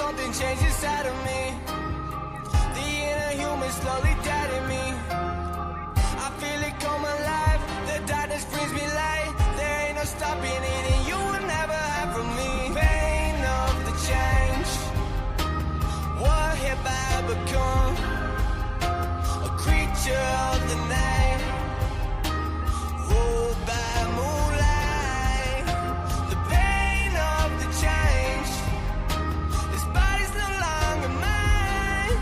something changed inside of me. The inner human slowly dead in me. I feel it come alive. The darkness brings me light. There ain't no stopping it, and you will never have from me. Pain of the change. What have I become? A creature of the night. Ruled by moonlight. The pain of the change. This body's no longer mine.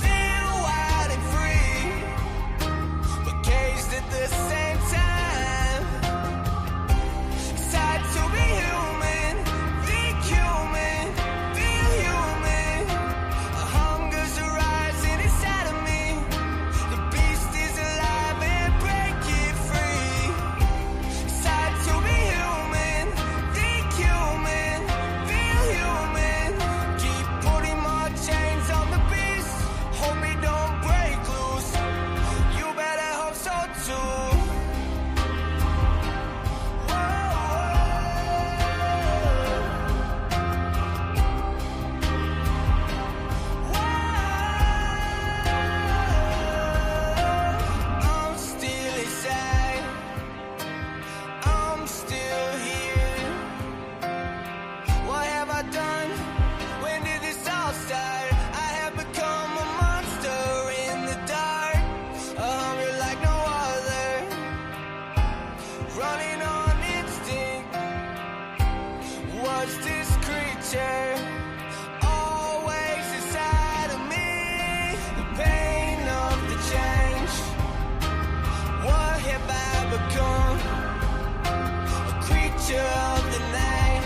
Feel wild and free, but caged at the same time. It's hard to be human, think human, feel human. A hunger's arising inside of me. The beast is alive and break it free. It's hard to be human, think human, feel human. Keep putting more chains on the beast. Hope it don't break loose. You better hope so too. I'm still inside. I'm still here. What have I done? When did this all start? I have become a monster in the dark. A hunger like no other. Running on instinct. What's this creature? Always inside of me. The pain of the change. What have I become? A creature of the night.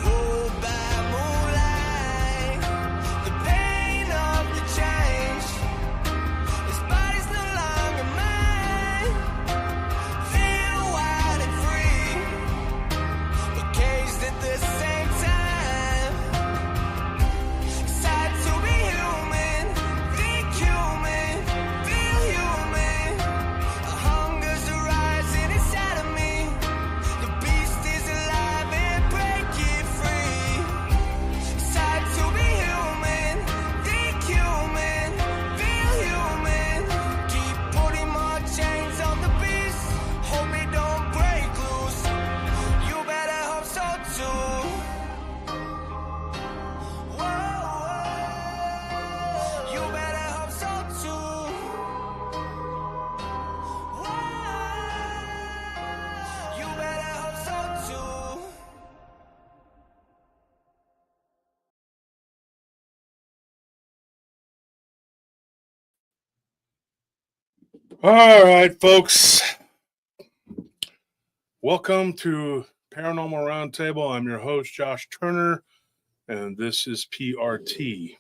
Ruled by moonlight. The pain of the change. This body's no longer mine. Feel wild and free, but caged at the same time. It's hard to be human, think human, feel human. A hunger's arising inside of me. The beast is alive and break it free. It's hard to be human, think human, feel human. Keep putting more chains on the beast. Hope it don't break loose. You better hope so too. Whoa. You better hope so too. Whoa. You better hope so too. All right, folks. Welcome to Paranormal Roundtable. I'm your host, Josh Turner, and this is PRT.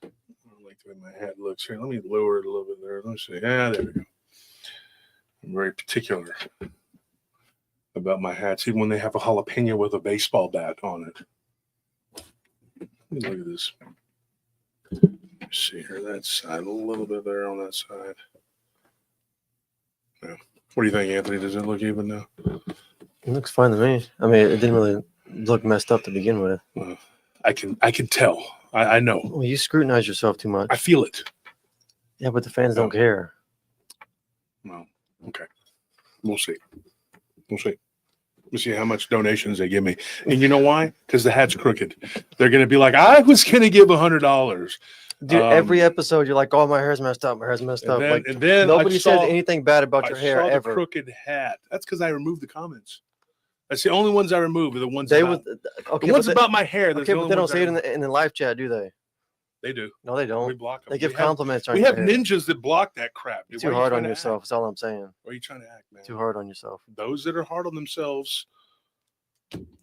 I don't like the way my hat looks here. Let me lower it a little bit there. Let me see. Yeah, there we go. I'm very particular about my hats, even when they have a jalapeno with a baseball bat on it. Let me look at this. Let's see here, that side, a little bit there on that side. Yeah. What do you think, Anthony? Does it look even now? It looks fine to me. I mean, it didn't really look messed up to begin with. I can tell. I know. Well, you scrutinize yourself too much. I feel it. Yeah, but the fans don't care. Well, okay. We'll see. We'll see. We'll see how much donations they give me. And you know why? Because the hat's crooked. They're going to be like, I was going to give $100. Dude, every episode you're like, oh, my hair's messed up. My hair's messed up. Then, like, and then nobody said anything bad about your hair I saw ever. the crooked hat. That's because I removed the comments. That's the only ones I remove. Are the ones they about, okay, the ones about my hair. Okay, but they don't say it in the live chat, do they? They do. No, they don't. We block them. They give compliments on We your have hair. ninjas that block that crap. You're too hard on yourself. That's all I'm saying. What are you trying to act, man? Too hard on yourself. Those that are hard on themselves,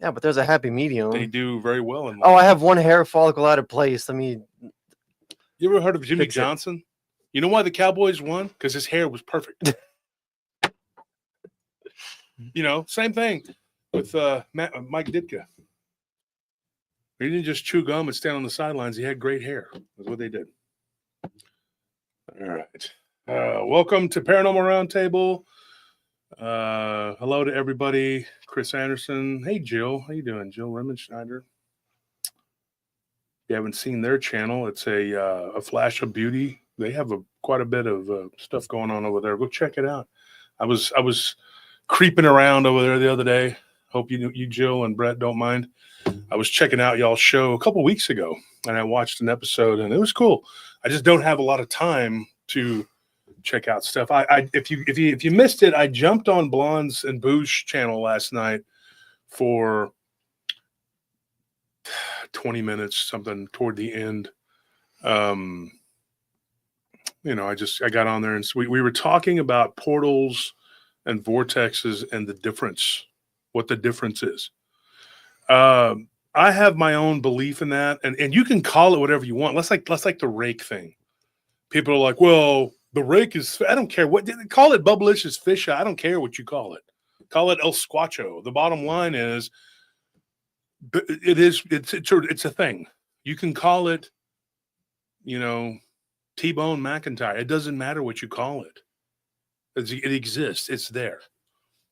yeah, but there's a happy medium. they do very well in life. Oh, I have one hair follicle out of place. Let me. You ever heard of Jimmy Johnson? You know why the Cowboys won? Because his hair was perfect. You know, same thing with Mike Ditka. He didn't just chew gum and stand on the sidelines. He had great hair. That's what they did. All right. Welcome to Paranormal Roundtable. Hello to everybody. Chris Anderson. Hey, Jill. How you doing, Jill Remmenschneider? you haven't seen their channel, it's a Flash of Beauty. They have quite a bit of stuff going on over there. Go check it out. I was creeping around over there the other day. Hope you Jill and Brett don't mind. I was checking out y'all's show a couple weeks ago, and I watched an episode, and it was cool. I just don't have a lot of time to check out stuff. If you missed it, I jumped on Blondes and Boo's channel last night for 20 minutes, something toward the end. I got on there, and we were talking about portals and vortexes and the difference, what the difference is. I have my own belief in that, and you can call it whatever you want. Let's like the rake thing. People are like, well, the rake is, I don't care what, call it Bubblicious Fish. I don't care what you call it. Call it El Squatcho. The bottom line is, it's a thing. You can call it, T-Bone McIntyre. It doesn't matter what you call it. It exists. It's there.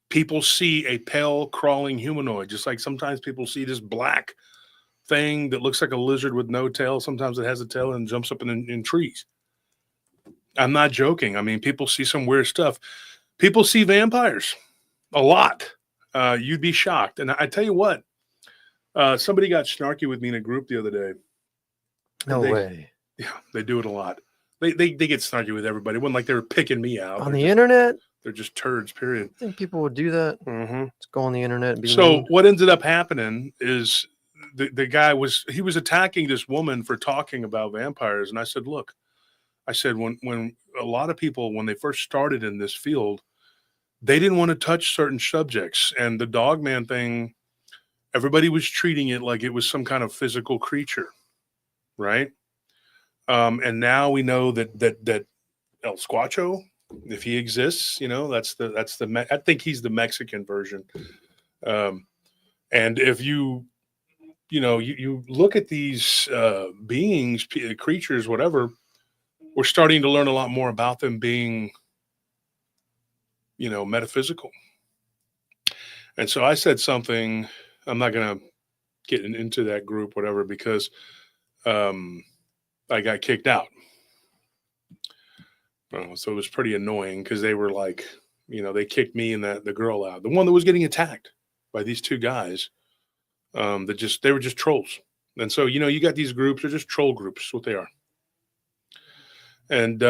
People see a pale crawling humanoid, just like sometimes people see this black thing that looks like a lizard with no tail. Sometimes it has a tail and jumps up in trees. I'm not joking. I mean, people see some weird stuff. People see vampires a lot. You'd be shocked. And I tell you what, somebody got snarky with me in a group the other day. No way. Yeah, they do it a lot. They get snarky with everybody. It wasn't like they were picking me out. On the internet? They're just turds, period. I think people would do that. Mm-hmm. Let's go on the internet and be So mean. what ended up happening is the guy was attacking this woman for talking about vampires. And I said, look, when a lot of people, when they first started in this field, they didn't want to touch certain subjects. And the Dogman thing, everybody was treating it like it was some kind of physical creature, right? And now we know that El Squatcho, if he exists, I think he's the Mexican version. And if you look at these beings, creatures, whatever, we're starting to learn a lot more about them being, metaphysical. And so I said something, I'm not going to get into that group, whatever, because I got kicked out. So it was pretty annoying because they were like, they kicked me and the girl out, the one that was getting attacked by these two guys. They were just trolls. And so, you got these groups, they're just troll groups, what they are. And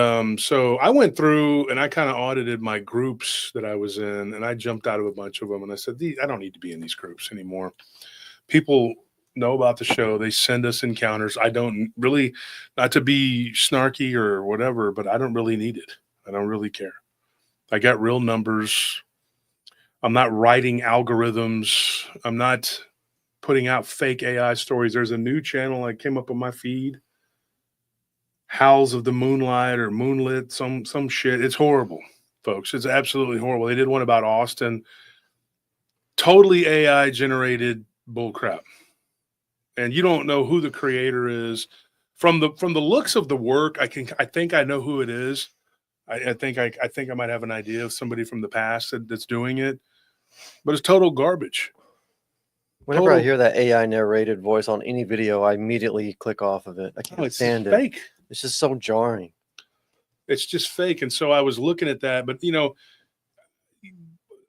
so I went through and I kind of audited my groups that I was in, and I jumped out of a bunch of them. And I said, I don't need to be in these groups anymore. People know about the show. They send us encounters. I don't really, not to be snarky or whatever, but I don't really need it. I don't really care. I got real numbers. I'm not writing algorithms. I'm not putting out fake AI stories. There's a new channel that came up on my feed, Howls of the Moonlight or Moonlit, some shit. It's horrible, folks. It's absolutely horrible. They did one about Austin. Totally AI generated bullcrap. And you don't know who the creator is. From the looks of the work, I think I know who it is. I think I might have an idea of somebody from the past that's doing it. But it's total garbage. Whenever I hear that AI narrated voice on any video, I immediately click off of it. I can't stand it. It's fake. It's just so jarring. It's just fake. And so I was looking at that, but I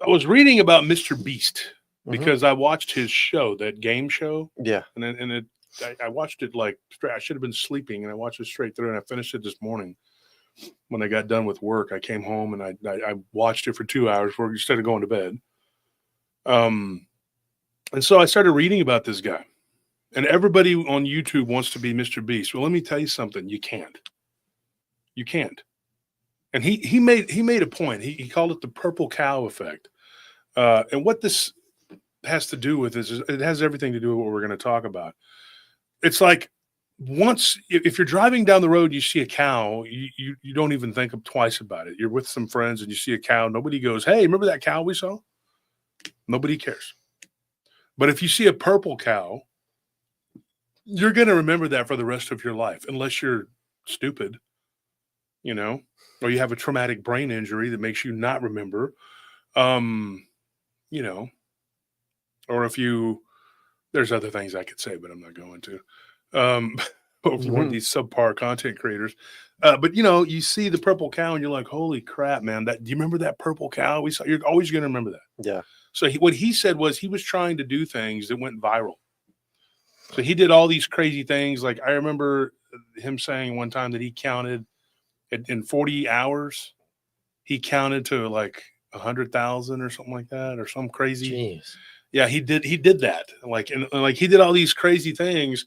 was reading about Mr. Beast because I watched his show, that game show. Yeah. And I watched it like straight. I should have been sleeping, and I watched it straight through, and I finished it this morning. When I got done with work, I came home and I watched it for 2 hours instead of going to bed. And so I started reading about this guy, and everybody on YouTube wants to be Mr. Beast. Well, let me tell you something. You can't. You can't. And he made a point. He called it the purple cow effect. And what this has to do with is it has everything to do with what we're going to talk about. It's like if you're driving down the road, you see a cow, you don't even think twice about it. You're with some friends and you see a cow. Nobody goes, hey, remember that cow we saw? Nobody cares. But if you see a purple cow, you're going to remember that for the rest of your life, unless you're stupid, or you have a traumatic brain injury that makes you not remember, or if there's other things I could say, but I'm not going to. One of these subpar content creators. But you see the purple cow and you're like, holy crap, man. Do you remember that purple cow we saw? You're always going to remember that. Yeah. So what he said was he was trying to do things that went viral. So he did all these crazy things. Like I remember him saying one time that he counted in 40 hours, he counted to like 100,000 or something like that, or some crazy. Jeez. Yeah, he did that. Like he did all these crazy things.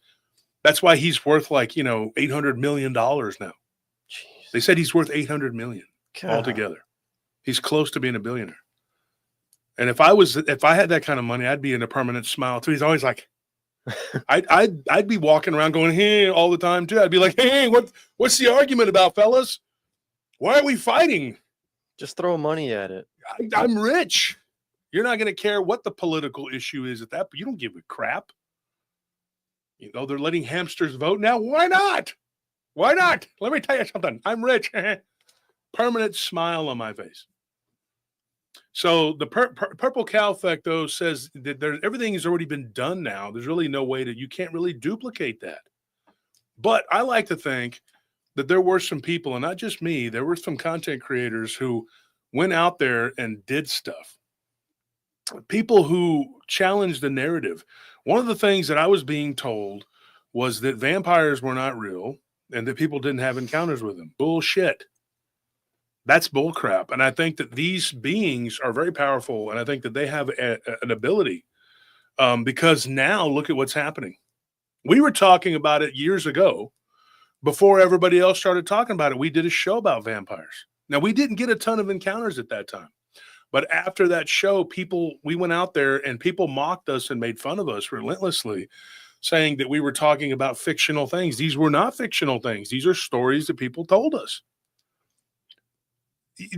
That's why he's worth like, $800 million now. Jeez. They said he's worth 800 million altogether. He's close to being a billionaire. And if I had that kind of money, I'd be in a permanent smile too. He's always like, I'd be walking around going, hey, all the time too. I'd be like, hey, what's the argument about, fellas? Why are we fighting? Just throw money at it. I'm rich. You're not going to care what the political issue is at that, but you don't give a crap. They're letting hamsters vote now. Why not? Why not? Let me tell you something. I'm rich. Permanent smile on my face. So the purple cow effect, though, says that everything has already been done now. There's really no way you can't really duplicate that. But I like to think that there were some people, and not just me, there were some content creators who went out there and did stuff. People who challenged the narrative. One of the things that I was being told was that vampires were not real and that people didn't have encounters with them. Bullshit. That's bullcrap. And I think that these beings are very powerful, and I think that they have an ability because now look at what's happening. We were talking about it years ago before everybody else started talking about it. We did a show about vampires. Now, we didn't get a ton of encounters at that time. But after that show, we went out there and people mocked us and made fun of us relentlessly, saying that we were talking about fictional things. These were not fictional things. These are stories that people told us.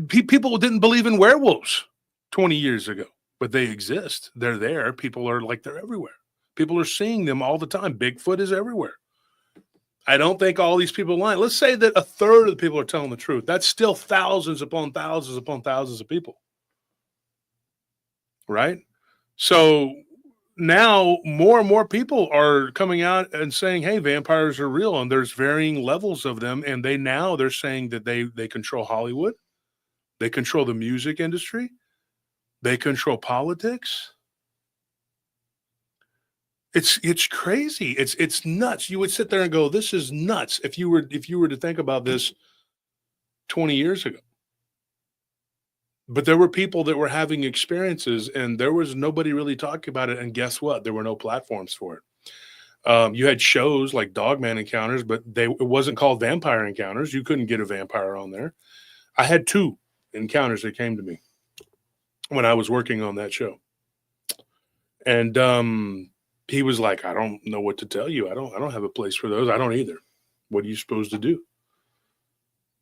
People didn't believe in werewolves 20 years ago, but they exist. They're there. People are like, they're everywhere. People are seeing them all the time. Bigfoot is everywhere. I don't think all these people are lying. Let's say that a third of the people are telling the truth. That's still thousands upon thousands upon thousands of people. Right? So now more and more people are coming out and saying, hey, vampires are real, and there's varying levels of them. And they're saying that they control Hollywood. They control the music industry. They control politics. It's crazy. It's nuts. You would sit there and go, this is nuts if you were to think about this 20 years ago. But there were people that were having experiences, and there was nobody really talking about it. And guess what? There were no platforms for it. You had shows like Dogman Encounters, but it wasn't called Vampire Encounters. You couldn't get a vampire on there. I had 2 encounters that came to me when I was working on that show. And he was like, I don't know what to tell you. I don't have a place for those. I don't either. What are you supposed to do?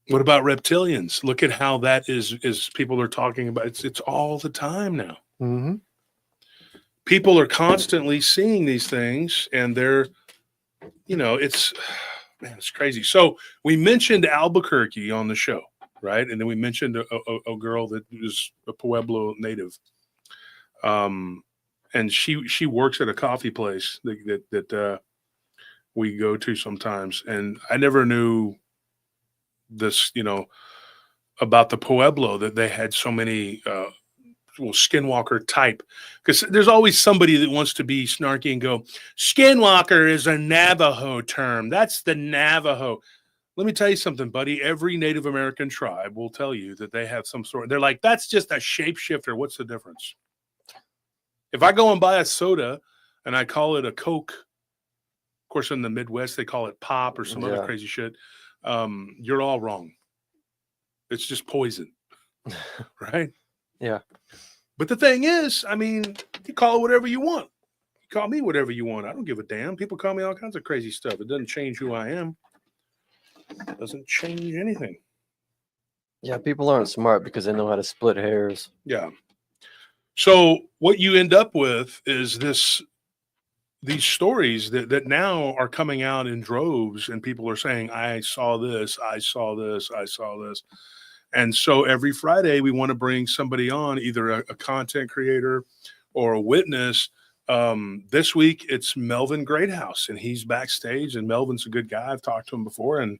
What about reptilians? Look at how that is people are talking about. It's all the time now. Mm-hmm. People are constantly seeing these things, and they're, it's crazy. So we mentioned Albuquerque on the show, right? And then we mentioned a girl that was a Pueblo native. And she works at a coffee place that we go to sometimes. And I never knew this, about the Pueblo, that they had so many skinwalker type, because there's always somebody that wants to be snarky and go, skinwalker is a Navajo term. That's the Navajo. Let me tell you something, buddy. Every Native American tribe will tell you that they have some sort. They're like, that's just a shapeshifter. What's the difference? If I go and buy a soda and I call it a Coke, of course, in the Midwest, they call it pop or some other crazy shit. You're all wrong. It's just poison. Right? Yeah. But the thing is, you call it whatever you want. You call me whatever you want. I don't give a damn. People call me all kinds of crazy stuff. It doesn't change who I am. It doesn't change anything. Yeah, people aren't smart because they know how to split hairs. Yeah. So what you end up with is these stories that now are coming out in droves, and people are saying, I saw this, I saw this, I saw this. And so every Friday we want to bring somebody on, either a content creator or a witness, This week it's Melvin Greathouse, and he's backstage, and Melvin's a good guy. I've talked to him before, and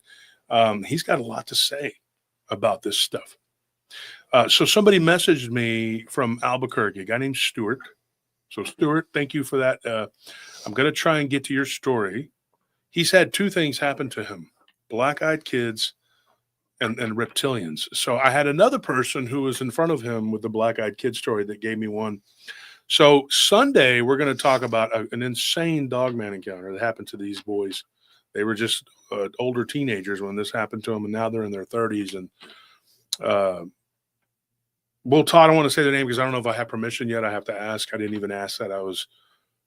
he's got a lot to say about this stuff. So somebody messaged me from Albuquerque, a guy named Stuart. So Stuart, thank you for that. I'm going to try and get to your story. He's had two things happen to him: black-eyed kids and reptilians. So I had another person who was in front of him with the black-eyed kid story that gave me one. So Sunday, we're going to talk about an insane Dogman encounter that happened to these boys. They were just older teenagers when this happened to them, and now they're in their 30s. And well, Todd, I don't want to say their name because I don't know if I have permission yet. I have to ask. I didn't even ask that. I was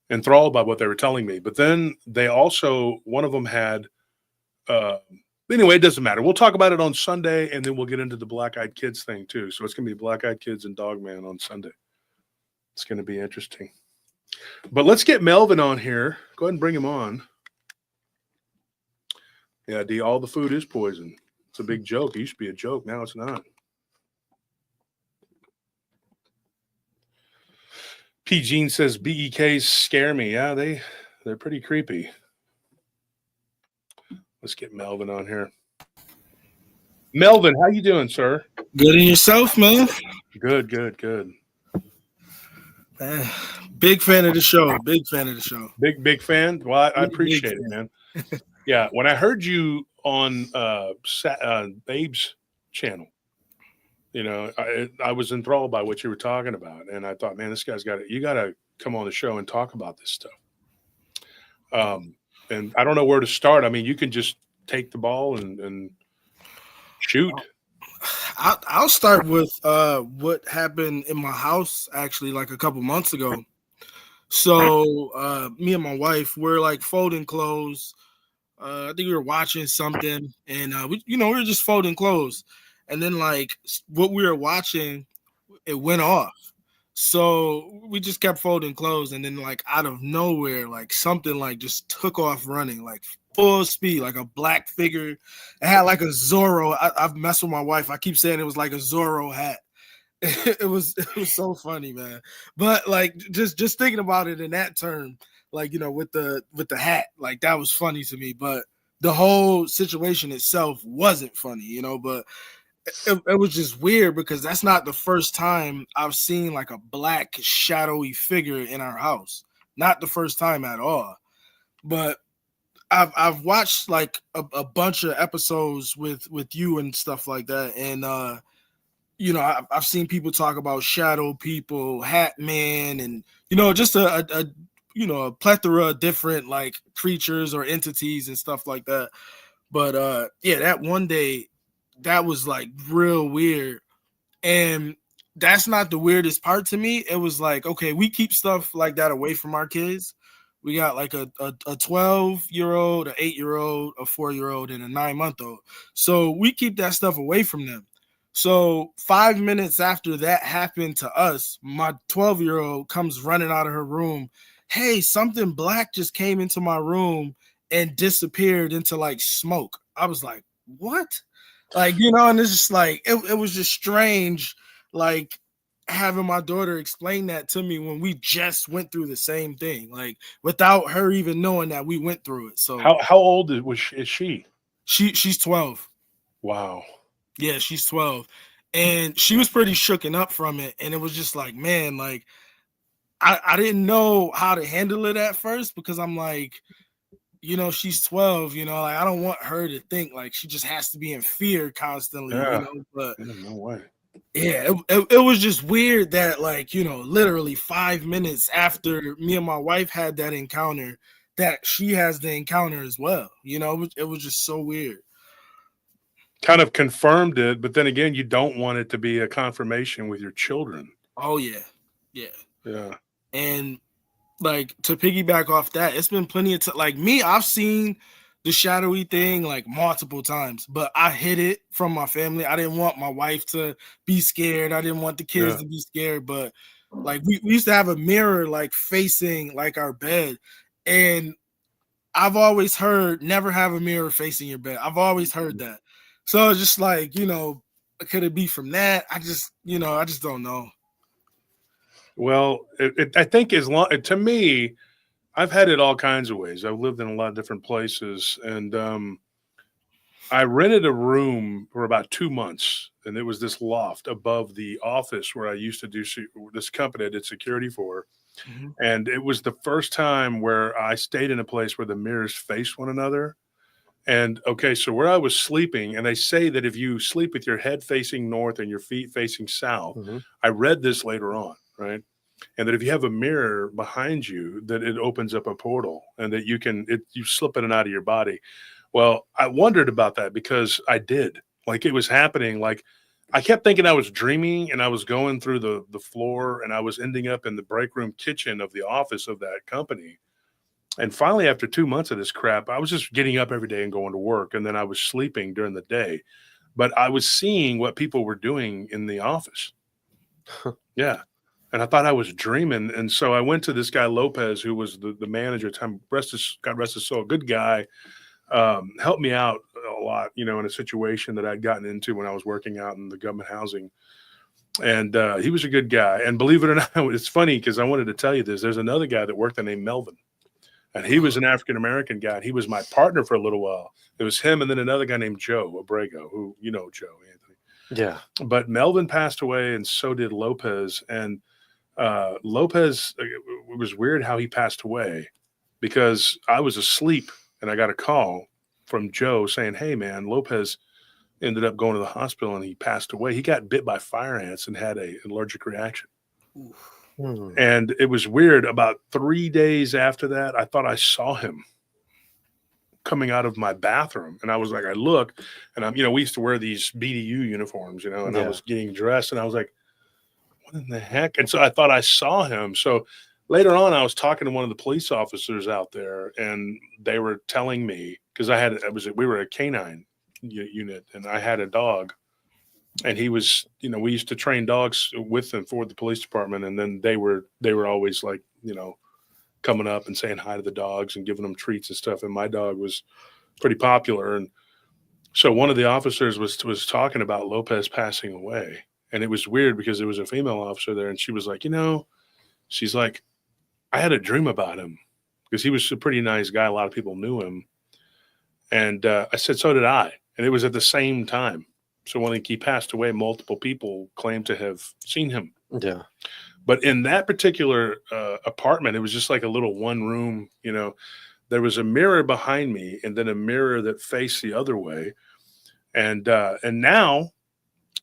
enthralled by what they were telling me. But then they also, one of them had, anyway, it doesn't matter. We'll talk about it on Sunday, and then we'll get into the black-eyed kids thing too. So it's going to be black-eyed kids and Dogman on Sunday. It's going to be interesting. But let's get Melvin on here. Go ahead and bring him on. Yeah, D, all the food is poison. It's a big joke. It used to be a joke. Now it's not. P. Gene says BEKs scare me. Yeah, they're pretty creepy. Let's get Melvin on here. Melvin, how you doing, sir? Good in yourself, man. Good. Big fan of the show. Big fan of the show. Big fan. Well, I appreciate it, man. Yeah, when I heard you on Babe's channel, you know, I was enthralled by what you were talking about, and I thought, man, this guy's got it. You got to come on the show and talk about this stuff. And I don't know where to start. I mean, you can just take the ball and shoot. I'll start with what happened in my house actually like a couple months ago. So me and my wife were like folding clothes. I think we were watching something, and we were just folding clothes, and then like what we were watching, it went off. So we just kept folding clothes, and then like out of nowhere, like something like just took off running like full speed, like a black figure. It had like a Zorro. I've messed with my wife. I keep saying it was like a Zorro hat. It was so funny, man. But like just thinking about it in that term, like, you know, with the hat, like that was funny to me. But the whole situation itself wasn't funny, you know. But it was just weird because that's not the first time I've seen like a black shadowy figure in our house. Not the first time at all. But I've watched like a bunch of episodes with you and stuff like that, and you know, I've seen people talk about shadow people, Hat Man, and you know, just a plethora of different like creatures or entities and stuff like that. But yeah, that one day, that was like real weird, and that's not the weirdest part to me. It was like, okay, we keep stuff like that away from our kids. We got like a 12-year-old, an 8-year-old, a 4-year-old, and a 9-month-old. So we keep that stuff away from them. So 5 minutes after that happened to us, my 12-year-old comes running out of her room. Hey, something black just came into my room and disappeared into like smoke. I was like, what? Like, you know, and it's just like, it was just strange, like having my daughter explain that to me when we just went through the same thing, like without her even knowing that we went through it. So how old is she? She's 12. Wow. Yeah, she's 12. And she was pretty shooken up from it. And it was just like, man, like I didn't know how to handle it at first because I'm like, you know, she's 12, you know, like I don't want her to think like she just has to be in fear constantly, Yeah. you know, but no way. Yeah, it was just weird that, like, you know, literally 5 minutes after me and my wife had that encounter, that she has the encounter as well. You know, it was just so weird. Kind of confirmed it, but then again, you don't want it to be a confirmation with your children. Oh, yeah. Yeah. And, like, to piggyback off that, it's been plenty of time. Like, me, I've seen the shadowy thing like multiple times, but I hid it from my family. I didn't want my wife to be scared. I didn't want the kids to be scared. But like we used to have a mirror like facing like our bed, and I've always heard never have a mirror facing your bed. I've always heard that. So it's just like, you know, could it be from that? I just don't know. Well, I think to me, I've had it all kinds of ways. I've lived in a lot of different places, and I rented a room for about 2 months, and it was this loft above the office where I used to do this company I did security for. Mm-hmm. And it was the first time where I stayed in a place where the mirrors faced one another. And okay, so where I was sleeping, and they say that if you sleep with your head facing north and your feet facing south, mm-hmm. I read this later on, right? And that if you have a mirror behind you, that it opens up a portal, and that you slip in and out of your body. Well, I wondered about that because I did. Like, it was happening. Like, I kept thinking I was dreaming, and I was going through the floor, and I was ending up in the break room kitchen of the office of that company. And finally, after 2 months of this crap, I was just getting up every day and going to work. And then I was sleeping during the day. But I was seeing what people were doing in the office. Yeah. And I thought I was dreaming. And so I went to this guy, Lopez, who was the manager at the time. God rest his soul, good guy. Helped me out a lot, in a situation that I'd gotten into when I was working out in the government housing. And he was a good guy. And believe it or not, it's funny because I wanted to tell you this. There's another guy that worked there named Melvin. And he was an African-American guy. And he was my partner for a little while. It was him and then another guy named Joe Abrego, who, Joe, Anthony. Yeah. But Melvin passed away, and so did Lopez. And Lopez, it was weird how he passed away because I was asleep and I got a call from Joe saying, hey, man, Lopez ended up going to the hospital and he passed away. He got bit by fire ants and had an allergic reaction. Oof. And it was weird. About 3 days after that, I thought I saw him coming out of my bathroom. And I was like, I looked, and we used to wear these BDU uniforms, and I was getting dressed, and I was like, what in the heck? And so I thought I saw him. So later on, I was talking to one of the police officers out there, and they were telling me, because we were a canine unit, and I had a dog. And he was, we used to train dogs with them for the police department. And then they were always like, coming up and saying hi to the dogs and giving them treats and stuff. And my dog was pretty popular. And so one of the officers was talking about Lopez passing away. And it was weird because there was a female officer there. And she was like, she's like, I had a dream about him because he was a pretty nice guy. A lot of people knew him. And I said, so did I. And it was at the same time. So when he passed away, multiple people claimed to have seen him. Yeah. But in that particular apartment, it was just like a little one room, there was a mirror behind me and then a mirror that faced the other way. And now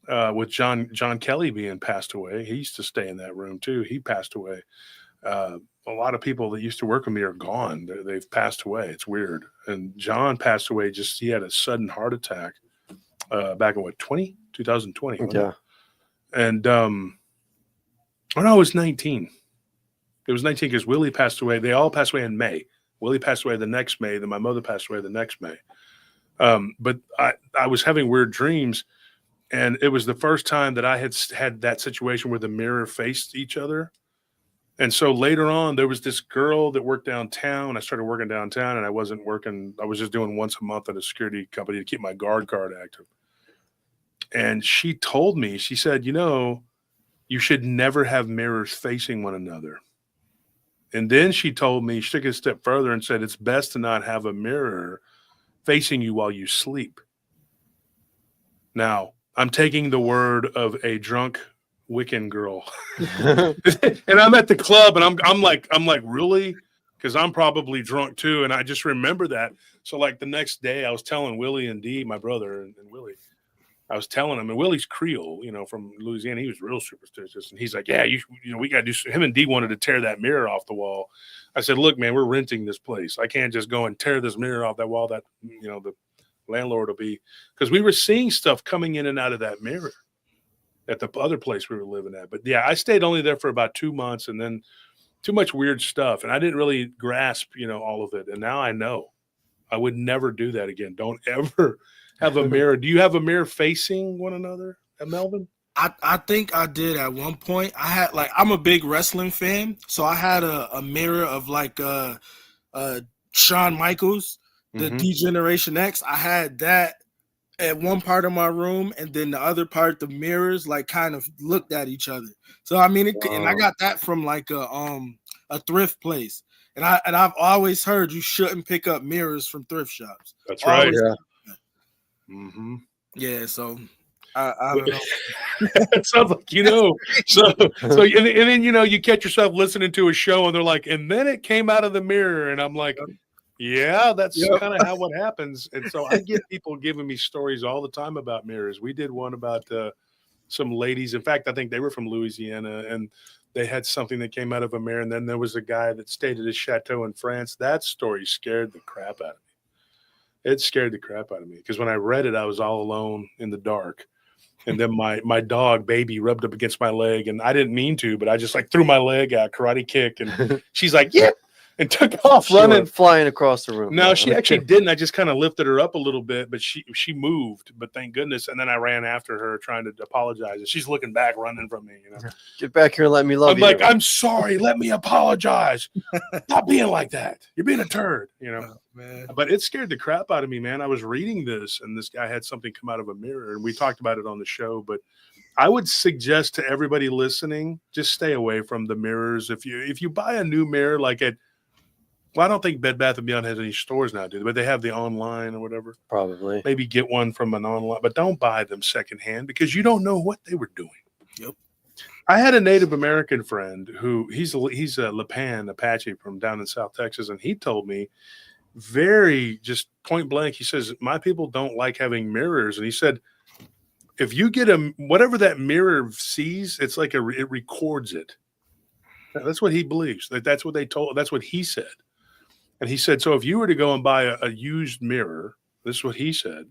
with John Kelly being passed away, he used to stay in that room too. He passed away. A lot of people that used to work with me are gone. They've passed away. It's weird. And John passed away. He had a sudden heart attack. Back in 2020. Yeah. And, it was 19. It was 19 because Willie passed away. They all passed away in May. Willie passed away the next May. Then my mother passed away the next May. But I was having weird dreams, and it was the first time that I had that situation where the mirror faced each other. And so later on, there was this girl that worked downtown. I started working downtown, and I wasn't working. I was just doing once a month at a security company to keep my guard card active. And she told me, she said, you should never have mirrors facing one another. And then she told me, she took it a step further and said, it's best to not have a mirror facing you while you sleep. Now, I'm taking the word of a drunk Wiccan girl. And I'm at the club, and I'm like, really? Because I'm probably drunk too. And I just remember that. So like the next day I was telling Willie and Dee, my brother and Willie, I was telling him, and Willie's Creole, from Louisiana. He was real superstitious. And he's like, yeah, we got to do, him and Dee wanted to tear that mirror off the wall. I said, look, man, we're renting this place. I can't just go and tear this mirror off that wall. That, the landlord will be, because we were seeing stuff coming in and out of that mirror at the other place we were living at. But yeah, I stayed only there for about 2 months, and then too much weird stuff. And I didn't really grasp, all of it. And now I know I would never do that again. Don't ever have a mirror. Do you have a mirror facing one another at Melvin? I think I did at one point. I had I'm a big wrestling fan. So I had a mirror of Shawn Michaels, the D-Generation X. I had that. at one part of my room, and then the other part, the mirrors like kind of looked at each other. So I mean, and I got that from like a thrift place. And I've always heard you shouldn't pick up mirrors from thrift shops. That's right. Always. Yeah. Mm-hmm. Yeah. So I don't know. It sounds like So and then you catch yourself listening to a show, and they're like, and then it came out of the mirror, and I'm like, yeah, that's kind of how what happens. And so I get people giving me stories all the time about mirrors. We did one about some ladies. In fact, I think they were from Louisiana, and they had something that came out of a mirror. And then there was a guy that stayed at his chateau in France. That story scared the crap out of me. It scared the crap out of me because when I read it, I was all alone in the dark. And then my dog, Baby, rubbed up against my leg. And I didn't mean to, but I just like threw my leg out, karate kick. And she's like, yeah. And took off running, flying across the room. No, she actually didn't. I just kind of lifted her up a little bit, but she moved. But thank goodness. And then I ran after her, trying to apologize. And she's looking back, running from me. Get back here and let me love you. I'm like, I'm sorry. Let me apologize. Not being like that. You're being a turd. Oh, man. But it scared the crap out of me, man. I was reading this, and this guy had something come out of a mirror, and we talked about it on the show. But I would suggest to everybody listening, just stay away from the mirrors. If you buy a new mirror, like at Well, I don't think Bed Bath & Beyond has any stores now, do they? But they have the online or whatever. Probably. Maybe get one from an online, but don't buy them secondhand because you don't know what they were doing. Yep. I had a Native American friend who he's a Lipan Apache from down in South Texas, and he told me very just point blank. He says, my people don't like having mirrors, and he said, if you get whatever that mirror sees, it's like it records it. That's what he believes. That's what they told. That's what he said. And he said, so if you were to go and buy a used mirror, this is what he said.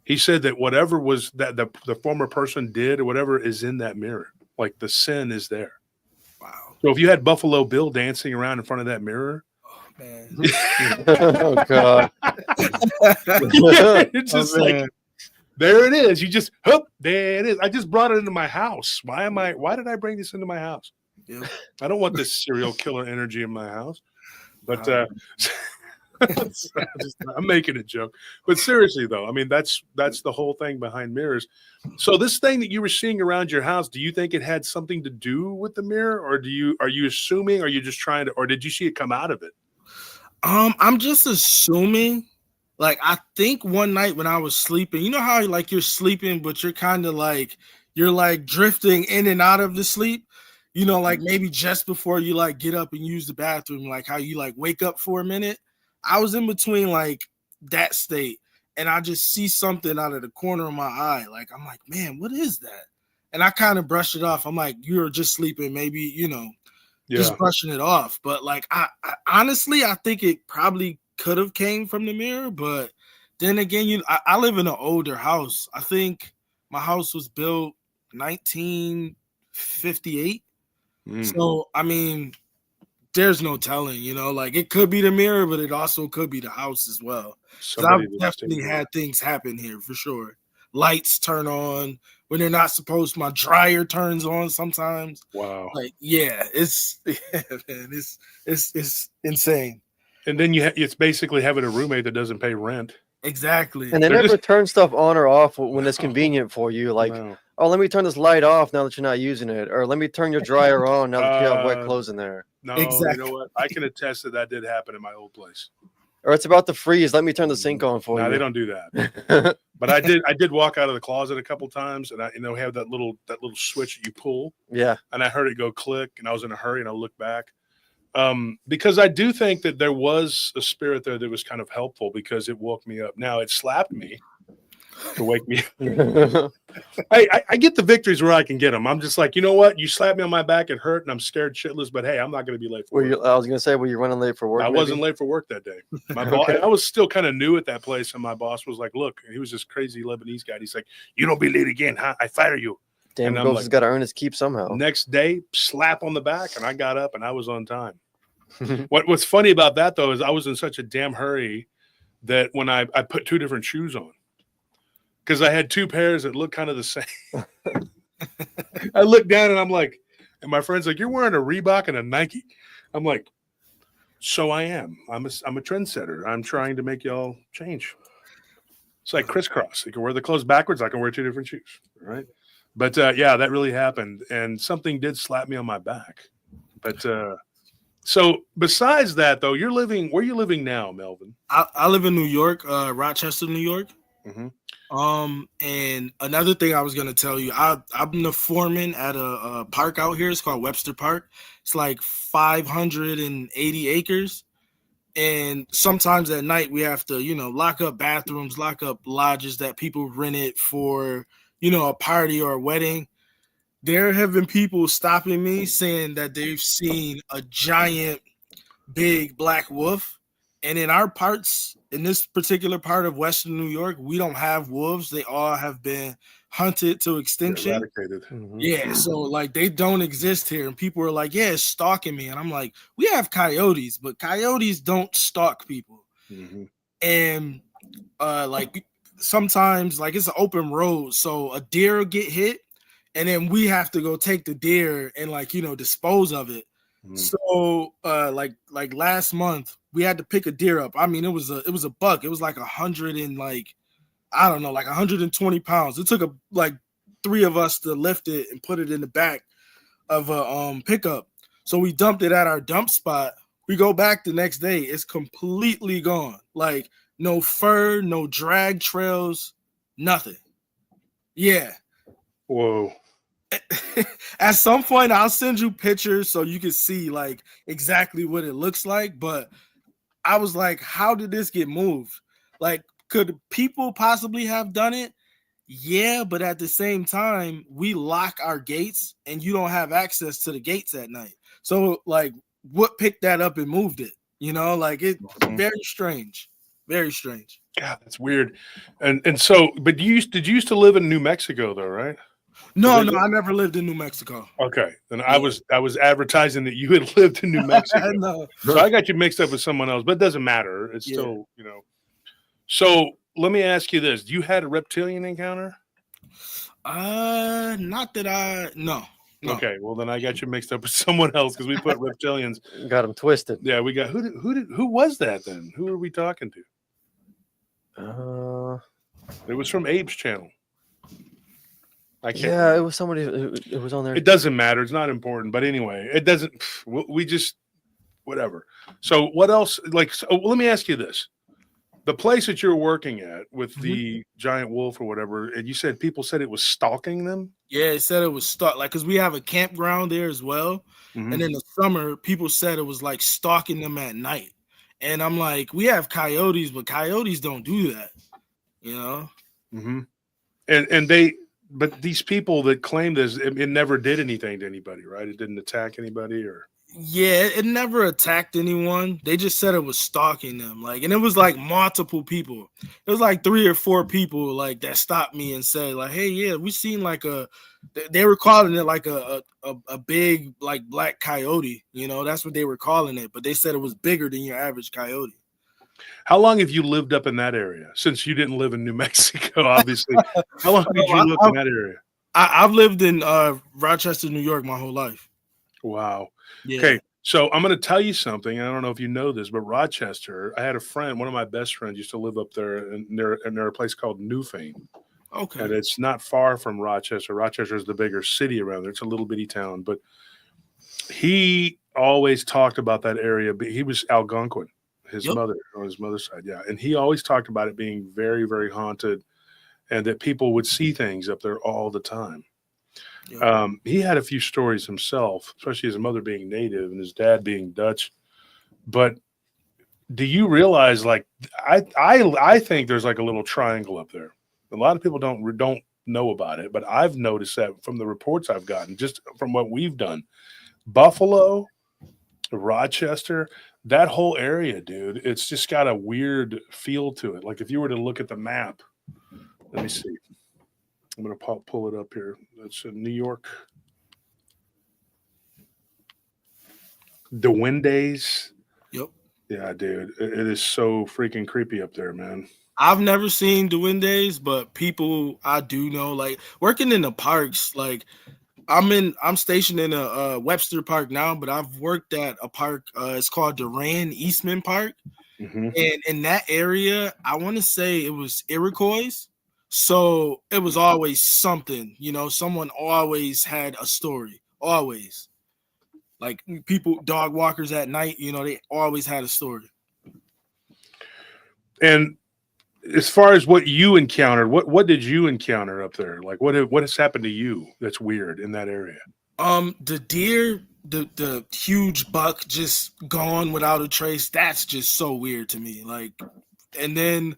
He said that whatever was that the former person did or whatever is in that mirror, like the sin is there. Wow. So if you had Buffalo Bill dancing around in front of that mirror. Oh, man. Oh, God. It's just like, there it is. You just, there it is. I just brought it into my house. Why did I bring this into my house? Yep. I don't want this serial killer energy in my house. But I'm making a joke. But seriously, though, I mean, that's the whole thing behind mirrors. So this thing that you were seeing around your house, do you think it had something to do with the mirror, or are you assuming? Are you just trying to, or did you see it come out of it? I'm just assuming. Like, I think one night when I was sleeping, you know how like you're sleeping, but you're kind of like you're drifting in and out of the sleep. You know, like maybe just before you like get up and use the bathroom, like how you like wake up for a minute. I was in between like that state, and I just see something out of the corner of my eye. Like, I'm like, man, what is that? And I kind of brushed it off. I'm like, you're just sleeping, maybe, just brushing it off. But like, I honestly, I think it probably could have came from the mirror. But then again, I live in an older house. I think my house was built 1958. So, I mean, there's no telling, like it could be the mirror, but it also could be the house as well. I've definitely had things happen here for sure. Lights turn on when they're not supposed to. My dryer turns on sometimes. Wow. Like, yeah, it's insane. And then it's basically having a roommate that doesn't pay rent. Exactly. And they never turn stuff on or off when it's convenient for you. Like, oh, let me turn this light off now that you're not using it. Or let me turn your dryer on now that you have wet clothes in there. No, exactly. You know what? I can attest that did happen in my old place. Or it's about to freeze. Let me turn the sink on for you. No, they don't do that. But I did walk out of the closet a couple times, and I have that little switch that you pull. Yeah. And I heard it go click, and I was in a hurry, and I looked back. Because I do think that there was a spirit there that was kind of helpful because it woke me up. Now it slapped me to wake me up. I get the victories where I can get them. I'm just like, you know what? You slapped me on my back, it hurt, and I'm scared shitless. But hey, I'm not going to be late for work. I was going to say, were you running late for work? I wasn't late for work that day. My boss, I was still kind of new at that place, and my boss was like, "Look," he was this crazy Lebanese guy. He's like, "You don't be late again, huh? I fire you." Damn, Ghost has got to earn his keep somehow. Next day, slap on the back, and I got up, and I was on time. What's funny about that, though, is I was in such a damn hurry that when I put two different shoes on because I had two pairs that looked kind of the same. I looked down, and I'm like, and my friend's like, "You're wearing a Reebok and a Nike." I'm like, "So I am. I'm a trendsetter. I'm trying to make y'all change." It's like crisscross. You can wear the clothes backwards. I can wear 2 different shoes. Right. But yeah, that really happened. And something did slap me on my back. But so besides that, though, where are you living now, Melvin? I live in New York, Rochester, New York. Mm-hmm. And another thing I was gonna tell you, I'm the foreman at a park out here. It's called Webster Park. It's like 580 acres. And sometimes at night we have to, lock up bathrooms, lock up lodges that people rented for, a party or a wedding. There have been people stopping me saying that they've seen a giant, big black wolf. And in our parts, in this particular part of Western New York, we don't have wolves. They all have been hunted to extinction. Eradicated. Mhm. Yeah, so like they don't exist here. And people are like, yeah, it's stalking me. And I'm like, we have coyotes, but coyotes don't stalk people. Mm-hmm. And like sometimes like it's an open road. So a deer will get hit, and then we have to go take the deer and like, dispose of it. Mm-hmm. So like last month we had to pick a deer up. I mean, it was a buck. It was like 100 and like, I don't know, like 120 pounds. It took like 3 of us to lift it and put it in the back of a pickup. So we dumped it at our dump spot. We go back the next day. It's completely gone. Like no fur, no drag trails, nothing. Yeah. Whoa. At some point, I'll send you pictures so you can see like exactly what it looks like. But I was like, how did this get moved? Like, could people possibly have done it? Yeah, but at the same time, we lock our gates and you don't have access to the gates at night. So, like, what picked that up and moved it? Like it's very strange. Very strange. God, that's weird. And so, but did you used to live in New Mexico though, right? No, I never lived in New Mexico. Okay, and I was advertising that you had lived in New Mexico. No. So I got you mixed up with someone else, but it doesn't matter. It's still, So let me ask you this: you had a reptilian encounter? Not that no. Okay, well then I got you mixed up with someone else because we put reptilians. Got them twisted. Yeah, we got who was that then? Who were we talking to? It was from Abe's channel. I can't. Yeah, it was somebody who was on there. It doesn't matter. It's not important. But anyway, it doesn't. We just whatever. So what else? Like, let me ask you this: the place that you're working at with the giant wolf or whatever, and you said people said it was stalking them. Yeah, it said it was stalk. Like, cause we have a campground there as well, and in the summer, people said it was like stalking them at night. And I'm like, we have coyotes, but coyotes don't do that. Mm-hmm. And they. But these people that claim this, it never did anything to anybody, right? It didn't attack anybody, or yeah, it never attacked anyone. They just said it was stalking them, like, and it was like multiple people. It was like 3 or 4 people, like that stopped me and said, like, "Hey, yeah, we seen like they were calling it like a big like black coyote, that's what they were calling it. But they said it was bigger than your average coyote." How long have you lived up in that area? Since you didn't live in New Mexico, obviously. How long did you live in that area? I've lived in Rochester, New York my whole life. Wow. Yeah. Okay, so I'm going to tell you something. I don't know if you know this, but Rochester, I had a friend, one of my best friends used to live up there, and they're a place called Newfane. Okay. And it's not far from Rochester. Rochester is the bigger city around there. It's a little bitty town. But he always talked about that area. But he was Algonquin. His mother, on his mother's side, yeah. And he always talked about it being very, very haunted and that people would see things up there all the time. Yep. He had a few stories himself, especially his mother being native and his dad being Dutch. But do you realize, like, I think there's like a little triangle up there. A lot of people don't know about it, but I've noticed that from the reports I've gotten, just from what we've done. Buffalo, Rochester, that whole area, dude, it's just got a weird feel to it. Like if you were to look at the map, let me see. I'm going to pull it up here. That's in New York. The Wendays. Yep. Yeah, dude, it is so freaking creepy up there, man. I've never seen Duendes, but people I do know, like working in the parks, like I'm stationed in a Webster Park now, but I've worked at a park. It's called Duran Eastman Park, Mhm. And in that area, I want to say it was Iroquois. So it was always something, you know, someone always had a story, always. Like people, dog walkers at night, you know, they always had a story. And as far as what you encountered, what did you encounter up there? Like what has happened to you that's weird in that area? The deer, the huge buck just gone without a trace. That's just so weird to me. Like, and then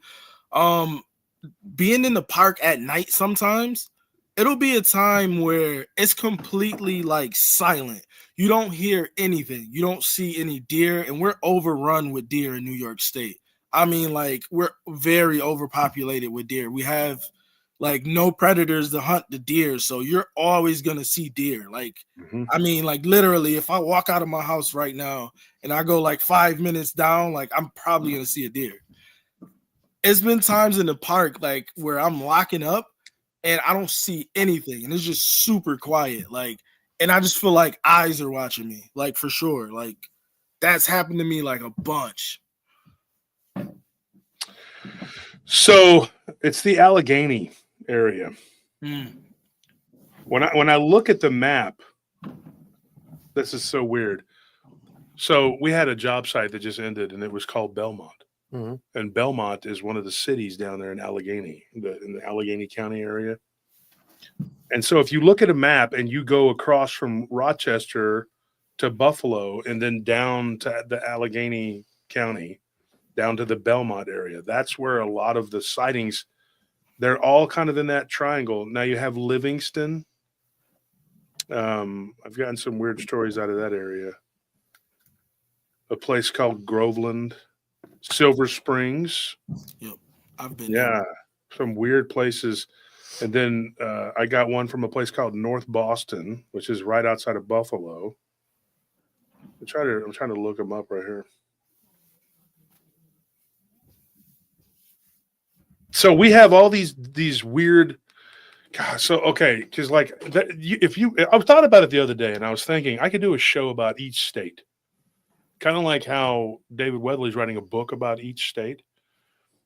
being in the park at night sometimes, it'll be a time where it's completely like silent. You don't hear anything. You don't see any deer, and we're overrun with deer in New York State. I mean, like, we're very overpopulated with deer. We have like no predators to hunt the deer, so you're always gonna see deer. Like, Mhm. I mean, like literally, if I walk out of my house right now and I go like 5 minutes down, like I'm probably gonna see a deer. It's been times in the park like where I'm locking up and I don't see anything, and it's just super quiet. Like, and I just feel like eyes are watching me, like for sure. Like, that's happened to me like a bunch. So it's the Allegheny area. Mm. When I look at the map, this is so weird. So we had a job site that just ended, and it was called Belmont. Mhm. And Belmont is one of the cities down there in Allegheny, in the Allegheny County area. And so if you look at a map and you go across from Rochester to Buffalo and then down to the Allegheny County, down to the Belmont area, that's where a lot of the sightings, they're all kind of in that triangle. Now you have Livingston. I've gotten some weird stories out of that area. A place called Groveland, Silver Springs. Yep, I've been. Yeah, some weird places. And then I got one from a place called North Boston, which is right outside of Buffalo. I'm trying to look them up right here. So we have all these weird. God, so okay, because like that, I thought about it the other day, and I was thinking I could do a show about each state, kind of like how David Weatherly's writing a book about each state.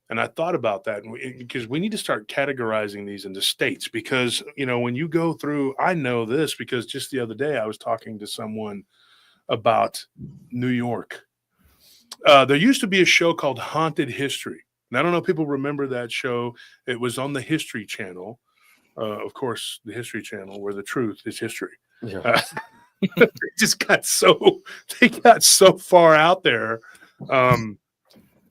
And I thought about that because we need to start categorizing these into states because, you know, when you go through, I know this because just the other day I was talking to someone about New York. There used to be a show called Haunted History. And I don't know if people remember that show. It was on the History Channel. Of course, the History Channel, where the truth is history. Yeah. They got so far out there.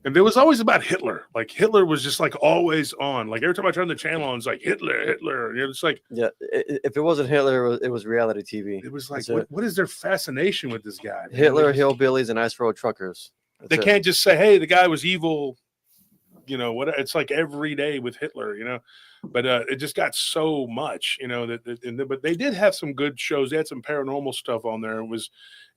And it was always about Hitler. Like Hitler was just like always on. Like every time I turned the channel on, it's like Hitler. You know, it's like if it wasn't Hitler, it was reality TV. it was like what is their fascination with this guy? Hitler, hillbillies, and ice road truckers. They can't just say, "Hey, the guy was evil." You know what? It's like every day with Hitler. You know, but it just got so much. You know but they did have some good shows. They had some paranormal stuff on there.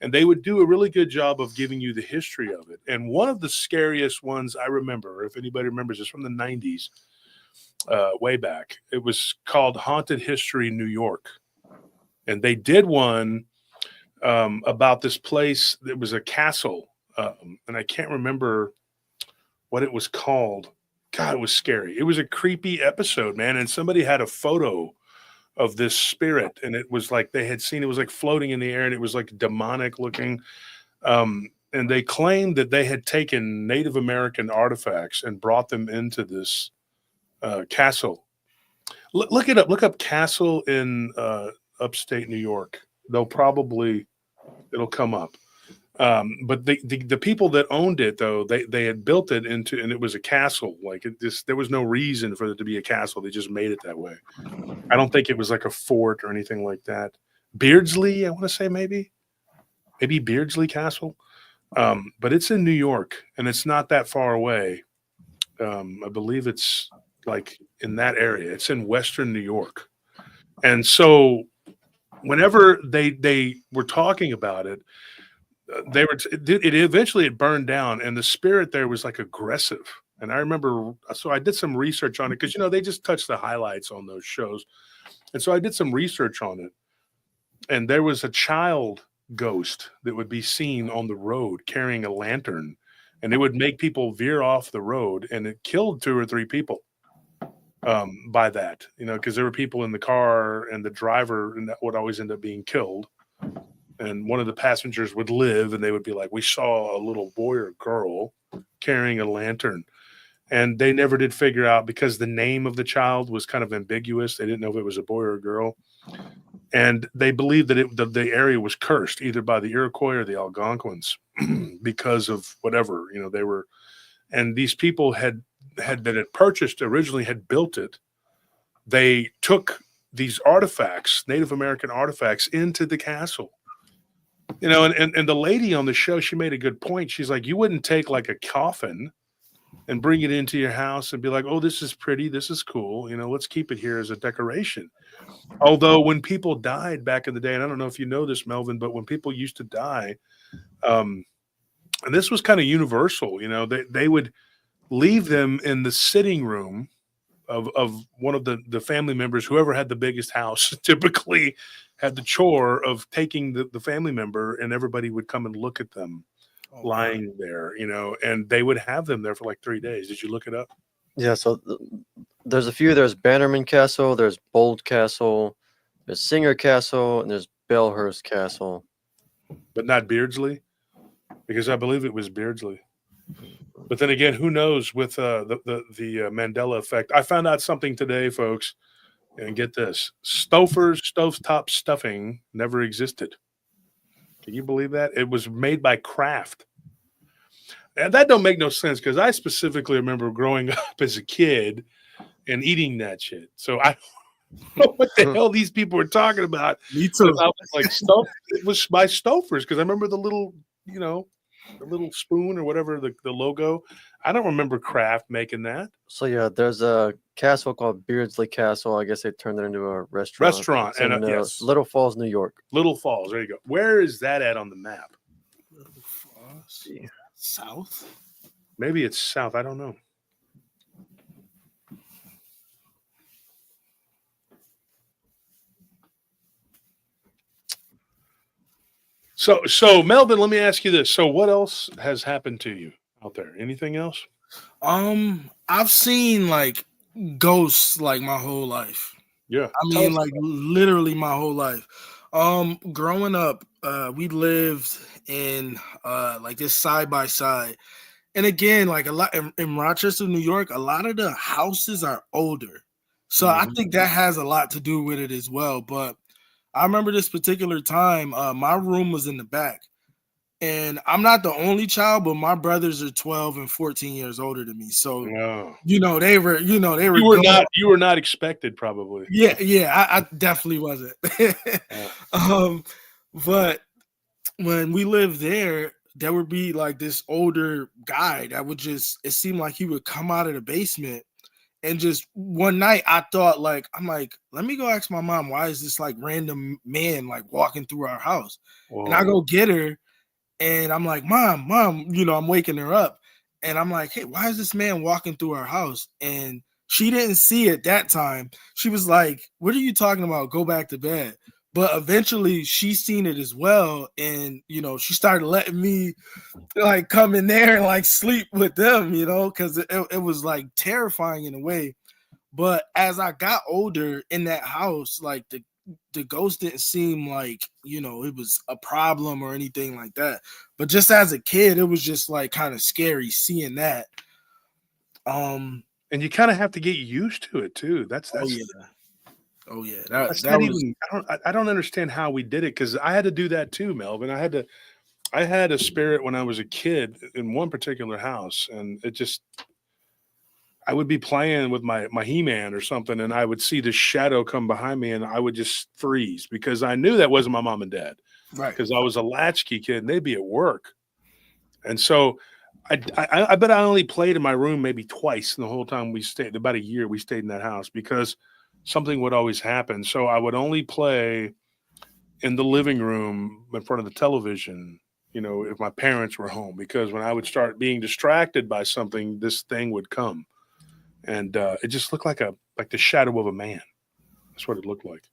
And they would do a really good job of giving you the history of it. And one of the scariest ones I remember, if anybody remembers, is from the 90s, way back. It was called Haunted History New York. And they did one about this place. It was a castle. And I can't remember what it was called. God, it was scary. It was a creepy episode, man. And somebody had a photo of this spirit, and it was like they had seen it was like floating in the air, and it was like demonic looking. And they claimed that they had taken Native American artifacts and brought them into this castle. Look it up. Look up castle in upstate New York. It'll come up. But the people that owned it, though, they had built it into, and it was a castle. Like there was no reason for it to be a castle. They just made it that way. I don't think it was like a fort or anything like that. Beardsley, I want to say maybe Beardsley Castle. But it's in New York, and it's not that far away. I believe it's like in that area. It's in Western New York. And so whenever they were talking about it, it eventually burned down, and the spirit there was like aggressive. And I remember, so I did some research on it because, you know, they just touch the highlights on those shows. And so I did some research on it, and there was a child ghost that would be seen on the road carrying a lantern, and it would make people veer off the road, and it killed 2 or 3 people by that, because there were people in the car, and the driver and that would always end up being killed. And one of the passengers would live, and they would be like, we saw a little boy or girl carrying a lantern. And they never did figure out, because the name of the child was kind of ambiguous. They didn't know if it was a boy or a girl. And they believed that the area was cursed either by the Iroquois or the Algonquins because of whatever, they were. And these people that had purchased originally had built it. They took these artifacts, Native American artifacts, into the castle. And the lady on the show, she made a good point. She's like, you wouldn't take like a coffin and bring it into your house and be like, oh, this is pretty, this is cool, let's keep it here as a decoration. Although when people died back in the day, and I don't know if you know this, Melvin, but when people used to die, and this was kind of universal, they would leave them in the sitting room of one of the family members. Whoever had the biggest house typically had the chore of taking the family member, and everybody would come and look at them lying there, and they would have them there for like 3 days. Did you look it up? Yeah, so there's a few. There's Bannerman Castle, there's Bold Castle, there's Singer Castle, and there's Belhurst Castle. But not Beardsley? Because I believe it was Beardsley. But then again, who knows with the Mandela effect. I found out something today, folks, and get this. Stouffer's stovetop stuffing never existed. Can you believe that? It was made by Kraft. And that don't make no sense, because I specifically remember growing up as a kid and eating that shit. So I don't know what the hell these people were talking about. Me too. I was like, it was by Stouffer's, because I remember the little, the little spoon or whatever, the logo. I don't remember Kraft making that. So yeah, there's a castle called Beardsley Castle. I guess they turned it into a restaurant. It's in yes. Little Falls, New York. Little Falls. There you go. Where is that at on the map? Little Falls. South? Maybe it's south. I don't know. So Melvin, let me ask you this. So what else has happened to you out there? Anything else? I've seen like ghosts like my whole life. Yeah. I mean, like literally my whole life. Growing up, we lived in like this side by side. And again, like a lot in Rochester, New York, a lot of the houses are older. So I think that has a lot to do with it as well. But I remember this particular time, my room was in the back. And I'm not the only child, but my brothers are 12 and 14 years older than me. So, they were. You were not expected, probably. Yeah, I definitely wasn't. But when we lived there would be like this older guy that would it seemed like he would come out of the basement. And just one night I thought I'm like, let me go ask my mom, why is this like random man like walking through our house? Whoa. And I go get her. And I'm like, mom, I'm waking her up. And I'm like, hey, why is this man walking through our house? And she didn't see it that time. She was like, what are you talking about? Go back to bed. But eventually she seen it as well. And, she started letting me like come in there and like sleep with them, because it was like terrifying in a way. But as I got older in that house, like the ghost didn't seem like, it was a problem or anything like that. But just as a kid, it was just like kind of scary seeing that. And you kind of have to get used to it too. That's Oh yeah. I don't understand how we did it, because I had to do that too, Melvin. I had a spirit when I was a kid in one particular house, and I would be playing with my He-Man or something, and I would see this shadow come behind me, and I would just freeze, because I knew that wasn't my mom and dad. Right. Because I was a latchkey kid, and they'd be at work. And so I bet I only played in my room maybe twice in the whole time we stayed. About a year we stayed in that house, because something would always happen. So I would only play in the living room in front of the television, if my parents were home, because when I would start being distracted by something, this thing would come. And it just looked like the shadow of a man. That's what it looked like.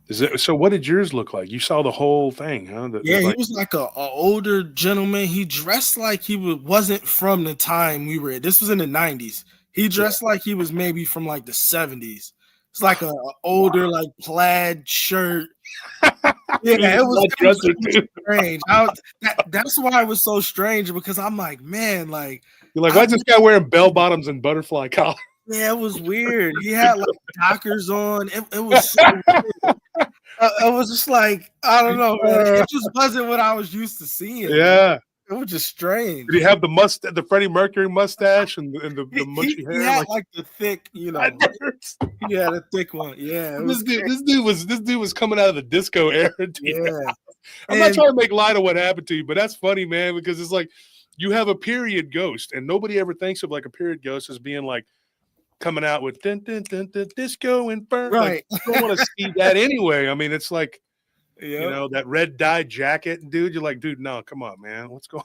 Is it so? What did yours look like? You saw the whole thing, huh? He was like a older gentleman. He dressed like he wasn't from the time we were. This was in the 90s. He dressed like he was maybe from like the 70s. It's like a older, like plaid shirt. Yeah, it was strange. That's why it was so strange, because I'm like, man, like, you're like, why is this guy wearing bell bottoms and butterfly collar? Yeah, it was weird. He had like Dockers on. It was so weird. I was just like, I don't know, man. It just wasn't what I was used to seeing. Yeah. It was just strange. Did he have the Freddie Mercury mustache and the mushy hair? He had like the thick, you know. He had a thick one. Yeah. This dude was coming out of the disco era. Yeah. I'm not trying to make light of what happened to you, but that's funny, man, because it's like you have a period ghost, and nobody ever thinks of like a period ghost as being like coming out with dun, dun, dun, dun, disco and burn. Right. Like, you don't want to see that anyway. I mean, it's like, you know, that red dye jacket, dude. You're like, dude, no, come on, man. What's going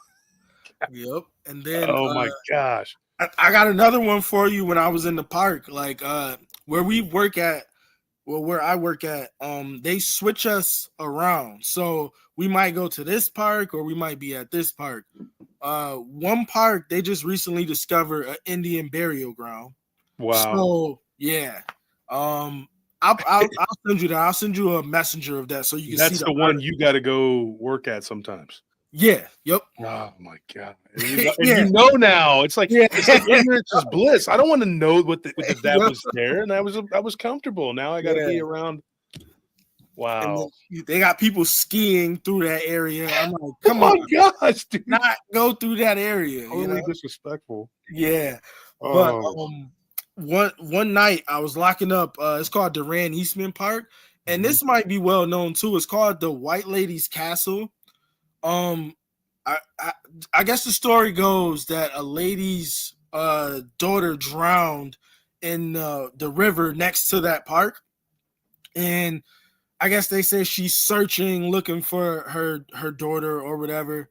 on? Yep. And then oh my gosh. I got another one for you when I was in the park. Like where I work at, they switch us around. So we might go to this park or we might be at this park. One park, they just recently discovered an Indian burial ground. Wow. So yeah. I'll send you that. I'll send you a messenger of that so you can see. That's the one you got to go work at sometimes. Yeah. Yep. Oh my god. And you know now. It's like ignorance is bliss. I don't want to know what that was there, and I was comfortable. Now I got to be around. Wow. They got people skiing through that area. I'm like, come on, gosh, dude. Not go through that area. Totally disrespectful. Yeah. But one night I was locking up. It's called Duran Eastman Park, and this might be well known too. It's called the White Lady's Castle. I guess the story goes that a lady's daughter drowned in the river next to that park, and I guess they say she's searching, looking for her daughter or whatever.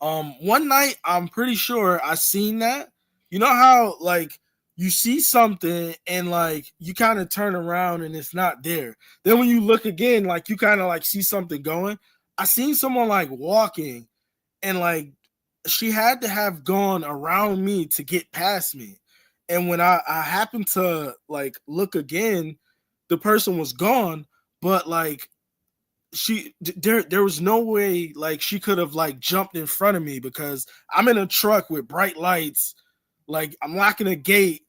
One night I'm pretty sure I seen that. You know how like you see something and like you kind of turn around and it's not there. Then when you look again, like you kind of like see something going. I seen someone like walking and like she had to have gone around me to get past me. And when I happened to like look again, the person was gone, but like there was no way like she could have like jumped in front of me because I'm in a truck with bright lights. Like I'm locking a gate.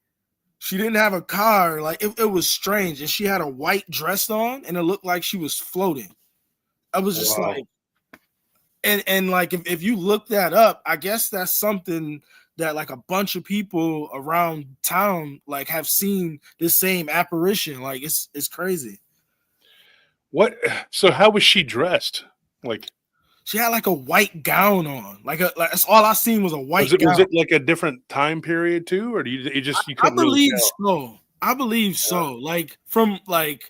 She didn't have a car. Like it was strange. And she had a white dress on and it looked like she was floating. I was just like, and like if you look that up, I guess that's something that like a bunch of people around town like have seen this same apparition. Like it's crazy. What? So how was she dressed? Like she had like a white gown on. Like that's all I seen was a white gown. Was it like a different time period too, or do you couldn't I believe really tell? So. I believe so. Like from like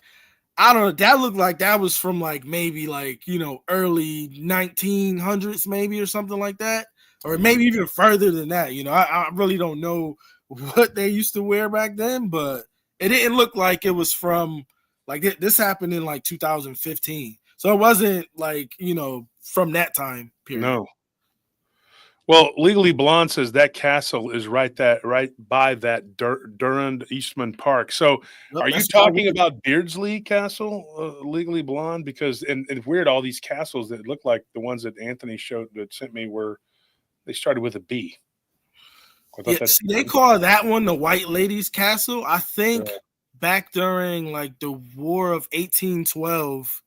I don't know. That looked like that was from like maybe like, you know, early 1900s maybe or something like that. Or maybe even further than that. You know, I really don't know what they used to wear back then, but it didn't look like it was from like this happened in like 2015. So it wasn't like, you know, from that time period. No. Well, Legally Blonde says that castle is right by that Durand Eastman Park. So, are you talking about Beardsley Castle, Legally Blonde? Because and it's weird, all these castles that look like the ones that Anthony sent me they started with a B. They call that one the White Lady's Castle. I think back during like the War of 1812.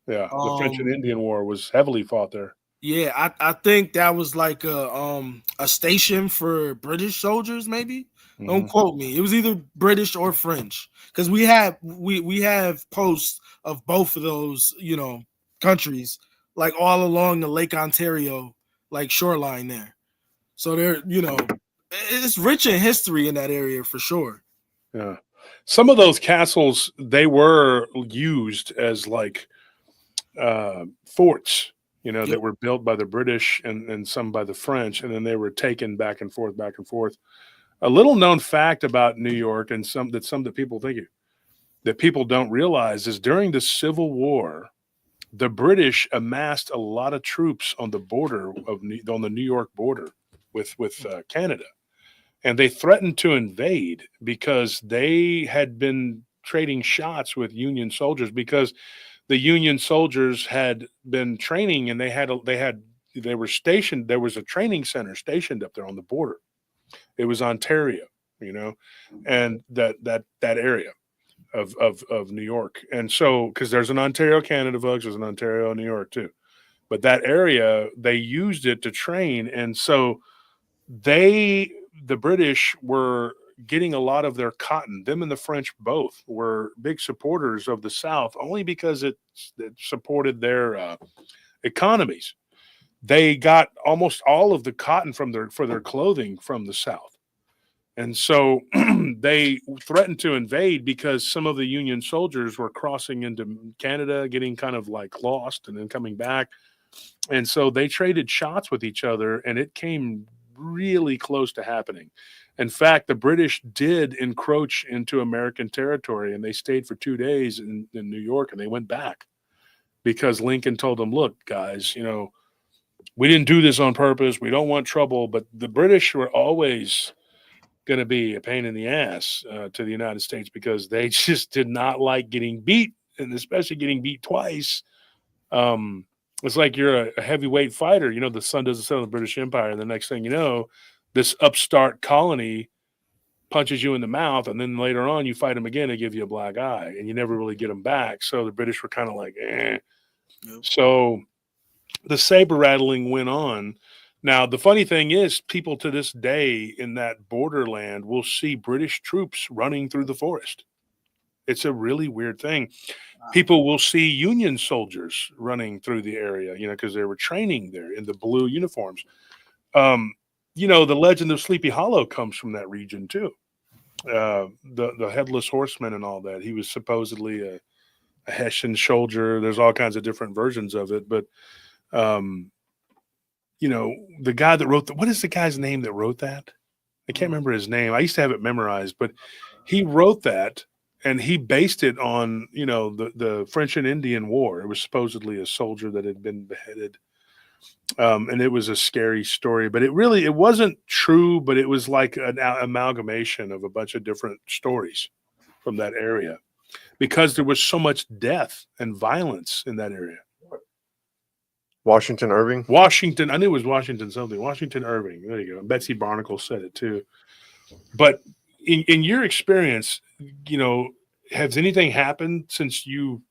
Yeah, the French and Indian War was heavily fought there. Yeah, I think that was like a station for British soldiers, maybe. Mm-hmm. Don't quote me. It was either British or French because we have posts of both of those, you know, countries like all along the Lake Ontario like shoreline there. So they're, you know, it's rich in history in that area for sure. Yeah, some of those castles they were used as like forts. You know, that were built by the British and some by the French, and then they were taken back and forth, back and forth. A little known fact about New York, and some that people think that people don't realize is during the Civil War, the British amassed a lot of troops on the border on the New York border with Canada, and they threatened to invade because they had been trading shots with Union soldiers, because the Union soldiers had been training, and they were stationed. There was a training center stationed up there on the border. It was Ontario, and that area of New York. And so, because there's an Ontario, Canada, folks, there's an Ontario, New York too. But that area, they used it to train. And so the British were getting a lot of their cotton. Them and the French both were big supporters of the South, only because it supported their economies. They got almost all of the cotton for their clothing from the South. And so they threatened to invade because some of the Union soldiers were crossing into Canada, getting kind of like lost and then coming back. And so they traded shots with each other, and it came really close to happening. In fact, the British did encroach into American territory, and they stayed for 2 days in New York, and they went back because Lincoln told them, look, guys, we didn't do this on purpose. We don't want trouble. But the British were always going to be a pain in the ass to the United States, because they just did not like getting beat, and especially getting beat twice. It's like you're a heavyweight fighter. The sun doesn't set on the British Empire, and the next thing you know, this upstart colony punches you in the mouth, and then later on you fight them again, they give you a black eye, and you never really get them back. So the British were kind of like, eh. Yep. So the saber rattling went on. Now, the funny thing is, people to this day in that borderland will see British troops running through the forest. It's a really weird thing. Wow. People will see Union soldiers running through the area, because they were training there in the blue uniforms. The legend of Sleepy Hollow comes from that region too. The headless horseman and all that. He was supposedly a Hessian soldier. There's all kinds of different versions of it, but the guy that wrote what is the guy's name that wrote that? I can't remember his name. I used to have it memorized, but he wrote that, and he based it on, the French and Indian War. It was supposedly a soldier that had been beheaded. And it was a scary story, but it wasn't true, but it was like an amalgamation of a bunch of different stories from that area, because there was so much death and violence in that area. Washington Irving? Washington. I knew it was Washington something. Washington Irving. There you go. Betsy Barnacle said it too. But in your experience, has anything happened since you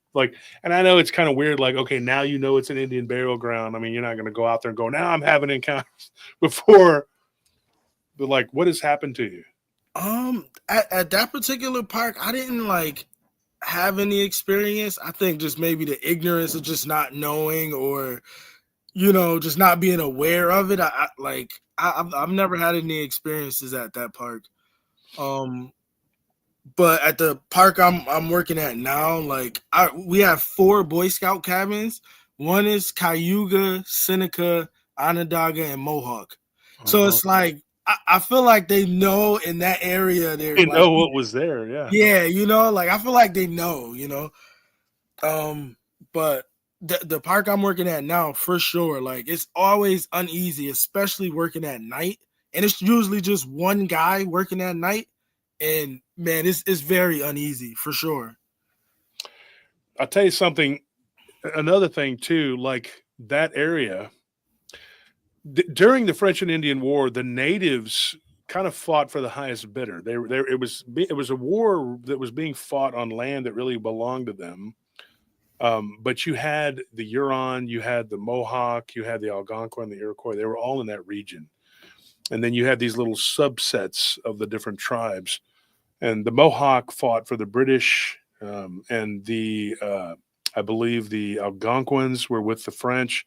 and I know it's kind of weird, okay, now it's an Indian burial ground. I mean, you're not going to go out there and go, now I'm having encounters before, but what has happened to you? At that particular park, I didn't have any experience. I think just maybe the ignorance of just not knowing, or just not being aware of it. I've never had any experiences at that park. But at the park I'm working at now, we have 4 Boy Scout cabins. One is Cayuga, Seneca, Onondaga, and Mohawk. Uh-huh. So it's I feel like they know in that area. They know what was there, yeah. Yeah, I feel like they know, But the park I'm working at now, for sure, it's always uneasy, especially working at night. And it's usually just one guy working at night. And man, it's very uneasy, for sure. I'll tell you something. Another thing too, that area during the French and Indian War, the natives kind of fought for the highest bidder. It was a war that was being fought on land that really belonged to them. But you had the Huron, you had the Mohawk, you had the Algonquin, the Iroquois. They were all in that region. And then you had these little subsets of the different tribes. And the Mohawk fought for the British, and I believe the Algonquins were with the French.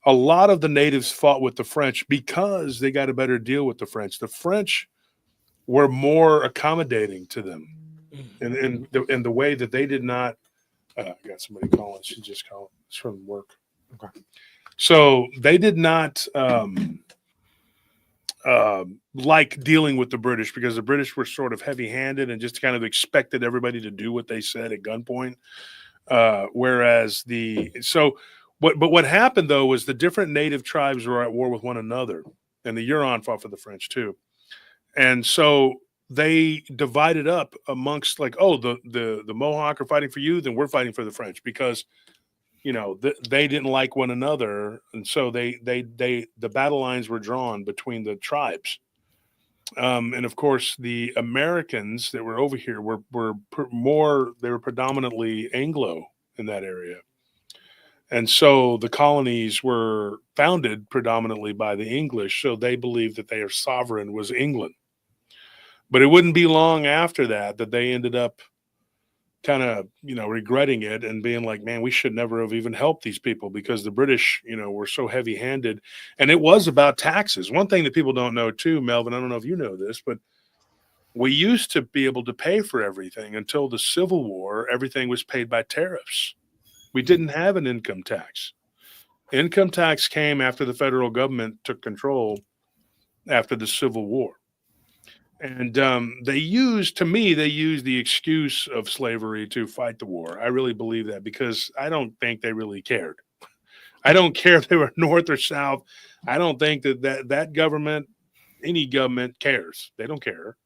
A lot of the natives fought with the French because they got a better deal with the French. The French were more accommodating to them in the way that they did not. I got somebody calling. She just called. It's from work. Okay. So they did not like dealing with the British, because the British were sort of heavy-handed and just kind of expected everybody to do what they said at gunpoint. Whereas what happened though was the different native tribes were at war with one another, and the Huron fought for the French too, and so they divided up amongst like, oh, the Mohawk are fighting for you, then we're fighting for the French, because they didn't like one another, and so the battle lines were drawn between the tribes. And of course, the Americans that were over here were predominantly Anglo in that area, and so the colonies were founded predominantly by the English. So they believed that their sovereign was England. But it wouldn't be long after that they ended up kind of regretting it and being like, man, we should never have even helped these people, because the British were so heavy-handed. And it was about taxes. One thing that people don't know too, Melvin, I don't know if you know this, but we used to be able to pay for everything until the Civil War. Everything was paid by tariffs. We didn't have an income tax. Income tax came after the federal government took control after the Civil War. And they used the excuse of slavery to fight the war. I really believe that, because I don't think they really cared. I don't care if they were North or South. I don't think that government, any government, cares. They don't care.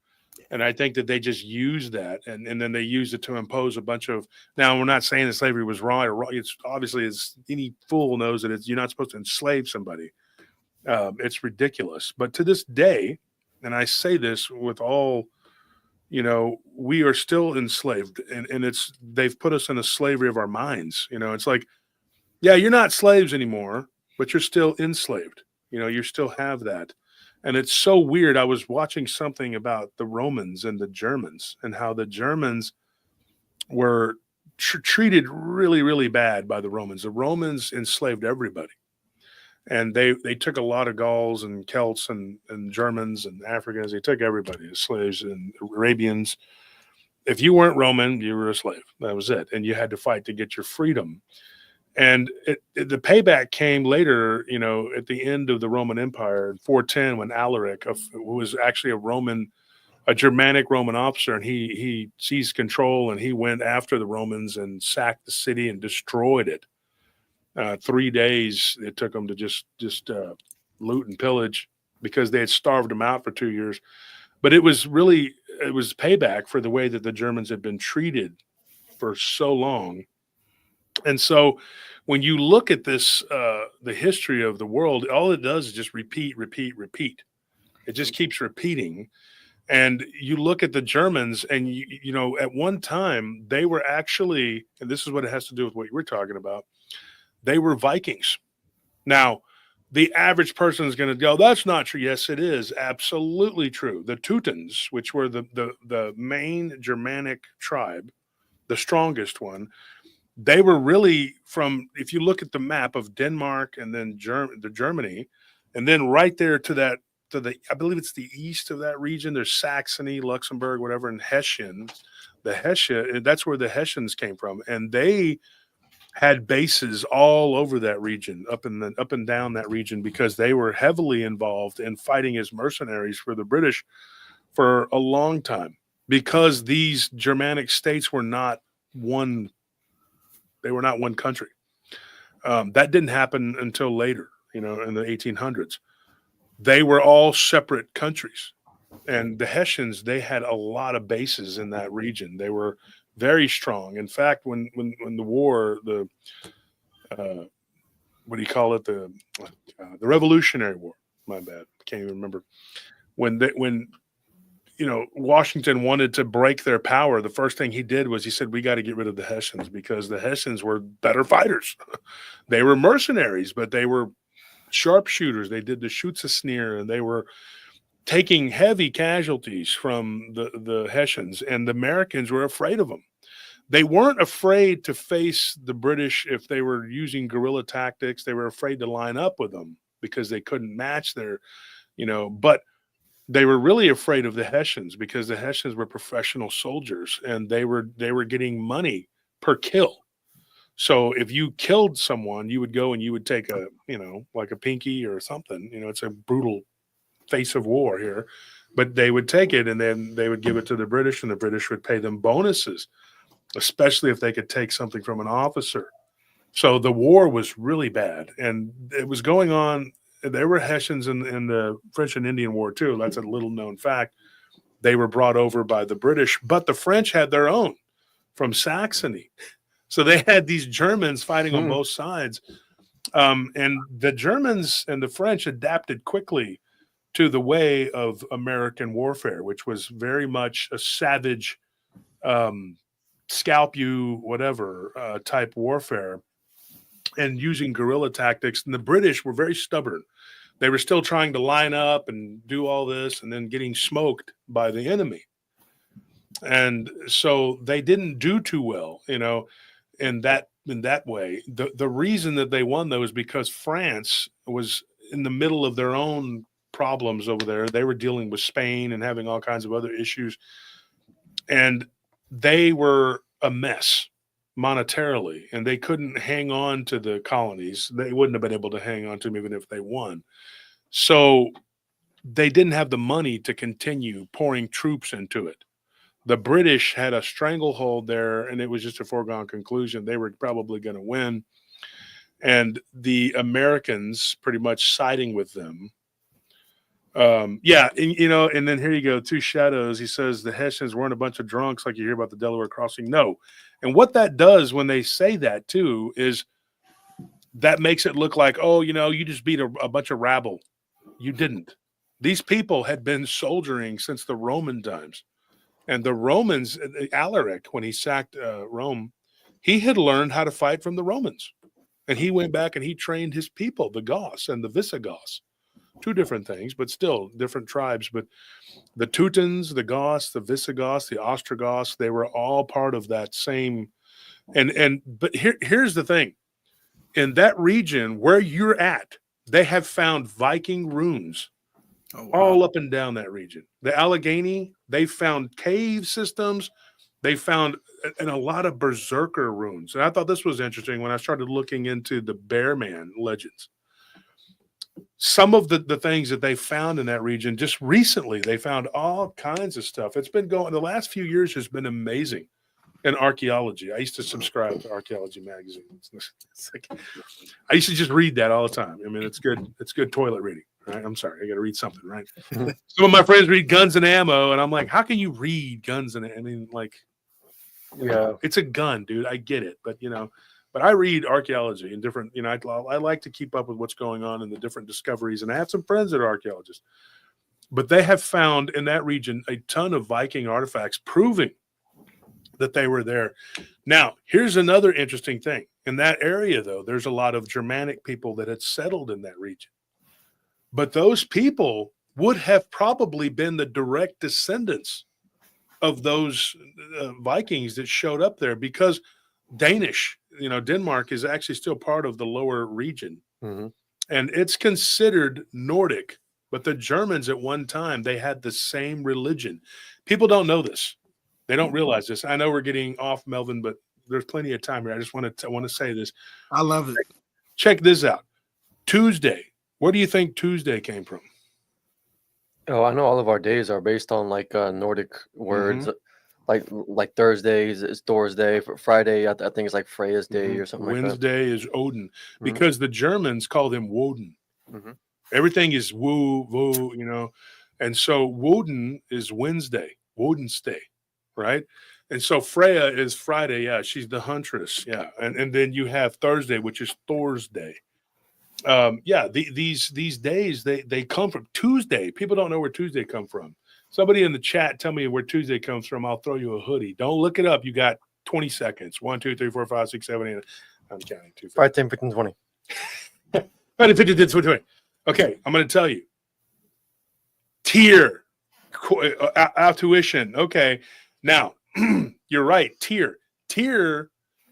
And I think that they just used that, and then they used it to impose a bunch of. Now, we're not saying that slavery was wrong or wrong. It's obviously, as any fool knows, that you're not supposed to enslave somebody. It's ridiculous. But to this day, and I say this with all, we are still enslaved, and they've put us in a slavery of our minds. It's like, yeah, you're not slaves anymore, but you're still enslaved. You still have that. And it's so weird. I was watching something about the Romans and the Germans, and how the Germans were treated really, really bad by the Romans. The Romans enslaved everybody. And they took a lot of Gauls and Celts and Germans and Africans. They took everybody as slaves, and Arabians. If you weren't Roman, you were a slave. That was it. And you had to fight to get your freedom. And the payback came later, at the end of the Roman Empire in 410, when Alaric, who was actually a Germanic Roman officer, and he seized control, and he went after the Romans and sacked the city and destroyed it. 3 days it took them to just loot and pillage, because they had starved them out for 2 years. But it was payback for the way that the Germans had been treated for so long. And so when you look at this, the history of the world, all it does is just repeat. It just keeps repeating. And you look at the Germans, and at one time they were actually, and this is what it has to do with what you were talking about, they were Vikings. Now, the average person is going to go, that's not true. Yes, it is absolutely true. The Teutons, which were the main Germanic tribe, the strongest one, they were really from, if you look at the map of Denmark and then Germany, and then right there to the, I believe it's the east of that region, there's Saxony, Luxembourg, whatever, and Hessian. That's where the Hessians came from. And they had bases all over that region, up and down that region, because they were heavily involved in fighting as mercenaries for the British for a long time, because these Germanic states were not one. They were not one country. That didn't happen until later, in the 1800s. They were all separate countries. And the Hessians, they had a lot of bases in that region. They were very strong. In fact, when the war, what do you call it? The Revolutionary War. My bad. I can't even remember. When Washington wanted to break their power, the first thing he did was he said, we got to get rid of the Hessians, because the Hessians were better fighters. They were mercenaries, but they were sharpshooters. They did the Schutzsneer, and they were taking heavy casualties from the Hessians, and the Americans were afraid of them. They weren't afraid to face the British if they were using guerrilla tactics. They were afraid to line up with them because they couldn't match their, but they were really afraid of the Hessians, because the Hessians were professional soldiers, and they were getting money per kill. So if you killed someone, you would go and you would take a, like a pinky or something, it's a brutal face of war here, but they would take it and then they would give it to the British, and the British would pay them bonuses, especially if they could take something from an officer. So the war was really bad, and it was going on. There were Hessians in the French and Indian War too. That's a little known fact. They were brought over by the British, but the French had their own from Saxony. So they had these Germans fighting on both sides. And the Germans and the French adapted quickly to the way of American warfare, which was very much a savage, scalp you, whatever type warfare, and using guerrilla tactics. And the British were very stubborn. They were still trying to line up and do all this and then getting smoked by the enemy. And so they didn't do too well, in that way. The reason that they won, though, is because France was in the middle of their own problems over there. They were dealing with Spain and having all kinds of other issues. And they were a mess monetarily, and they couldn't hang on to the colonies. They wouldn't have been able to hang on to them even if they won. So they didn't have the money to continue pouring troops into it. The British had a stranglehold there, and it was just a foregone conclusion. They were probably going to win. And the Americans pretty much siding with them. And then here you go, Two Shadows. He says the Hessians weren't a bunch of drunks like you hear about the Delaware Crossing. No. And what that does when they say that, too, is that makes it look like, you just beat a bunch of rabble. You didn't. These people had been soldiering since the Roman times. And the Romans, Alaric, when he sacked Rome, he had learned how to fight from the Romans. And he went back and he trained his people, the Goths and the Visigoths. Two different things, but still different tribes. But the Teutons, the Goths, the Visigoths, the Ostrogoths, they were all part of that same. But here's the thing. In that region where you're at, they have found Viking runes. Oh, wow. All up and down that region. The Allegheny, they found cave systems. They found a lot of berserker runes. And I thought this was interesting when I started looking into the Bear Man legends. Some of the things that they found in that region, just recently, they found all kinds of stuff. It's been going, the last few years has been amazing in archaeology. I used to subscribe to archaeology magazines. I used to just read that all the time. I mean, it's good. It's good toilet reading. Right? I'm sorry. I got to read something, right? Some of my friends read Guns and Ammo, and I'm like, how can you read Guns and I mean, like, it's a gun, dude. I get it. But, but I read archaeology and different, I like to keep up with what's going on in the different discoveries. And I have some friends that are archaeologists. But they have found in that region a ton of Viking artifacts proving that they were there. Now, here's another interesting thing. In that area, though, there's a lot of Germanic people that had settled in that region. But those people would have probably been the direct descendants of those Vikings that showed up there, because Danish, Denmark is actually still part of the lower region. Mm-hmm. And it's considered Nordic. But the Germans at one time, they had the same religion. People don't know this. They don't realize this. I know we're getting off, Melvin, but there's plenty of time here. I just want to say this. I love it. Check this out. Tuesday. Where do you think Tuesday came from? Oh, I know all of our days are based on like Nordic words. Mm-hmm. Like Thursday is Thor's day. Friday, I think it's like Freya's day or something like that. Wednesday is Odin, because the Germans call him Woden. Mm-hmm. Everything is woo, and so Woden is Wednesday, Woden's day, right? And so Freya is Friday, yeah, she's the huntress, yeah, and then you have Thursday, which is Thor's day. These days they come from Tuesday. People don't know where Tuesday come from. Somebody in the chat, tell me where Tuesday comes from. I'll throw you a hoodie. Don't look it up. You got 20 seconds. 1, 2, 3, 4, 5, 6, 7, 8. I'm counting. 2, 5, 10, 15, 20. 5, 10, 15, 20. Okay, I'm going to tell you. Tyr, tuition. Okay, now you're right. Tyr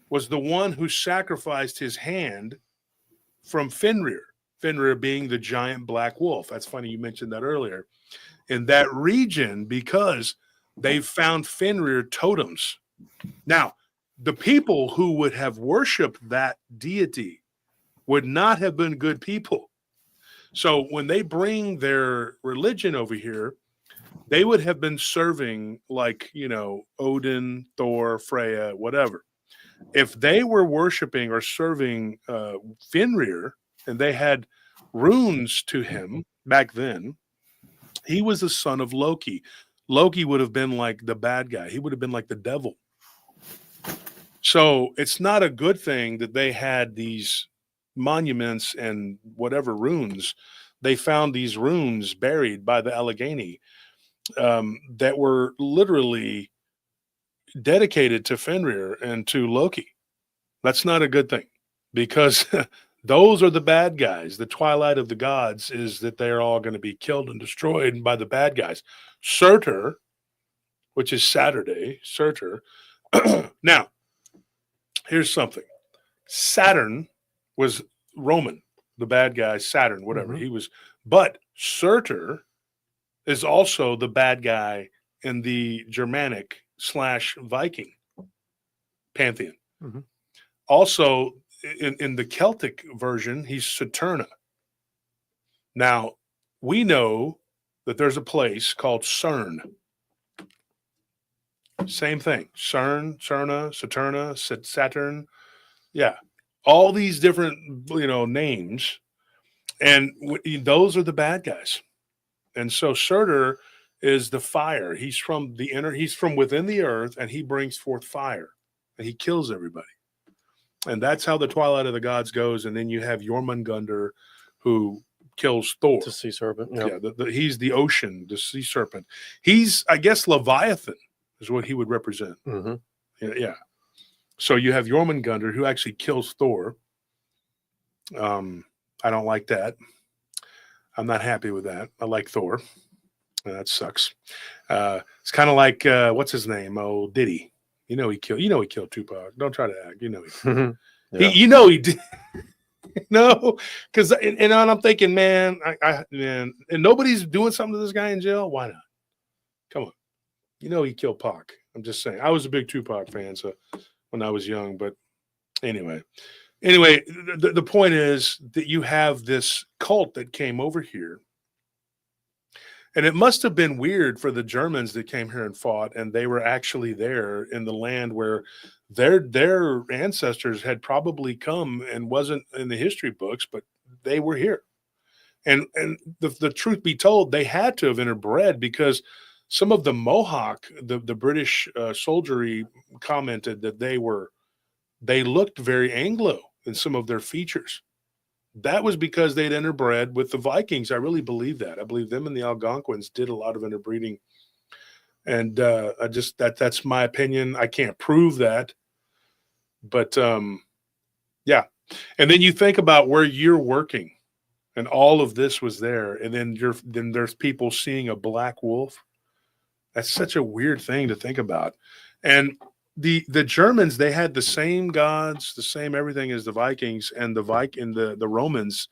was the one who sacrificed his hand from Fenrir. Fenrir being the giant black wolf. That's funny you mentioned that earlier. In that region, because they found Fenrir totems. Now, the people who would have worshipped that deity would not have been good people. So when they bring their religion over here, they would have been serving like, Odin, Thor, Freya, whatever. If they were worshiping or serving Fenrir and they had runes to him back then, he was the son of Loki. Loki would have been like the bad guy. He would have been like the devil. So it's not a good thing that they had these monuments and whatever runes. They found these runes buried by the Allegheny that were literally dedicated to Fenrir and to Loki. That's not a good thing, because those are the bad guys. The twilight of the gods is that they're all going to be killed and destroyed by the bad guys. Surtur, which is Saturday, Surtur. Now, here's something. Saturn was Roman, the bad guy, Saturn, whatever he was. But Surtur is also the bad guy in the Germanic / Viking pantheon. Also, in the Celtic version, he's Saturna. Now, we know that there's a place called CERN. Same thing. CERN, Cerna, Saturna, Saturn. Yeah. All these different, names. And those are the bad guys. And so Surtur is the fire. He's from within the earth, and he brings forth fire, and he kills everybody. And that's how the Twilight of the Gods goes. And then you have Jormungandr, who kills Thor. The sea serpent. Yeah, he's the ocean, the sea serpent. He's, I guess, Leviathan is what he would represent. Yeah. So you have Jormungandr, who actually kills Thor. I don't like that. I'm not happy with that. I like Thor. That sucks. It's kind of like what's his name? Oh, Diddy. He killed Tupac. Don't try to act. He did. No, because and I'm thinking, man, and nobody's doing something to this guy in jail. Why not? Come on. He killed Pac. I'm just saying. I was a big Tupac fan, so when I was young. But anyway, the point is that you have this cult that came over here. And it must have been weird for the Germans that came here and fought, and they were actually there in the land where their ancestors had probably come, and wasn't in the history books, but they were here. And the truth be told, they had to have interbred, because some of the Mohawk, the British soldiery commented that they looked very Anglo in some of their features. That was because they'd interbred with the Vikings. I really believe that. I believe them and the Algonquins did a lot of interbreeding. And that's my opinion. I can't prove that. But yeah. And then you think about where you're working, and all of this was there. And then there's people seeing a black wolf. That's such a weird thing to think about. And the Germans, they had the same gods, the same everything as the Vikings, and the Romans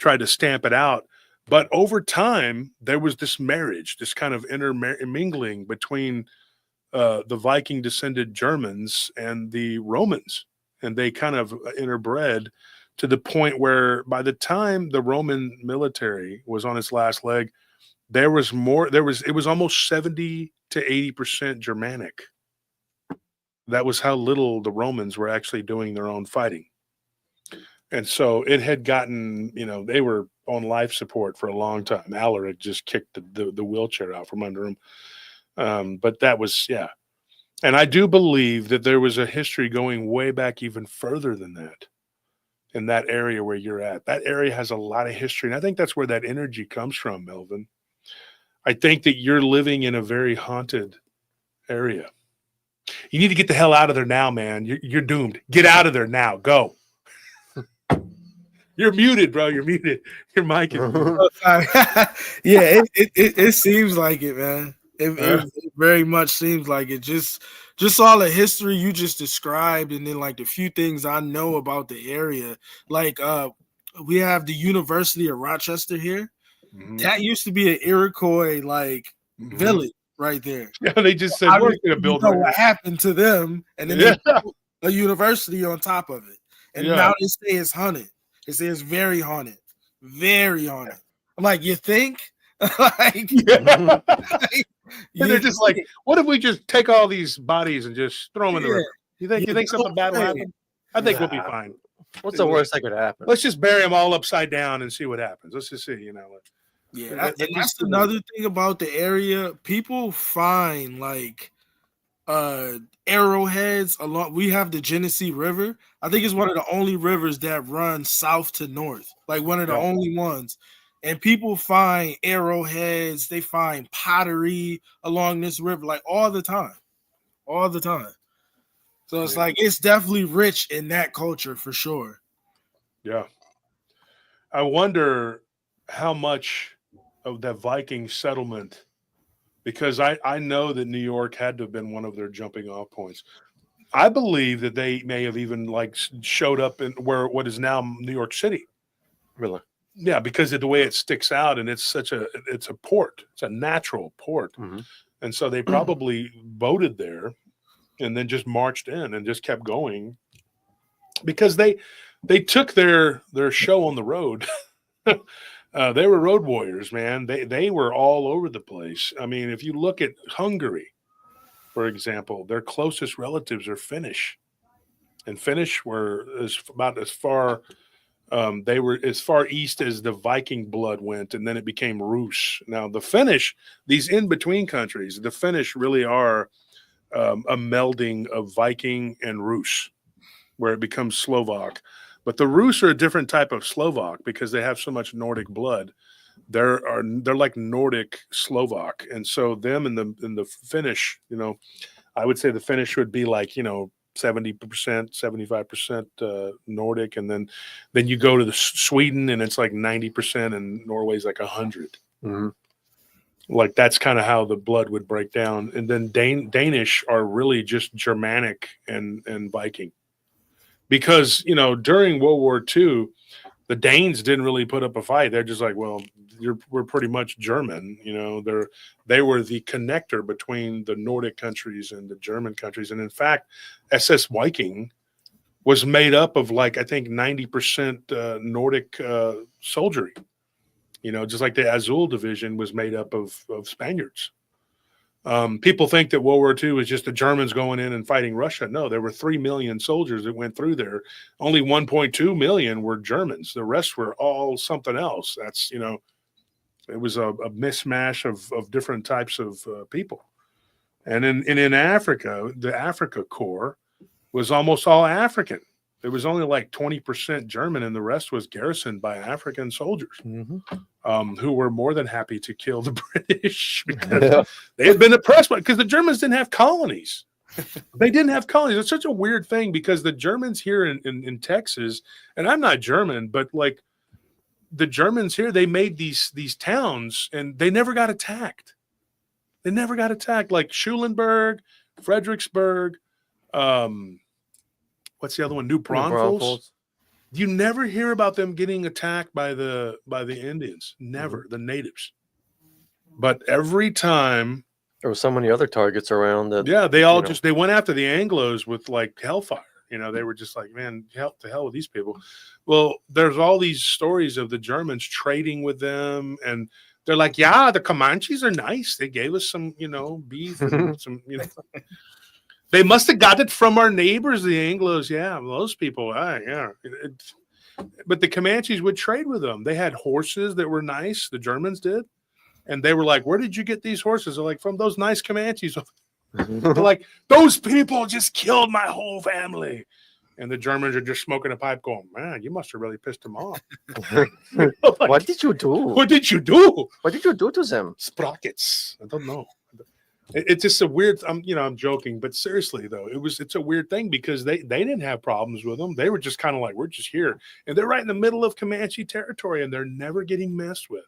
tried to stamp it out. But over time, there was this marriage, this kind of intermingling between the Viking descended Germans and the Romans, and they kind of interbred to the point where by the time the Roman military was on its last leg, it was almost 70 to 80% Germanic. That was how little the Romans were actually doing their own fighting. And so it had gotten, they were on life support for a long time. Alaric just kicked the wheelchair out from under him. But that was, yeah. And I do believe that there was a history going way back even further than that, in that area where you're at. That area has a lot of history. And I think that's where that energy comes from, Melvin. I think that you're living in a very haunted area. You need to get the hell out of there now, man. You're doomed. Get out of there now. Go. You're muted, bro. You're muted. Your mic is muted. Yeah, it seems like it, man. It very much seems like it. Just all the history you just described, and then like the few things I know about the area. Like we have the University of Rochester here. Mm-hmm. That used to be an Iroquois village right there. Yeah, they just said we're going to build. What happened to them, and then they built a university on top of it, and now they say it's haunted. They say it's very haunted. very on it. I'm like, you think? Like, Yeah. like, And they're just like, what if we just take all these bodies and just throw them in the Yeah. river? You think something bad will way. happen? I think we'll be Nah. fine. What's the worst that could happen? Let's just bury them all upside down and see what happens. Let's just see, you know. Yeah, and that's another thing about the area. People find like arrowheads along. We have the Genesee River. I think it's one of the only rivers that runs south to north, like one of the only ones. And people find arrowheads, they find pottery along this river, like all the time. So it's like it's definitely rich in that culture for sure. Yeah. I wonder how much of that Viking settlement, because I know that New York had to have been one of their jumping off points. I believe that they may have even like showed up in what is now New York City. Really? Yeah, because of the way it sticks out, and it's a port. It's a natural port. Mm-hmm. And so they probably boated there and then just marched in and just kept going because they took their show on the road. They were road warriors, man. They were all over the place. I mean, if you look at Hungary, for example, their closest relatives are Finnish, and Finnish were about as far. They were as far east as the Viking blood went, and then it became Rus. Now, the Finnish, these in-between countries, the Finnish really are a melding of Viking and Rus, where it becomes Slovak. But the Rus are a different type of Slovak because they have so much Nordic blood. They're like Nordic Slovak, and so them and the Finnish, you know, I would say the Finnish would be like 70%, 75% Nordic, and then you go to the Sweden and it's like 90%, and Norway's like 100. Mm-hmm. Like that's kind of how the blood would break down. And then Danish are really just Germanic and Viking, because during World War II, the Danes didn't really put up a fight. They're just like, well, we're pretty much German. They were the connector between the Nordic countries and the German countries. And in fact, SS Viking was made up of like, I think 90% Nordic soldiery, just like the Azul division was made up of Spaniards. People think that World War II was just the Germans going in and fighting Russia. No, there were 3 million soldiers that went through there. Only 1.2 million were Germans. The rest were all something else. That's, it was a mishmash of different types of people. And in Africa, the Africa Corps was almost all African. There was only like 20% German, and the rest was garrisoned by African soldiers, who were more than happy to kill the British because they had been oppressed. Because the Germans didn't have colonies. They didn't have colonies. It's such a weird thing because the Germans here in Texas, and I'm not German, but like the Germans here, they made these towns and they never got attacked. They never got attacked. Like Schulenburg, Fredericksburg, what's the other one? New Braunfels. You never hear about them getting attacked by the Indians. Never. The natives. But every time there were so many other targets around that. Yeah, they all they went after the Anglos with like hellfire. They were just like, man, to hell with these people. Well, there's all these stories of the Germans trading with them, and they're like, yeah, the Comanches are nice. They gave us some, beef and some, They must have got it from our neighbors, the Anglos. Yeah, those people. Yeah. But the Comanches would trade with them. They had horses that were nice. The Germans did. And they were like, where did you get these horses? They're like, from those nice Comanches. They're like, those people just killed my whole family. And the Germans are just smoking a pipe going, man, you must have really pissed them off. Like, what did you do? What did you do? What did you do to them? Sprockets. I don't know. It's just a weird. I'm joking, but seriously though, it's a weird thing because they didn't have problems with them. They were just kind of like, we're just here, and they're right in the middle of Comanche territory, and they're never getting messed with.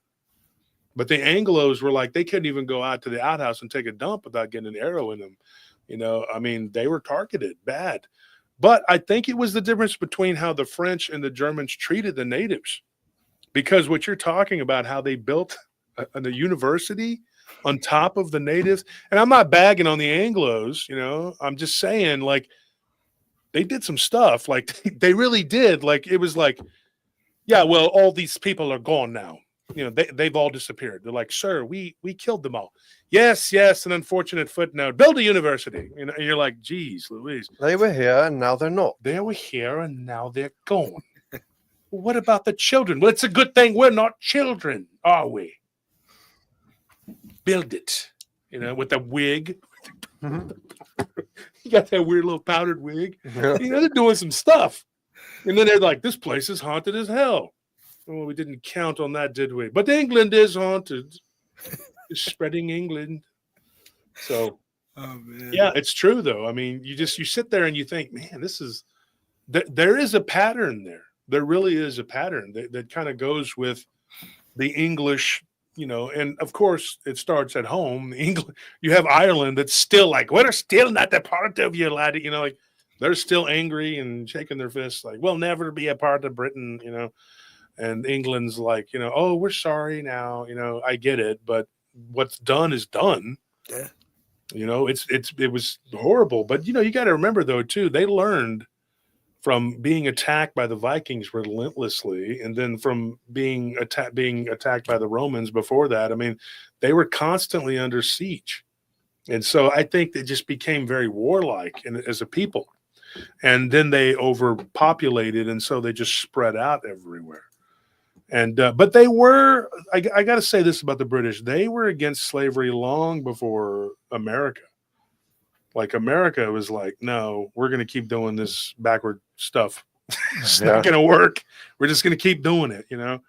But the Anglos were like, they couldn't even go out to the outhouse and take a dump without getting an arrow in them. They were targeted bad. But I think it was the difference between how the French and the Germans treated the natives, because what you're talking about, how they built a university on top of the natives. And I'm not bagging on the Anglos, I'm just saying, like, they did some stuff. Like, they really did. Like, it was like Yeah, well, all these people are gone now. You know, they've all disappeared. They're like, sir, we killed them all. Yes, an unfortunate footnote. Build a university. You know, and you're like, geez, Louise. They were here and now they're not. They were here and now they're gone. Well, what about the children? Well, it's a good thing we're not children, are we? Build it. You know, with the wig. Mhm. You got that weird little powdered wig. Yeah. You know, they're doing some stuff. And then they're like, this place is haunted as hell. Well, we didn't count on that, did we? But England is haunted. It's spreading England. So, Oh man. yeah, it's true, though. I mean, you sit there and you think, man, there is a pattern there. There really is a pattern that kind of goes with the English, you know, and of course it starts at home. You have Ireland that's still like, we're still not a part of you, lad. You know, like they're still angry and shaking their fists, like, we'll never be a part of Britain, you know. And England's like, you know, oh, we're sorry now, you know, I get it, but what's done is done. Yeah. You know, it was horrible, but you know, you got to remember though too, they learned from being attacked by the Vikings relentlessly, and then from being attacked by the Romans before that. I mean, they were constantly under siege. And so I think they just became very warlike as a people. And then they overpopulated, and so they just spread out everywhere. And but they were, I got to say this about the British, they were against slavery long before America. Like America was like, no, we're going to keep doing this backward stuff. It's not going to work. We're just going to keep doing it, you know?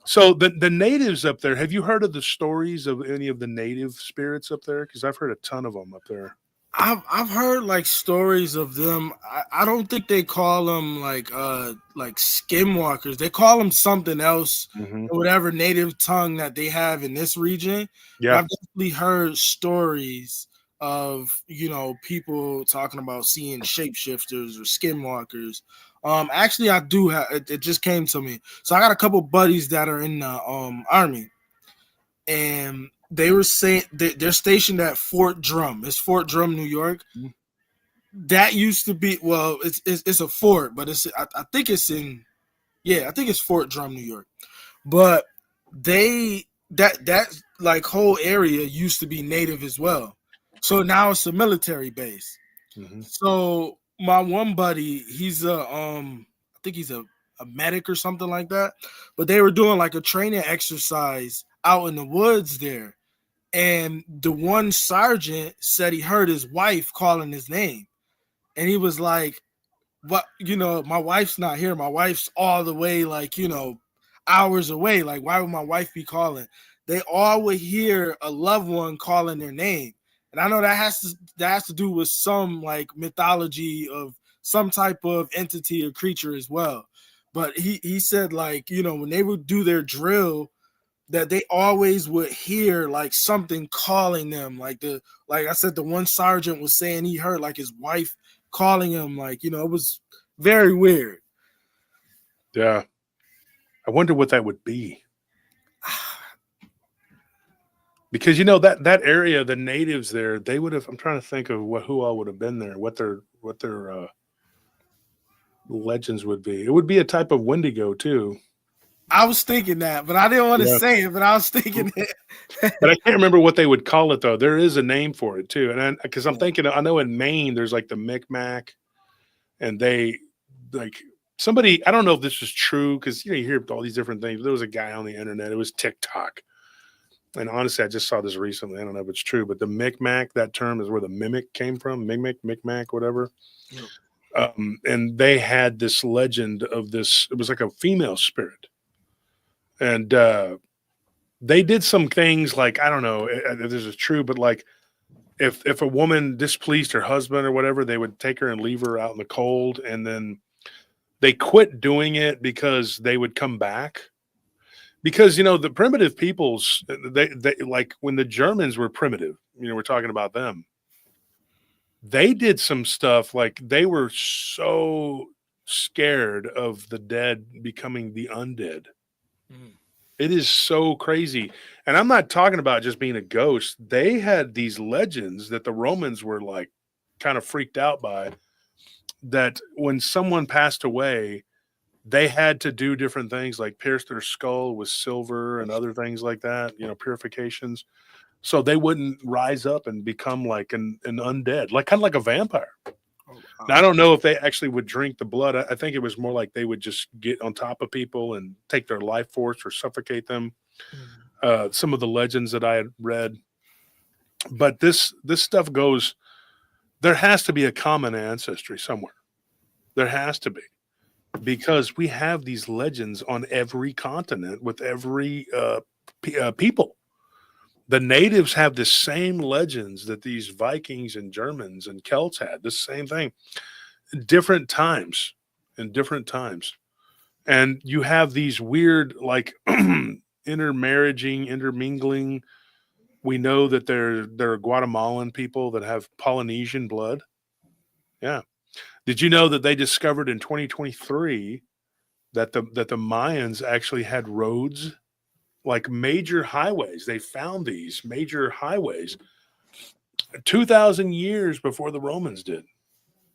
So the natives up there, have you heard of the stories of any of the native spirits up there? Because I've heard a ton of them up there. I've heard like stories of them. I don't think they call them like skinwalkers. They call them something else, whatever native tongue that they have in this region. Yeah, I've definitely heard stories of, you know, people talking about seeing shapeshifters or skinwalkers. Actually, I do have. It just came to me. So I got a couple buddies that are in the army, and they were saying they're stationed at Fort Drum. It's Fort Drum, New York. That used to be, well, it's a fort, but I think it's Fort Drum, New York. But that like whole area used to be native as well. So now it's a military base. So my one buddy, he's I think he's a medic or something like that. But they were doing like a training exercise out in the woods there. And the one sergeant said he heard his wife calling his name. And he was like, what, you know, my wife's not here. My wife's all the way, like, you know, hours away. Like, why would my wife be calling? They all would hear a loved one calling their name. And I know that has to do with some like mythology of some type of entity or creature as well. But he said, like, you know, when they would do their drill, that they always would hear like something calling them. Like I said, the one sergeant was saying he heard like his wife calling him. Like, you know, it was very weird. Yeah. I wonder what that would be. Because, you know, that area, the natives there, they would have, I'm trying to think of who all would have been there, what their legends would be. It would be a type of Wendigo too. I was thinking that, but I didn't want to say it, but I was thinking it. But I can't remember what they would call it though. There is a name for it too. And because I'm thinking, I know in Maine, there's like the Micmac, and they like somebody, I don't know if this is true, because, you know, you hear all these different things. There was a guy on the internet, it was TikTok. And honestly, I just saw this recently. I don't know if it's true, but the Micmac, that term is where the mimic came from. Micmac, whatever. Yep. And they had this legend of this. It was like a female spirit. And they did some things like, I don't know if this is true, but like if a woman displeased her husband or whatever, they would take her and leave her out in the cold. And then they quit doing it because they would come back. Because, you know, the primitive peoples, they like when the Germans were primitive, you know, we're talking about them. They did some stuff like they were so scared of the dead becoming the undead. It is so crazy. And I'm not talking about just being a ghost. They had these legends that the Romans were like kind of freaked out by, that when someone passed away, they had to do different things like pierce their skull with silver and other things like that, purifications. So they wouldn't rise up and become like an undead, like kind of like a vampire. Now, I don't know if they actually would drink the blood. I think it was more like they would just get on top of people and take their life force or suffocate them. Some of the legends that I had read. But this stuff goes, there has to be a common ancestry somewhere. There has to be. Because we have these legends on every continent with every people. The natives have the same legends that these Vikings and Germans and Celts had. The same thing. In different times. And you have these weird, like, intermingling. We know that there are Guatemalan people that have Polynesian blood. Yeah. Did you know that they discovered in 2023 that the Mayans actually had roads, like major highways? They found these major highways 2,000 years before the Romans did.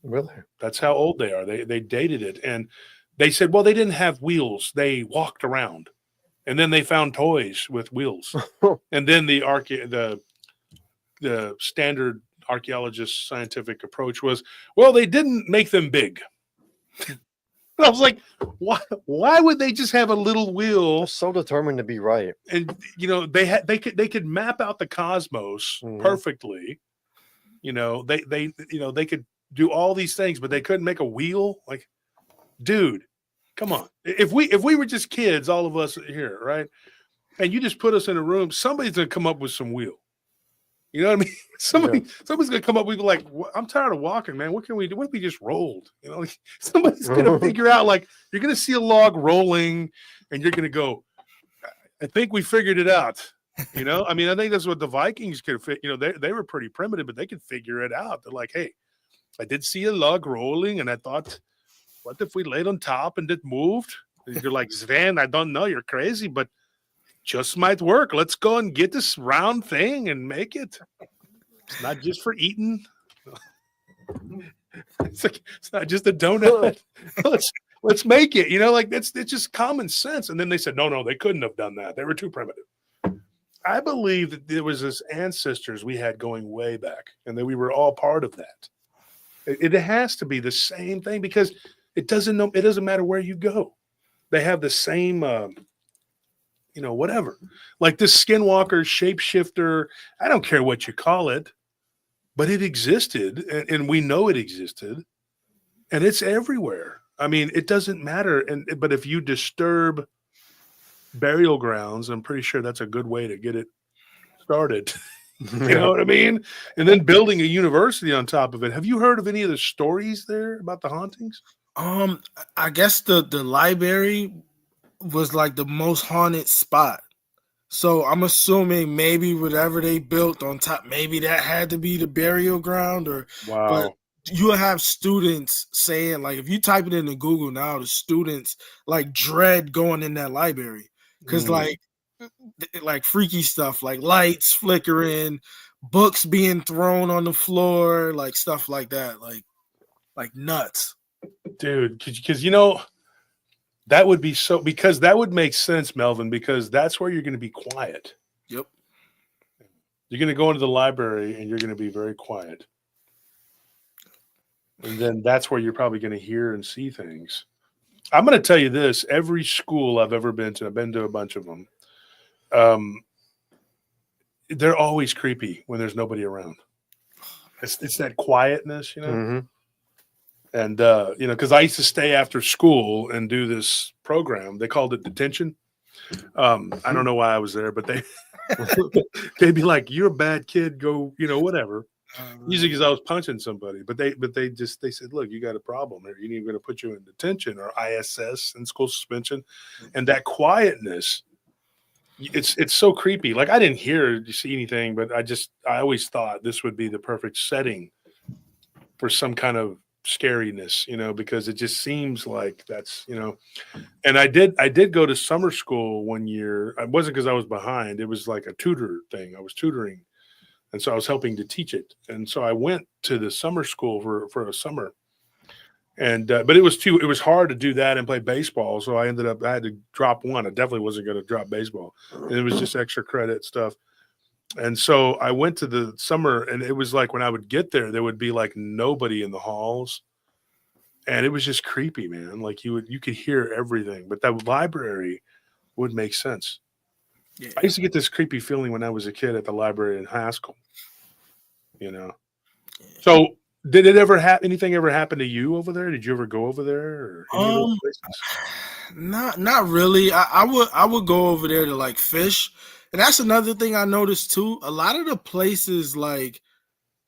Really? That's how old they are. They dated it, and they said, well, they didn't have wheels. They walked around, and then they found toys with wheels, and then the standard archaeologist scientific approach was, well, they didn't make them big. I was like, why would they just have a little wheel? They're so determined to be right. And they could map out the cosmos perfectly. They could do all these things, but they couldn't make a wheel. Like, dude, come on. If we were just kids, all of us here, right? And you just put us in a room, somebody's gonna come up with some wheel. You know what I mean? Somebody's gonna come up with like, I'm tired of walking, man. What can we do? What if we just rolled? Somebody's gonna figure out, like, you're gonna see a log rolling, and you're gonna go, I think we figured it out. I mean, I think that's what the Vikings could fit. They were pretty primitive, but they could figure it out. They're like, hey, I did see a log rolling, and I thought, what if we laid on top and it moved? And you're like, Sven, I don't know, you're crazy, but just might work. Let's go and get this round thing and make it. It's not just for eating. It's not just a donut. Let's make it. It's just common sense. And then they said, no, they couldn't have done that. They were too primitive. I believe that there was this ancestors we had going way back, and that we were all part of that. It has to be the same thing, because it doesn't matter where you go. They have the same whatever. Like this skinwalker, shapeshifter, I don't care what you call it, but it existed, and we know it existed, and it's everywhere. I mean, it doesn't matter. But if you disturb burial grounds, I'm pretty sure that's a good way to get it started. You know what I mean? And then building a university on top of it. Have you heard of any of the stories there about the hauntings? I guess the library was like the most haunted spot. So I'm assuming maybe whatever they built on top, maybe that had to be the burial ground. Wow. But you'll have students saying, like, if you type it into Google now, the students like dread going in that library because like freaky stuff, like lights flickering, books being thrown on the floor, like stuff like that, like nuts. Dude, because that would be because that would make sense, Melvin, because that's where you're going to be quiet. Yep. You're going to go into the library and you're going to be very quiet. And then that's where you're probably going to hear and see things. I'm going to tell you this. Every school I've ever been to, I've been to a bunch of them. They're always creepy when there's nobody around. It's that quietness, Mm-hmm. And, because I used to stay after school and do this program. They called it detention. I don't know why I was there, but they'd be like, you're a bad kid. Go, whatever. Usually because I was punching somebody. But they said, look, you got a problem here. You're going to put you in detention or ISS, in school suspension. And that quietness, it's so creepy. Like, I didn't see anything, but I always thought this would be the perfect setting for some kind of scariness, because it just seems like that's, and I did go to summer school one year. It wasn't because I was behind. It was like a tutor thing. I was tutoring. And so I was helping to teach it. And so I went to the summer school for a summer. And but it was hard to do that and play baseball. So I had to drop one. I definitely wasn't going to drop baseball. And it was just extra credit stuff. And so I went to the summer, and it was like when I would get there would be like nobody in the halls. And it was just creepy, man. Like you could hear everything, but that library would make sense. Yeah. I used to get this creepy feeling when I was a kid at the library in high school, you know? So did it ever anything ever happen to you over there? Did you ever go over there? Or any of those places? Not really. I would go over there to like fish. And that's another thing I noticed too. A lot of the places like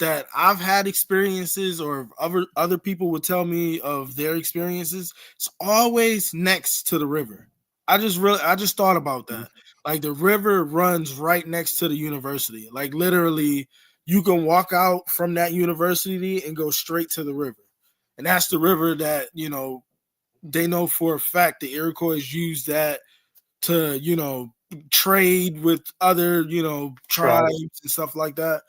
that I've had experiences or other people would tell me of their experiences, it's always next to the river. I just thought about that. Like the river runs right next to the university. Like literally you can walk out from that university and go straight to the river. And that's the river that, you know, they know for a fact the Iroquois used that to, you know, trade with other, you know, tribes and stuff like that.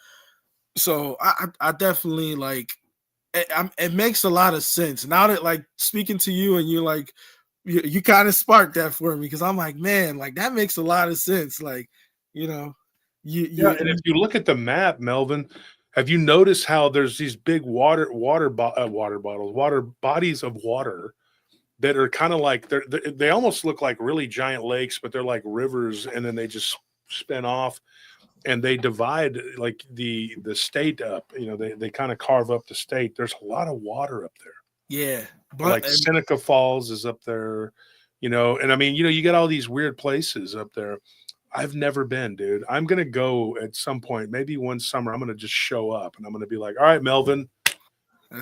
So I definitely like it makes a lot of sense now that like speaking to you and you're like you kind of sparked that for me because I'm like, man, like that makes a lot of sense. Like, you know, and if you look at the map, Melvin, have you noticed how there's these big water bodies of water that are kind of like they almost look like really giant lakes, but they're like rivers, and then they just spin off and they divide like the state up. You know, they kind of carve up the state. There's a lot of water up there. Yeah, but like Seneca Falls is up there, you know, and I mean, you know, you get all these weird places up there. I've never been, dude. I'm gonna go at some point, maybe one summer. I'm gonna just show up and I'm gonna be like, all right, Melvin,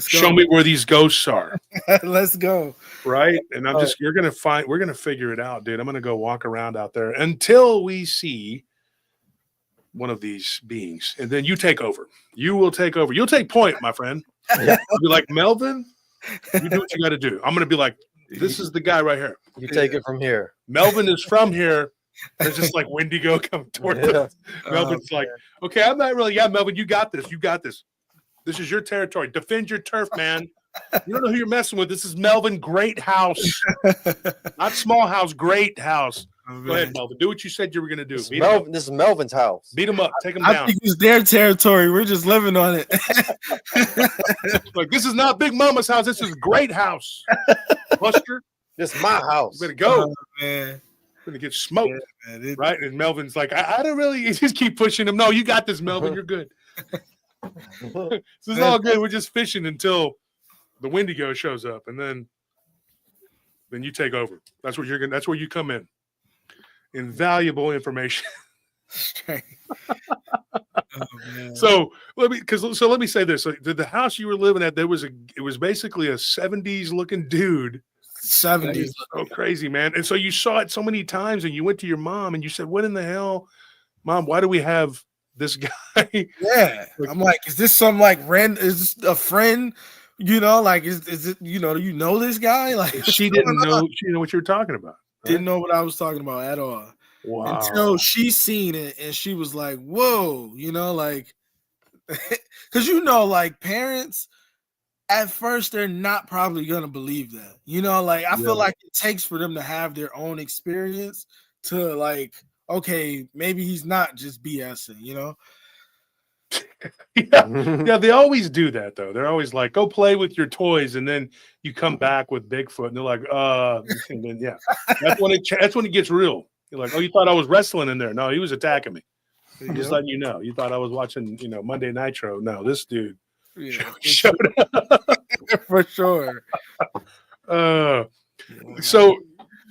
show me where these ghosts are. Let's go. Right. And we're gonna figure it out, dude. I'm gonna go walk around out there until we see one of these beings, and then you take over. You will take over. You'll take point, my friend. You'll be like, Melvin, you do what you got to do. I'm going to be like, this is the guy right here. You take it from here. Melvin is from here. There's just like Wendigo come toward us. Melvin's like, okay, I'm not really. Yeah, Melvin, you got this. You got this. This is your territory. Defend your turf, man. You don't know who you're messing with. This is Melvin Greathouse. Not small house, Greathouse. Go ahead, Melvin. Do what you said you were going to do. This is Melvin's house. Beat him up. Take him down. I think it's their territory. We're just living on it. Like, this is not Big Mama's house. This is Greathouse. Buster. This is my house. Better go. Oh, man. We're going to get smoked. Yeah, man. Right? And Melvin's like, I don't really. You just keep pushing him. No, you got this, Melvin. You're good. This is all good. We're just fishing until the Wendigo shows up, and then you take over. That's what that's where you come in. Invaluable information. So let me say this. So the house you were living at, it was basically a 70s looking dude. 70s. Oh, crazy, man. And so you saw it so many times, and you went to your mom and you said, what in the hell, Mom, why do we have this guy? Yeah. I'm like, is this some like is this a friend? You know, like is it, you know, do you know this guy? Like she didn't know what you were talking about. Right? Didn't know what I was talking about at all. Wow. Until she seen it and she was like, whoa, you know, like because you know, like parents at first they're not probably gonna believe that. You know, like I feel like it takes for them to have their own experience to like, okay, maybe he's not just BSing, you know. Yeah, they always do that though. They're always like, go play with your toys, and then you come back with Bigfoot, and they're like, and then that's when it gets real. You're like, oh, you thought I was wrestling in there? No, he was attacking me. Just letting you know. You thought I was watching, Monday Nitro. No, this dude showed up for sure. So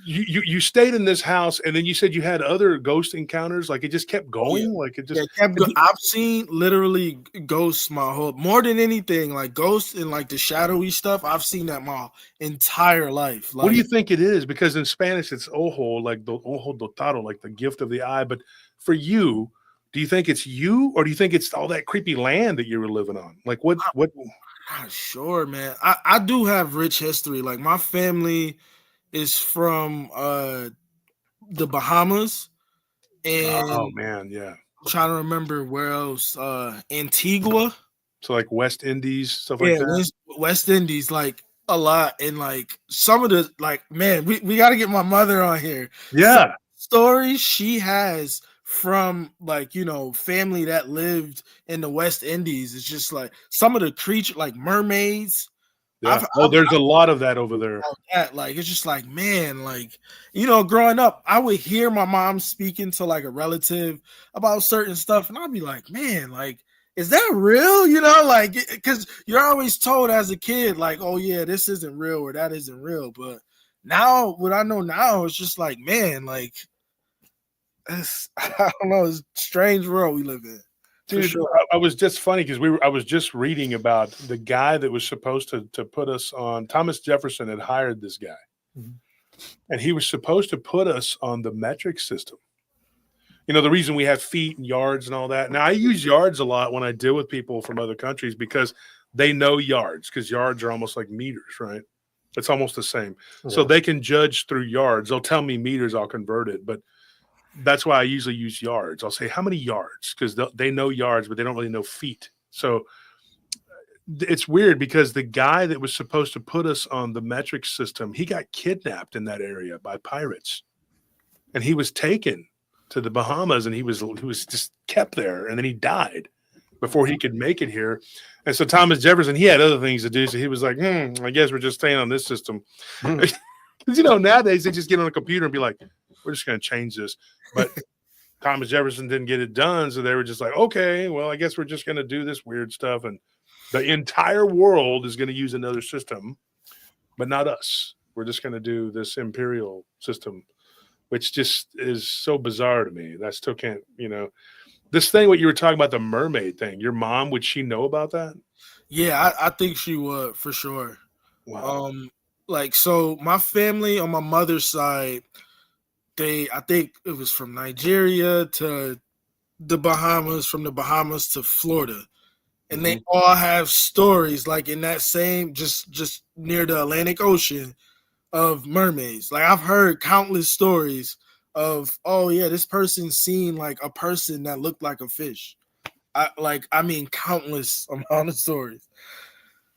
you stayed in this house, and then you said you had other ghost encounters. Like it just kept going. Like it just kept going. I've seen literally ghosts more than anything, like ghosts and like the shadowy stuff. I've seen that my entire life. Like, what do you think it is? Because in Spanish it's ojo, like the ojo dotado, like the gift of the eye. But for you, do you think it's you, or do you think it's all that creepy land that you were living on? Like what? Not sure, man. I do have rich history. Like my family is from the Bahamas, and oh man, yeah. I'm trying to remember where else. Antigua. So like West Indies, stuff like that. West Indies. Like a lot, and like some of the man, we got to get my mother on here. Yeah. Stories she has from family that lived in the West Indies. It's just like some of the creatures, like mermaids. Yeah. There's a lot of that over there. Like it's just like, man, like growing up, I would hear my mom speaking to like a relative about certain stuff, and I'd be like, man, like, is that real? Like, because you're always told as a kid, like, oh yeah, this isn't real or that isn't real. But now, what I know now, it's just like, man, like, I don't know, it's a strange world we live in. Dude, sure. I was just funny because I was just reading about the guy that was supposed to put us on. Thomas Jefferson had hired this guy, and he was supposed to put us on the metric system. The reason we have feet and yards and all that. Now, I use yards a lot when I deal with people from other countries because they know yards, because yards are almost like meters, right? It's almost the same. Yeah. So they can judge through yards. They'll tell me meters, I'll convert it, but that's why I usually use yards. I'll say, how many yards? Because they know yards, but they don't really know feet. So it's weird because the guy that was supposed to put us on the metric system, he got kidnapped in that area by pirates. And he was taken to the Bahamas, and he was just kept there. And then he died before he could make it here. And so Thomas Jefferson, he had other things to do. So he was like, I guess we're just staying on this system. Because, nowadays they just get on a computer and be like, we're just going to change this. But Thomas Jefferson didn't get it done. So they were just like, okay, well, I guess we're just going to do this weird stuff. And the entire world is going to use another system, but not us. We're just going to do this imperial system, which just is so bizarre to me. I still can't, this thing, what you were talking about, the mermaid thing, your mom, would she know about that? Yeah, I think she would for sure. Wow. So my family on my mother's side, I think it was from Nigeria to the Bahamas, from the Bahamas to Florida. And they all have stories like in that same, just near the Atlantic Ocean, of mermaids. Like I've heard countless stories of, oh yeah, this person seen like a person that looked like a fish. Countless amount of stories.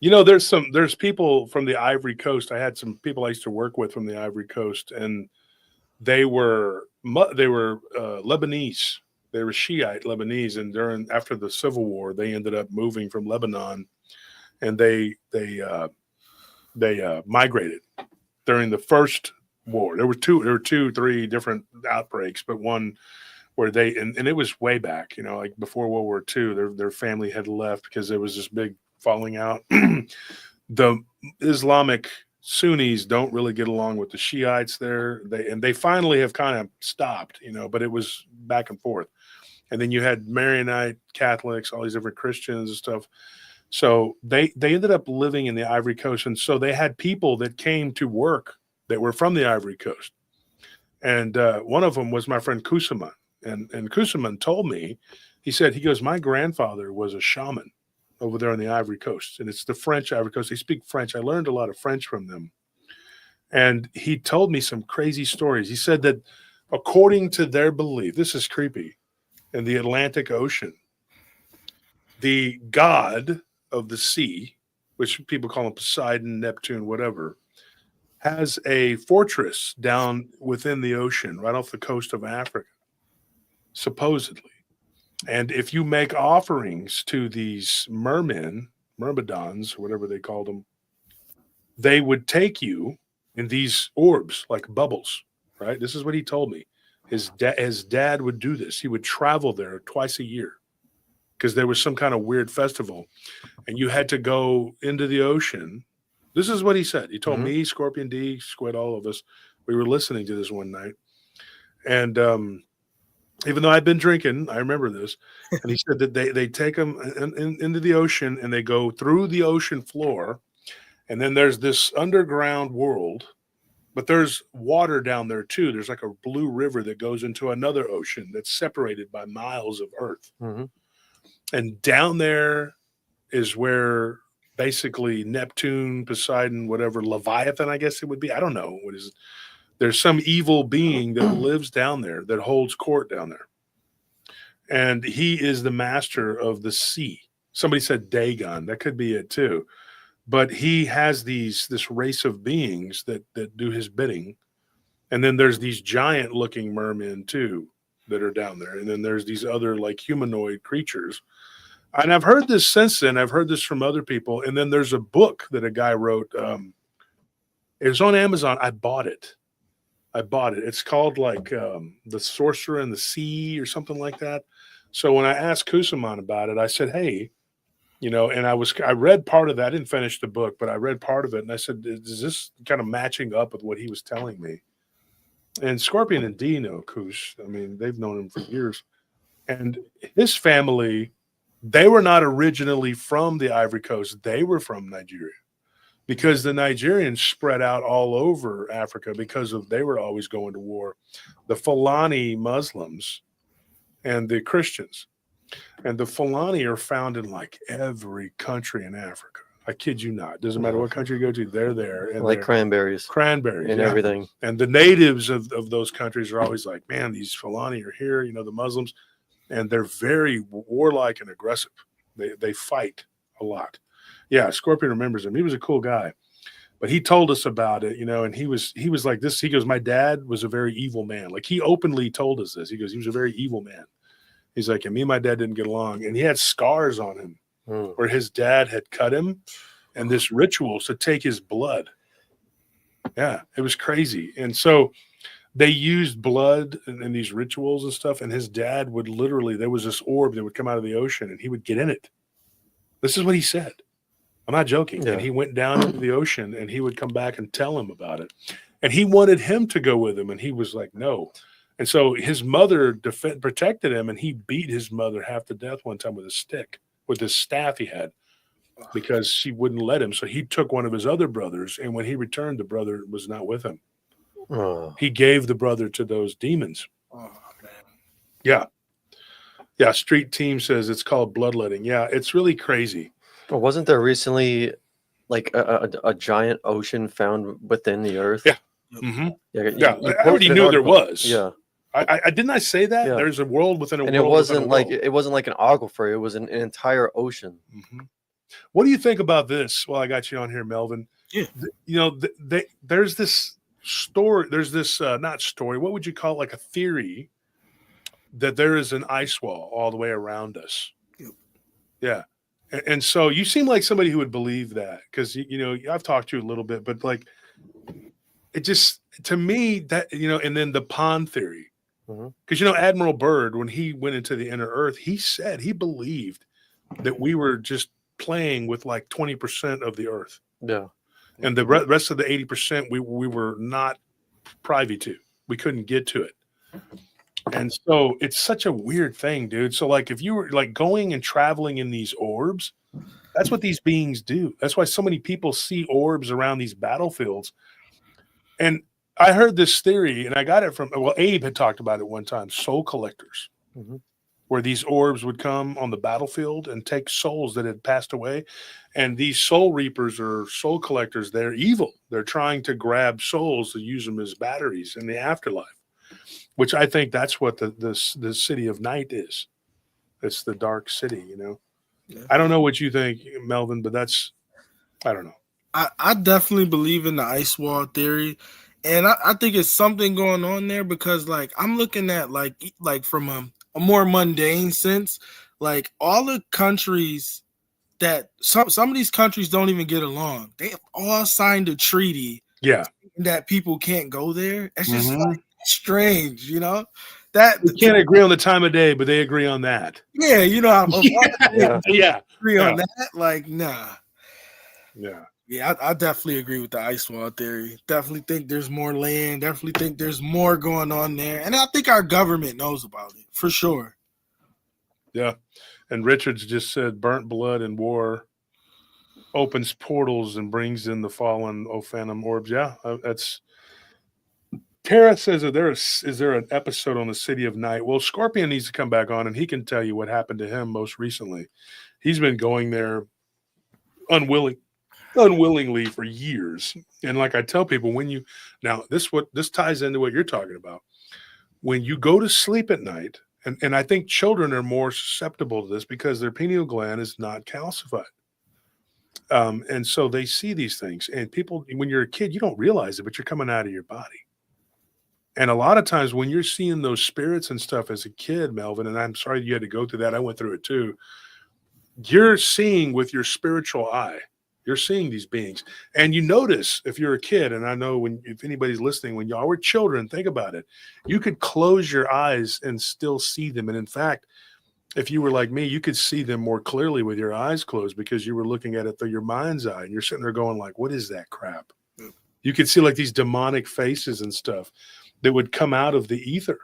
There's people from the Ivory Coast. I had some people I used to work with from the Ivory Coast, and they were Lebanese. They were Shiite Lebanese, and after the Civil War, they ended up moving from Lebanon, and they migrated during the first war. There were 3 different outbreaks, but one where and it was way back, like before World War II. Their family had left because there was this big falling out. The Islamic Sunnis don't really get along with the Shiites there. They finally have kind of stopped, but it was back and forth. And then you had Maronite Catholics, all these different Christians and stuff. So they ended up living in the Ivory Coast. And so they had people that came to work that were from the Ivory Coast. And one of them was my friend Kusaman. And Kusaman told me, he goes, my grandfather was a shaman over there on the Ivory Coast. And it's the French Ivory Coast. They speak French. I learned a lot of French from them. And he told me some crazy stories. He said that according to their belief, this is creepy, in the Atlantic Ocean, the god of the sea, which people call him Poseidon, Neptune, whatever, has a fortress down within the ocean, right off the coast of Africa, supposedly. And if you make offerings to these myrmidons, whatever they called them, they would take you in these orbs, like bubbles, right? This is what he told me. His dad would do this. He would travel there twice a year because there was some kind of weird festival, and you had to go into the ocean. This is what he said. He told me, Scorpion D, Squid, all of us. We were listening to this one night, and even though I'd been drinking, I remember this. And he said that they take them into the ocean, and they go through the ocean floor, and then there's this underground world. But there's water down there, too. There's like a blue river that goes into another ocean that's separated by miles of earth. And down there is where basically Neptune, Poseidon, whatever, Leviathan, I guess it would be. I don't know. What is it? There's some evil being that lives down there, that holds court down there. And he is the master of the sea. Somebody said Dagon. That could be it, too. but he has this race of beings that do his bidding. And then there's these giant looking mermen too that are down there. And then there's these other like humanoid creatures. And I've heard this since then. I've heard this from other people. And then there's a book that a guy wrote. It was on Amazon. I bought it. It's called like The Sorcerer and the Sea or something like that. So when I asked Kusaman about it, I said, hey, you know, and I read part of that. I didn't finish the book, but I read part of it. And I said, is this kind of matching up with what he was telling me? And Scorpion and D know Kus. I mean, they've known him for years. And his family, they were not originally from the Ivory Coast. They were from Nigeria. Because the Nigerians spread out all over Africa because they were always going to war. The Fulani Muslims and the Christians. And the Fulani are found in like every country in Africa. I kid you not. Doesn't matter what country you go to, they're there. And like cranberries. Cranberries. And everything. And the natives of those countries are always like, man, these Fulani are here, you know, the Muslims. And they're very warlike and aggressive. They fight a lot. Yeah, Scorpion remembers him. He was a cool guy, but he told us about it, you know, and he was like this. He goes, my dad was a very evil man. Like he openly told us this. He goes, he was a very evil man. He's like, and me and my dad didn't get along. And he had scars on him where his dad had cut him and this ritual to take his blood. Yeah, it was crazy. And so they used blood in these rituals and stuff. And his dad would literally, there was this orb that would come out of the ocean and he would get in it. This is what he said. I'm not joking. Yeah. And he went down into the ocean and he would come back and tell him about it. And he wanted him to go with him. And he was like, no. And so his mother protected him and he beat his mother half to death one time with a stick, with this staff he had, because she wouldn't let him. So he took one of his other brothers. And when he returned, the brother was not with him. He gave the brother to those demons. Oh, man. Yeah. Yeah. Street Team says it's called bloodletting. Yeah. It's really crazy. Well, wasn't there recently like a giant ocean found within the earth? Yeah. Mm-hmm. Yeah. I already knew there was. Yeah. I didn't I say that? Yeah. There's a world within a world. And it wasn't like an aquifer. It was an entire ocean. Mm-hmm. What do you think about this? Well, I got you on here, Melvin. Yeah. You know, there's this story. There's this not story. What would you call it? Like a theory that there is an ice wall all the way around us. Yep. Yeah. And so you seem like somebody who would believe that because, you know, I've talked to you a little bit, but like it just, to me, that, you know, and then the pond theory, because, you know, Admiral Byrd, when he went into the inner earth, he said he believed that we were just playing with like 20% of the earth. Yeah. And the rest of the 80% we were not privy to. We couldn't get to it. And so it's such a weird thing, dude. So like if you were like going and traveling in these orbs, that's what these beings do. That's why so many people see orbs around these battlefields. And I heard this theory and I got it from, well, Abe had talked about it one time, soul collectors, where these orbs would come on the battlefield and take souls that had passed away. And these soul reapers or soul collectors, they're evil. They're trying to grab souls to use them as batteries in the afterlife. Which I think that's what the city of night is. It's the dark city, you know. Yeah. I don't know what you think, Melvin, but I don't know. I definitely believe in the ice wall theory. And I think it's something going on there because, like, I'm looking at, like from a more mundane sense, like all the countries that some of these countries don't even get along. They have all signed a treaty that people can't go there. It's just like, strange, you know, that we can't agree on the time of day, but they agree on that. Yeah, you know, yeah, agree on that. Like, nah, yeah, I definitely agree with the ice wall theory. Definitely think there's more land. Definitely think there's more going on there, and I think our government knows about it for sure. Yeah, and Richards just said, "Burnt blood and war opens portals and brings in the fallen phantom orbs." Yeah, that's. Kara says that is there an episode on the City of Night? Well, Scorpion needs to come back on, and he can tell you what happened to him most recently. He's been going there unwillingly for years. And like I tell people, this ties into what you're talking about. When you go to sleep at night, and I think children are more susceptible to this because their pineal gland is not calcified. And so they see these things, and people, when you're a kid, you don't realize it, but you're coming out of your body. And a lot of times when you're seeing those spirits and stuff as a kid, Melvin, and I'm sorry you had to go through that. I went through it too. You're seeing with your spiritual eye. You're seeing these beings. And you notice if you're a kid, and I know if anybody's listening, when y'all were children, think about it. You could close your eyes and still see them. And in fact, if you were like me, you could see them more clearly with your eyes closed because you were looking at it through your mind's eye. And you're sitting there going like, what is that crap? You could see like these demonic faces and stuff that would come out of the ether.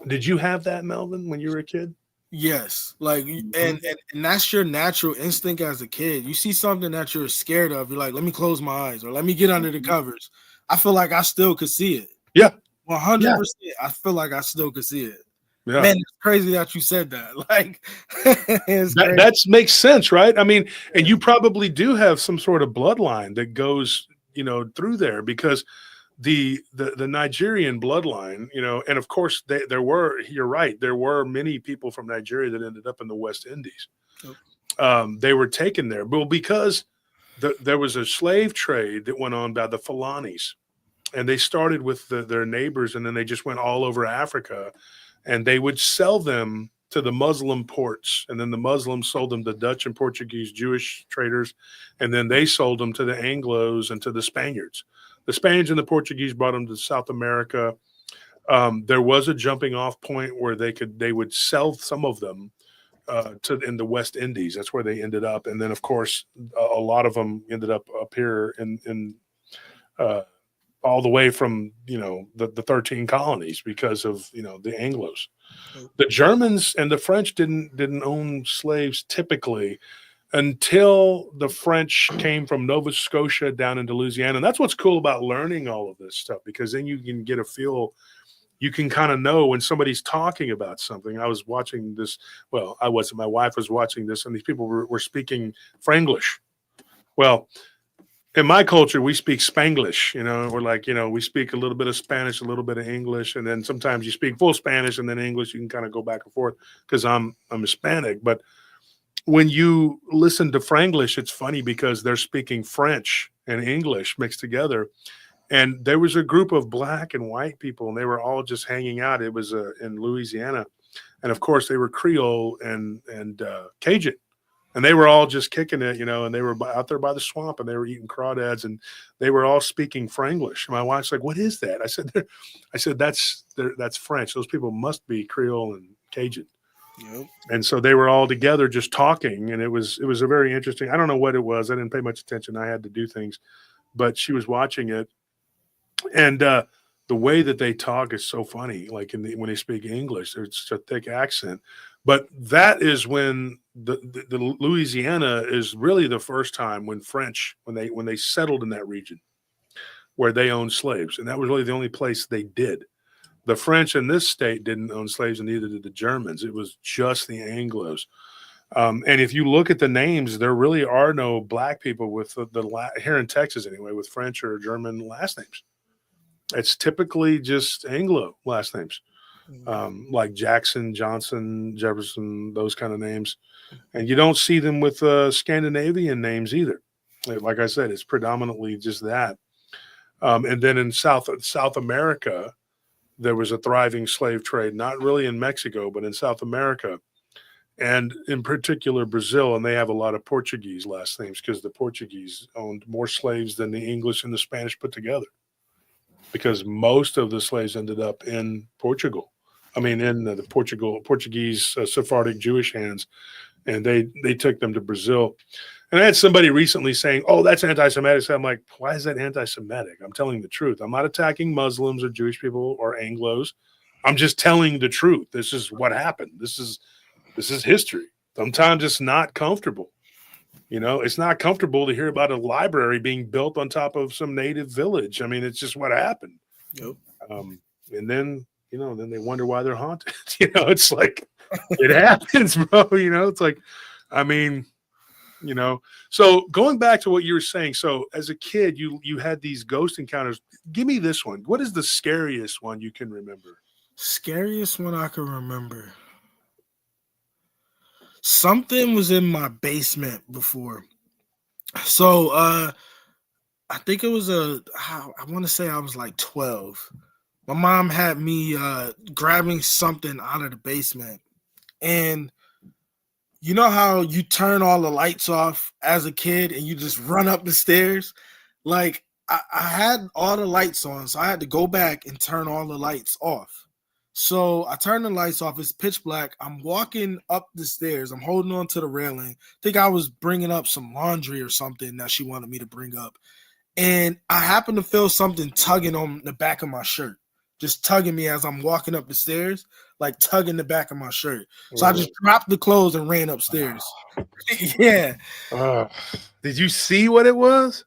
Did you have that, Melvin, when you were a kid? Yes, like, and that's your natural instinct as a kid. You see something that you're scared of, you're like, let me close my eyes or let me get under the covers. I feel like I still could see it. Yeah. 100%. I feel like I still could see it. Yeah. Man, it's crazy that you said that. Like, that makes sense, right? I mean, and you probably do have some sort of bloodline that goes, through there, because the Nigerian bloodline, and of course you're right, there were many people from Nigeria that ended up in the West Indies. They were taken there, well, because there was a slave trade that went on by the Fulanis, and they started with their neighbors, and then they just went all over Africa, and they would sell them to the Muslim ports, and then the Muslims sold them to Dutch and Portuguese Jewish traders, and then they sold them to the Anglos and to the Spaniards. The Spaniards and the Portuguese brought them to South America. There was a jumping off point where they would sell some of them in the West Indies. That's where they ended up. And then, of course, a lot of them ended up here in all the way from, the 13 colonies because of, the Anglos. The Germans and the French didn't own slaves typically until the French came from Nova Scotia down into Louisiana. And that's what's cool about learning all of this stuff, because then you can get a feel, you can kind of know when somebody's talking about something. I was watching this, well, I wasn't, my wife was watching this, and these people were speaking Franglish. Well, in my culture, we speak Spanglish, we're like, we speak a little bit of Spanish, a little bit of English, and then sometimes you speak full Spanish and then English. You can kind of go back and forth because I'm Hispanic. But when you listen to Franglish, it's funny because they're speaking French and English mixed together. And there was a group of black and white people, and they were all just hanging out. It was in Louisiana. And of course, they were Creole and Cajun. And they were all just kicking it, and they were out there by the swamp, and they were eating crawdads, and they were all speaking Franglish. My wife's like, "What is that?" I said, "That's French. Those people must be Creole and Cajun." Yep. And so they were all together just talking, and it was a very interesting. I don't know what it was. I didn't pay much attention. I had to do things, but she was watching it, and the way that they talk is so funny. Like when they speak English, there's such a thick accent. But that is when the Louisiana is really the first time when French, when they settled in that region where they owned slaves, and that was really the only place they did. The French in this state didn't own slaves, and neither did the Germans. It was just the Anglos. And if you look at the names, there really are no black people with here in Texas anyway, with French or German last names. It's typically just Anglo last names. Like Jackson, Johnson, Jefferson, those kind of names. And you don't see them with Scandinavian names either. Like I said, it's predominantly just that. And then in South America, there was a thriving slave trade, not really in Mexico, but in South America, and in particular Brazil. And they have a lot of Portuguese last names because the Portuguese owned more slaves than the English and the Spanish put together, because most of the slaves ended up in Portugal. I mean, in the Portuguese Sephardic Jewish hands, and they took them to Brazil. And I had somebody recently saying, "Oh, that's anti-Semitic." So I'm like, "Why is that anti-Semitic?" I'm telling the truth. I'm not attacking Muslims or Jewish people or Anglos. I'm just telling the truth. This is what happened. This is history. Sometimes it's not comfortable. It's not comfortable to hear about a library being built on top of some native village. I mean, it's just what happened. Yep. And then, then they wonder why they're haunted. It's like, it happens, bro. It's like, I mean, so going back to what you were saying. So as a kid, you had these ghost encounters. Give me this one. What is the scariest one you can remember? Scariest one I can remember. Something was in my basement before. So I think it was I want to say I was like 12. My mom had me grabbing something out of the basement. And you know how you turn all the lights off as a kid and you just run up the stairs? Like I had all the lights on, so I had to go back and turn all the lights off. So I turned the lights off. It's pitch black. I'm walking up the stairs. I'm holding on to the railing. I think I was bringing up some laundry or something that she wanted me to bring up. And I happened to feel something tugging on the back of my shirt, just tugging me as I'm walking up the stairs, like tugging the back of my shirt. So I just dropped the clothes and ran upstairs. Yeah. Did you see what it was?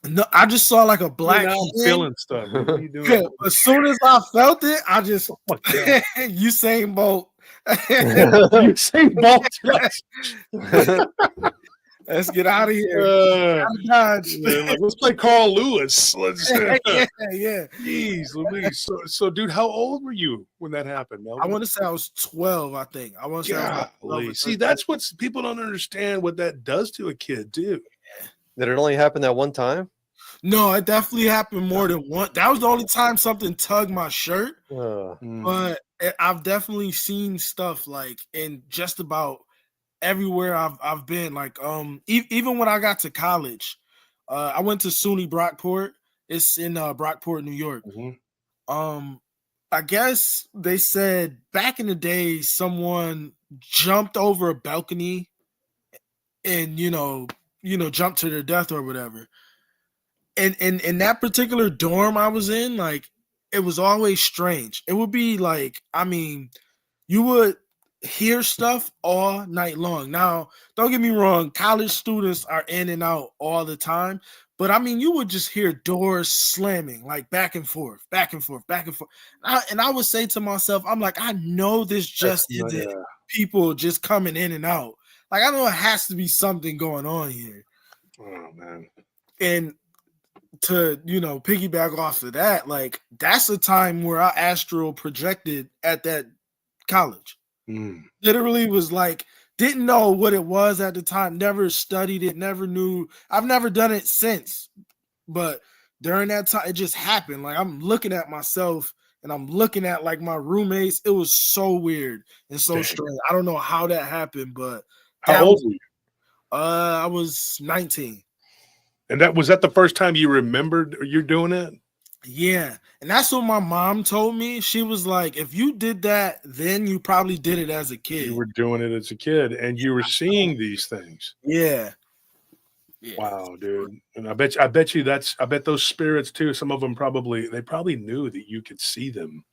No, I just saw like a black Now I'm hand. feeling stuff. What are you doing? Yeah, as soon as I felt it, I just Oh my God. Usain Bolt. Usain Bolt. Let's get out of here. Dodge. Like, let's play Carl Lewis. Let's. Yeah. Jeez, Louise. So, dude, how old were you when that happened, Melvin? I want to say I was 12. I think I want to say I was like 12 or Golly. See, 13. that's what people don't understand what that does to a kid, too. Did it only happen that one time? No, it definitely happened more than one. That was the only time something tugged my shirt. But I've definitely seen stuff like in just about everywhere I've been. Like even when I got to college, I went to SUNY Brockport. It's in Brockport, New York. Mm-hmm. I guess they said back in the day someone jumped over a balcony and jumped to their death or whatever. And in that particular dorm I was in, like, it was always strange. It would be like, I mean, you would hear stuff all night long. Now, don't get me wrong, college students are in and out all the time, but I mean, you would just hear doors slamming, like back and forth, back and forth, back and forth. And I would say to myself, I'm like, I know this just isn't people just coming in and out. Like, I know it has to be something going on here. Oh, man. And to piggyback off of that, like, that's a time where I astral projected at that college. Literally was like, didn't know what it was at the time, never studied it, never knew. I've never done it since, but during that time it just happened. Like, I'm looking at myself and I'm looking at like my roommates. It was so weird and so strange. I don't know how that happened, but how old were you? I was 19. And was that the first time you remembered you're doing it? Yeah. And that's what my mom told me. She was like, if you did that, then you probably did it as a kid. You were doing it as a kid and you were seeing these things. Yeah. Wow, dude. And I bet those spirits too, some of them probably knew that you could see them.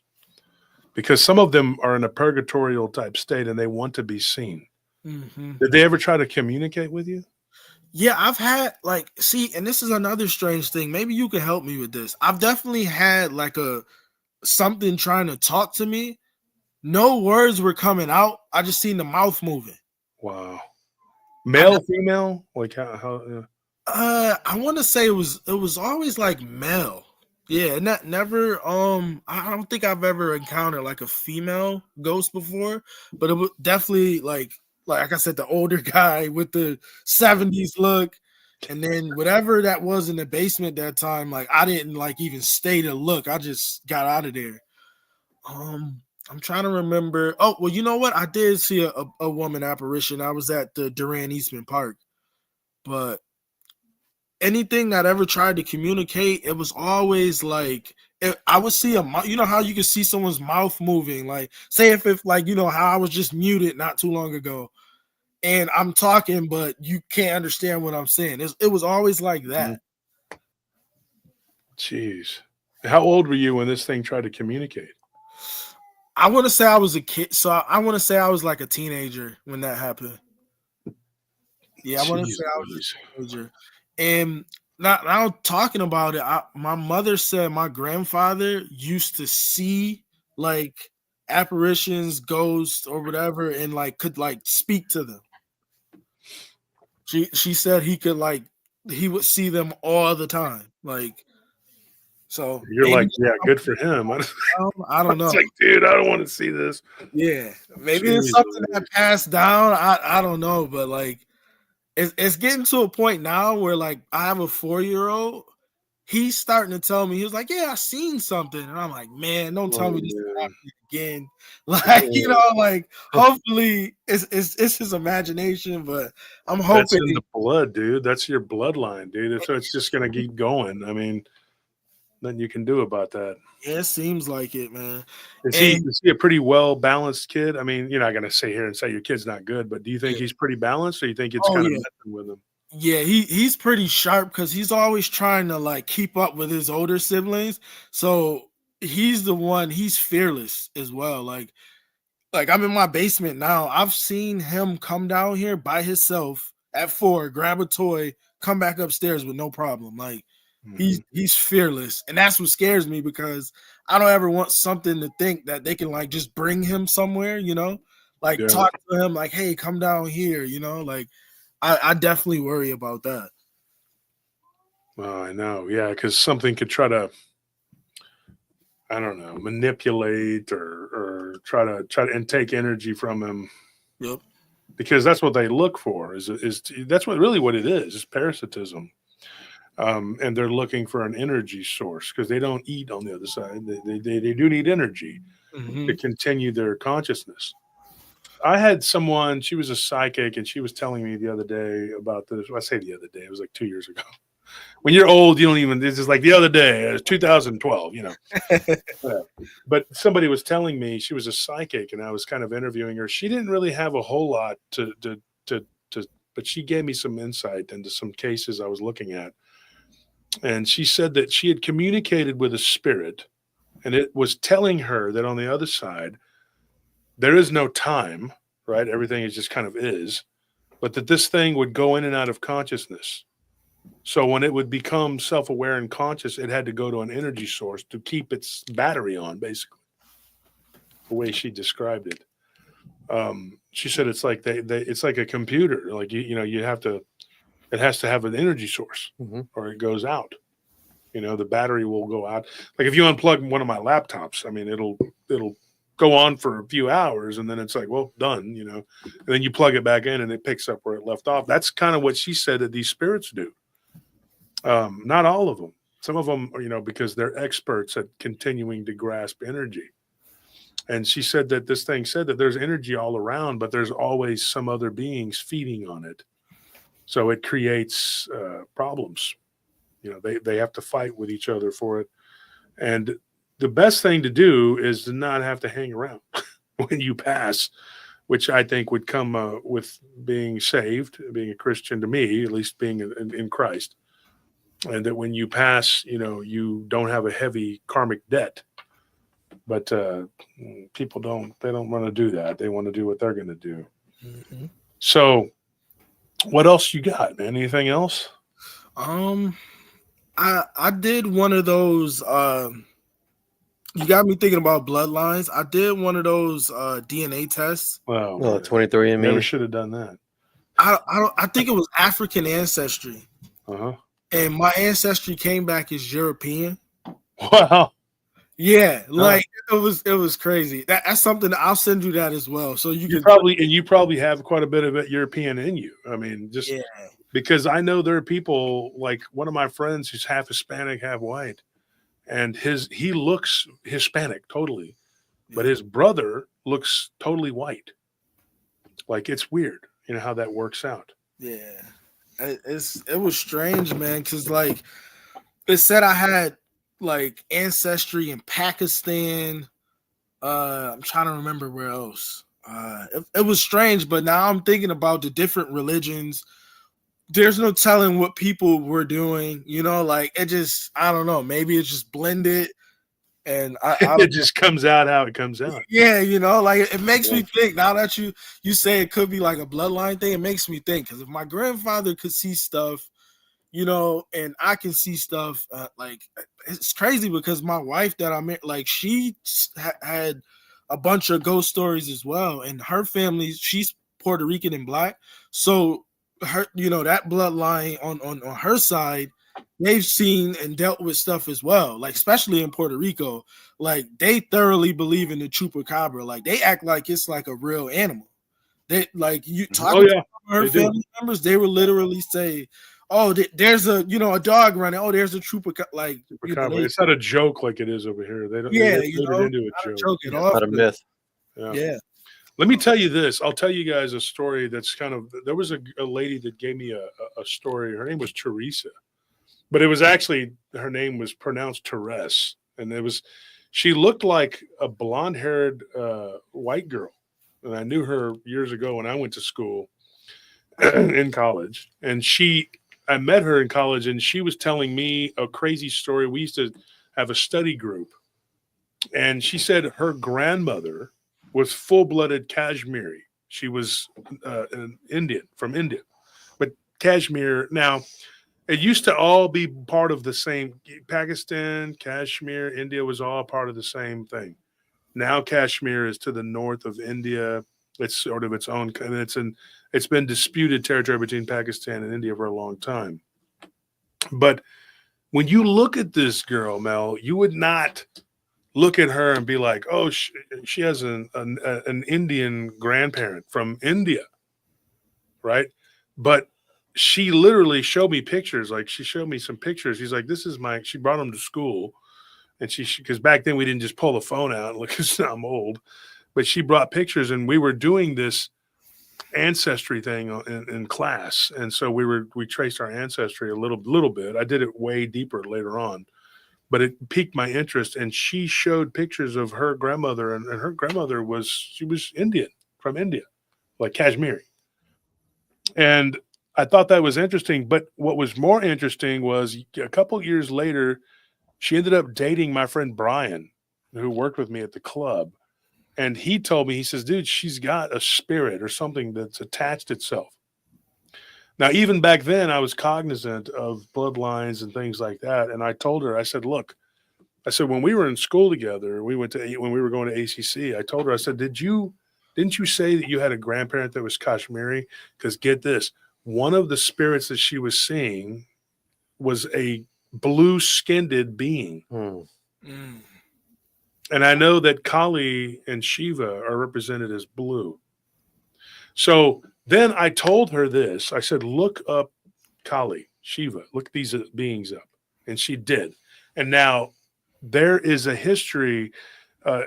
Because some of them are in a purgatorial type state and they want to be seen. Mm-hmm. Did they ever try to communicate with you? Yeah, I've had and this is another strange thing. Maybe you can help me with this. I've definitely had like something trying to talk to me. No words were coming out. I just seen the mouth moving. Wow. Male, female? Like how I want to say it was always like male. Yeah, never I don't think I've ever encountered like a female ghost before, but it was definitely like I said, the older guy with the 70s look, and then whatever that was in the basement that time, like, I didn't like even stay to look. I just got out of there. I'm trying to remember. Oh, well, you know what? I did see a woman apparition. I was at the Durand Eastman Park, but anything that ever tried to communicate, it was always like, I would see how you can see someone's mouth moving, like, say if like, how I was just muted not too long ago and I'm talking, but you can't understand what I'm saying. It was always like that. Jeez. How old were you when this thing tried to communicate? I want to say I was a kid. So I want to say I was like a teenager when that happened. Yeah, I want to say I was a teenager. And now talking about it, my mother said my grandfather used to see like apparitions, ghosts, or whatever, and like could like speak to them. She said he would see them all the time. Like, So You're maybe like, yeah, good for him. I don't know. It's like, dude, I don't want to see this. Yeah, maybe Jeez it's something Louise. that passed down. I don't know, but like it's getting to a point now where like I have a 4-year-old. He's starting to tell me, he was like, yeah, I seen something. And I'm like, man, don't tell me this is man. happening again. Like, you know, like hopefully it's his imagination, but I'm That's hoping in the blood, dude. That's your bloodline, dude. If it's just gonna keep going, I mean, nothing you can do about that. it seems like it, man. Is And he a pretty well balanced kid? I mean, you're not gonna sit here and say your kid's not good, but do you think Yeah. he's pretty balanced, or you think it's Oh, kind of yeah. messing with him? yeah, he's pretty sharp because he's always trying to like keep up with his older siblings. So he's the one, he's fearless as well. Like I'm in my basement now. I've seen him come down here by himself at 4, grab a toy, come back upstairs with no problem. Like he's fearless, and that's what scares me because I don't ever want something to think that they can like just bring him somewhere, you know, like Yeah. talk to him, like, hey, come down here, you know, like I definitely worry about that. Oh, I know. Yeah, because something could try to, I don't know, manipulate or try to and take energy from him. Yep. Because that's what they look for. Is that's what really what it is parasitism. And they're looking for an energy source because they don't eat on the other side. They do need energy to continue their consciousness. I had someone, she was a psychic, and she was telling me the other day about this. Well, I say the other day, it was like 2 years ago. When you're old, you don't even, this is like the other day, it was 2012, you know. But somebody was telling me she was a psychic, and I was kind of interviewing her. She didn't really have a whole lot to but she gave me some insight into some cases I was looking at. And she said that she had communicated with a spirit, and it was telling her that on the other side, there is no time, right? Everything is just kind of is, but that this thing would go in and out of consciousness. So when it would become self-aware and conscious, it had to go to an energy source to keep its battery on, basically, the way she described it. She said it's like it's like a computer. Like, you know, you have to, it has to have an energy source or it goes out. You know, the battery will go out. Like if you unplug one of my laptops, I mean, it'll go on for a few hours, and then it's like, well, done, you know, and then you plug it back in and it picks up where it left off. That's kind of what she said that these spirits do. Not all of them. Some of them, you know, because they're experts at continuing to grasp energy. And she said that this thing said that there's energy all around, but there's always some other beings feeding on it. So it creates problems. You know, they have to fight with each other for it. And the best thing to do is to not have to hang around when you pass, which I think would come with being saved, being a Christian, to me, at least being in Christ. And that when you pass, you know, you don't have a heavy karmic debt. But people don't want to do that. They want to do what they're going to do. So what else you got, man? Anything else? I did one of those. You got me thinking about bloodlines. I did one of those DNA tests. Well, 23andMe. Never should have done that. I think it was African ancestry, and my ancestry came back as European. Wow. Yeah, like it was crazy. That's something that I'll send you that as well. So you can probably have quite a bit of it European in you. I mean, just because I know there are people, like one of my friends who's half Hispanic, half white, and he looks Hispanic totally, but his brother looks totally white. Like, it's weird, you know, how that works out. Yeah, it was strange, man, because like it said I had like ancestry in Pakistan. I'm trying to remember where else. It was strange, but now I'm thinking about the different religions. There's no telling what people were doing, you know, like it just, I don't know, maybe it's just blended, and it just comes out how it comes out. Yeah, you know, like it makes me think, now that you say it could be like a bloodline thing, it makes me think, because if my grandfather could see stuff, you know, and I can see stuff, like it's crazy because my wife that I met, like she had a bunch of ghost stories as well, and her family, she's Puerto Rican and black, so her, you know, that bloodline on her side they've seen and dealt with stuff as well. Like especially in Puerto Rico, like they thoroughly believe in the chupacabra. Like they act like it's like a real animal. They like you Oh talking yeah, to her they do. family members, they will literally say, "Oh, there's a a dog running. Oh, there's a chupacabra." Like Chupacabra. It's not a joke like it is over here. They don't. They yeah, made it into a not a joke. joke at Yeah, all. not a myth. Yeah. Yeah. Let me tell you this. I'll tell you guys a story that's kind of. There was a lady that gave me a story. Her name was Teresa, but it was actually her name was pronounced Therese, and it was. She looked like a blonde-haired white girl, and I knew her years ago when I went to school in college. And I met her in college, and she was telling me a crazy story. We used to have a study group, and she said her grandmother was full-blooded Kashmiri. She was an Indian from India, but Kashmir. Now, it used to all be part of the same. Pakistan, Kashmir, India was all part of the same thing. Now Kashmir is to the north of India. It's sort of its own, and it's been disputed territory between Pakistan and India for a long time. But when you look at this girl, Mel, you would not look at her and be like, "Oh, she has an Indian grandparent from India," right? But she literally showed me pictures. Like she showed me some pictures. She's like, "This is my." She brought them to school, and she because back then we didn't just pull the phone out and look. I'm old, but she brought pictures, and we were doing this ancestry thing in class, and so we traced our ancestry a little bit. I did it way deeper later on, but it piqued my interest. And she showed pictures of her grandmother, and her grandmother was Indian from India, like Kashmiri. And I thought that was interesting. But what was more interesting was a couple years later, she ended up dating my friend Brian, who worked with me at the club. And he told me, he says, dude, she's got a spirit or something that's attached itself. Now, even back then, I was cognizant of bloodlines and things like that. And I told her, I said, look, I said, when we were in school together, when we were going to ACC, I told her, I said, didn't you say that you had a grandparent that was Kashmiri? Because get this, one of the spirits that she was seeing was a blue-skinned being. Mm. And I know that Kali and Shiva are represented as blue. So then I told her this. I said, look up Kali, Shiva, look these beings up. And she did. And now there is a history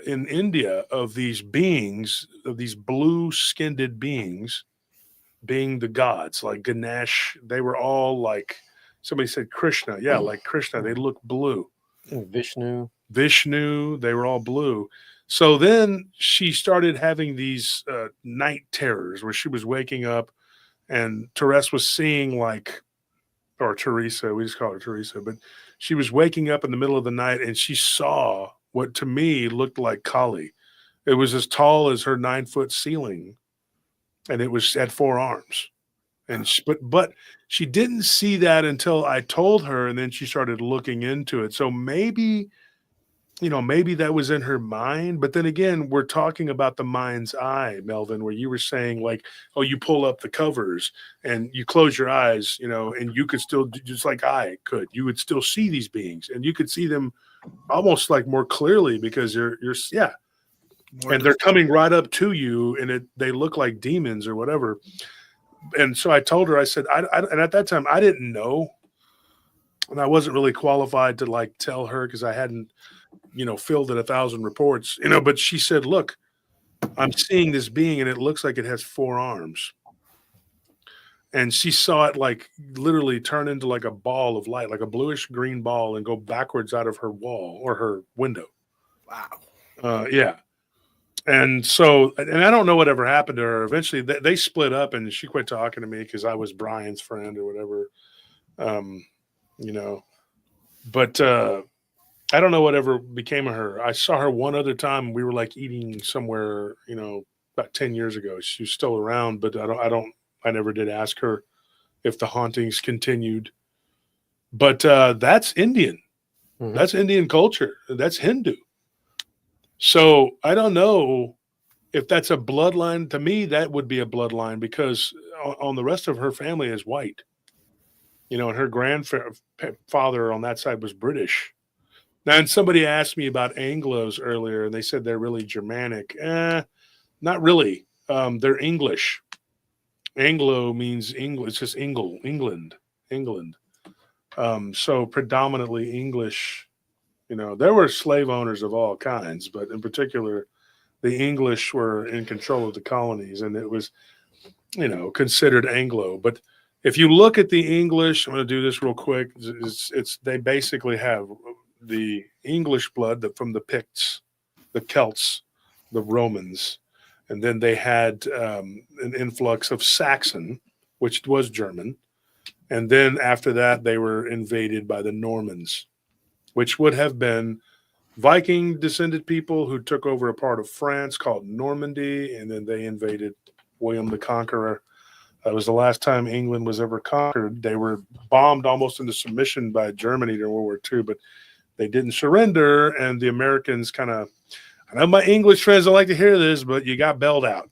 in India of these beings, of these blue-skinned beings being the gods, like Ganesh. They were all like, somebody said Krishna. Yeah, like Krishna. They look blue. And Vishnu, they were all blue. So then she started having these night terrors where she was waking up and Therese was seeing or Teresa, we just call her Teresa, but she was waking up in the middle of the night and she saw what to me looked like Kali. It was as tall as her 9-foot ceiling and it was at 4 arms. And but she didn't see that until I told her, and then she started looking into it. So maybe that was in her mind. But then again, we're talking about the mind's eye, Melvin, where you were saying like, oh, you pull up the covers and you close your eyes, and you could still, just like I could, you would still see these beings and you could see them almost like more clearly because you're and they're coming right up to you and they look like demons or whatever. And so I told her, I said, and at that time I didn't know, and I wasn't really qualified to tell her because I hadn't, filled in 1,000 reports, but she said, look, I'm seeing this being and it looks like it has 4 arms. And she saw it literally turn into like a ball of light, like a bluish green ball, and go backwards out of her wall or her window. Wow. Yeah. And so, and I don't know whatever happened to her. Eventually they split up and she quit talking to me because I was Brian's friend or whatever, but I don't know whatever became of her. I saw her one other time. We were eating somewhere, about 10 years ago. She was still around, but I never did ask her if the hauntings continued, but that's Indian. Mm-hmm. That's Indian culture. That's Hindu. So I don't know if that's a bloodline. To me, that would be a bloodline because on the rest of her family is white. you know, and her grandfather on that side was British. Now, and somebody asked me about Anglos earlier, and they said they're really Germanic. Not really. They're English. Anglo means English. It's just England. So predominantly English. You know, there were slave owners of all kinds, but in particular, the English were in control of the colonies, and it was, you know, considered Anglo. But if you look at the English, I'm going to do this real quick. They basically have the English blood from the Picts, the Celts, the Romans, and then they had an influx of Saxon, which was German, and then after that they were invaded by the Normans, which would have been Viking descended people who took over a part of France called Normandy, and then they invaded William the Conqueror. That was the last time England was ever conquered. They were bombed almost into submission by Germany during World War II, but they didn't surrender, and the Americans kind of, I know my English friends don't like to hear this, but you got bailed out.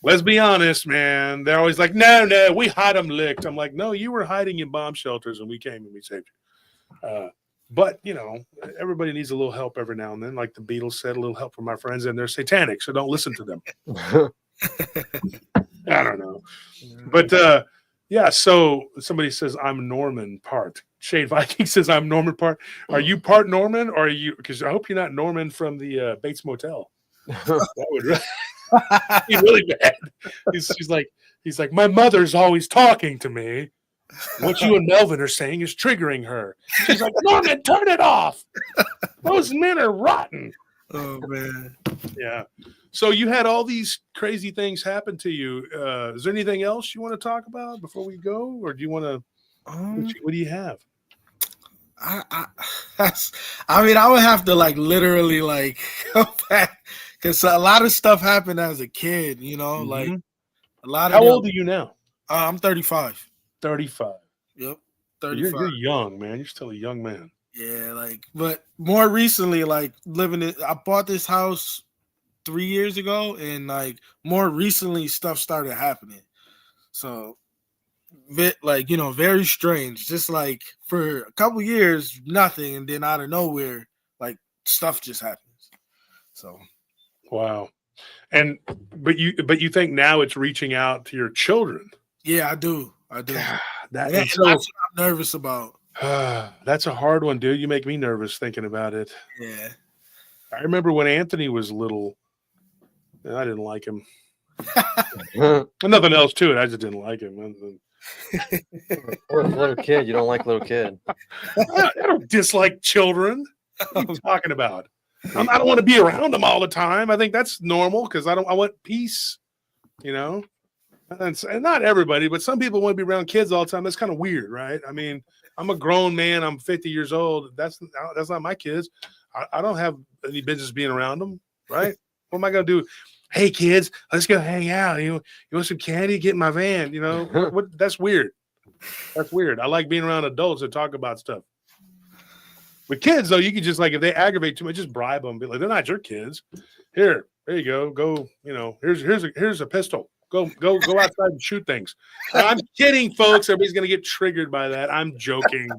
Let's be honest, man. They're always like, no, we had them licked. I'm like, no, you were hiding in bomb shelters, and we came and we saved you. But, you know, everybody needs a little help every now and then. Like the Beatles said, a little help from my friends, and they're satanic, so don't listen to them. I don't know. But, yeah, so somebody says, I'm Norman part. Shade Viking says, I'm Norman part. Are you part Norman, or are you, because I hope you're not Norman from the Bates Motel. That would really be really bad. He's like, my mother's always talking to me. What you and Melvin are saying is triggering her. She's like, Norman, turn it off. Those men are rotten. Oh, man. Yeah. So you had all these crazy things happen to you. Is there anything else you want to talk about before we go? Or do you want to, what do you have? I mean, I would have to like literally like go back because a lot of stuff happened as a kid, you know, like a lot of. How old are you now? I'm 35. 35. Yep. 35. You're young, man. You're still a young man. Yeah, like, but more recently, like I bought this house 3 years ago, and like more recently stuff started happening. So like, you know, very strange. Just like for a couple years, nothing, and then out of nowhere, like stuff just happens. So wow. And but you think now it's reaching out to your children? Yeah, I do. That's what I'm nervous about. That's a hard one, dude. You make me nervous thinking about it. Yeah. I remember when Anthony was little, I didn't like him. Nothing else to it. I just didn't like him. Little kid. You don't like little kid. I don't dislike children. What are you talking about? I don't want to be around them all the time. I think that's normal because I want peace, you know? And not everybody, but some people want to be around kids all the time. That's kind of weird, right? I mean, I'm a grown man. I'm 50 years old. That's not my kids. I don't have any business being around them, right? What am I going to do? Hey, kids, let's go hang out. You want some candy? Get in my van. You know, what? That's weird. That's weird. I like being around adults that talk about stuff. With kids, though, you can just, like, if they aggravate too much, just bribe them. Be like, they're not your kids. There you go. Go, you know, here's a pistol. Go outside and shoot things. I'm kidding, folks. Everybody's going to get triggered by that. I'm joking.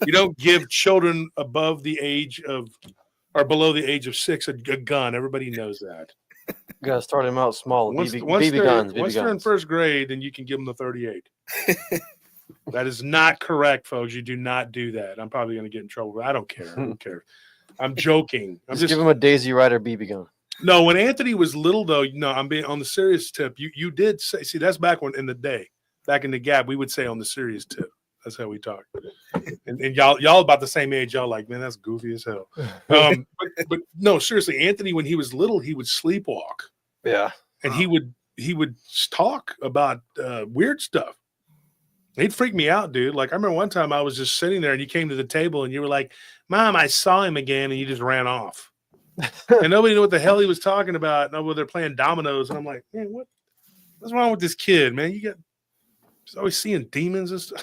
You don't give children above the age of or below the age of 6 a gun. Everybody knows that. You got to start them out small. Once they're in first grade, then you can give them the 38. That is not correct, folks. You do not do that. I'm probably going to get in trouble. But I don't care. I'm joking. Just give him a Daisy Rider BB gun. No, when Anthony was little, though, no, I'm being on the serious tip. You did say, see, that's back when in the day, back in the gap, we would say on the serious tip. That's how we talk. And y'all about the same age. Y'all like, man, that's goofy as hell. But no, seriously, Anthony, when he was little, he would sleepwalk. Yeah, and he would talk about weird stuff. He'd freak me out, dude. Like I remember one time I was just sitting there, and you came to the table, and you were like, "Mom, I saw him again," and you just ran off. And nobody knew what the hell he was talking about. No, they're playing dominoes, and I'm like, man, what's wrong with this kid, man? He's always seeing demons and stuff.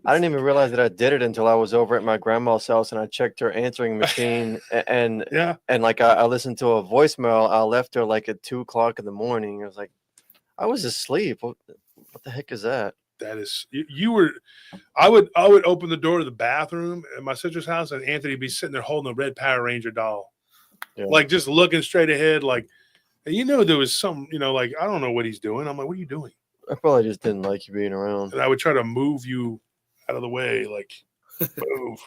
I didn't even realize that I did it until I was over at my grandma's house and I checked her answering machine and like I listened to a voicemail. I left her like at 2:00 in the morning. I was like, I was asleep. What the heck is that? that is you were. I would open the door to the bathroom at my sister's house, and Anthony would be sitting there holding a red Power Ranger doll, like just looking straight ahead, like there was some, like I don't know what he's doing. I'm like, what are you doing? I probably just didn't like you being around. And I would try to move you out of the way, like move,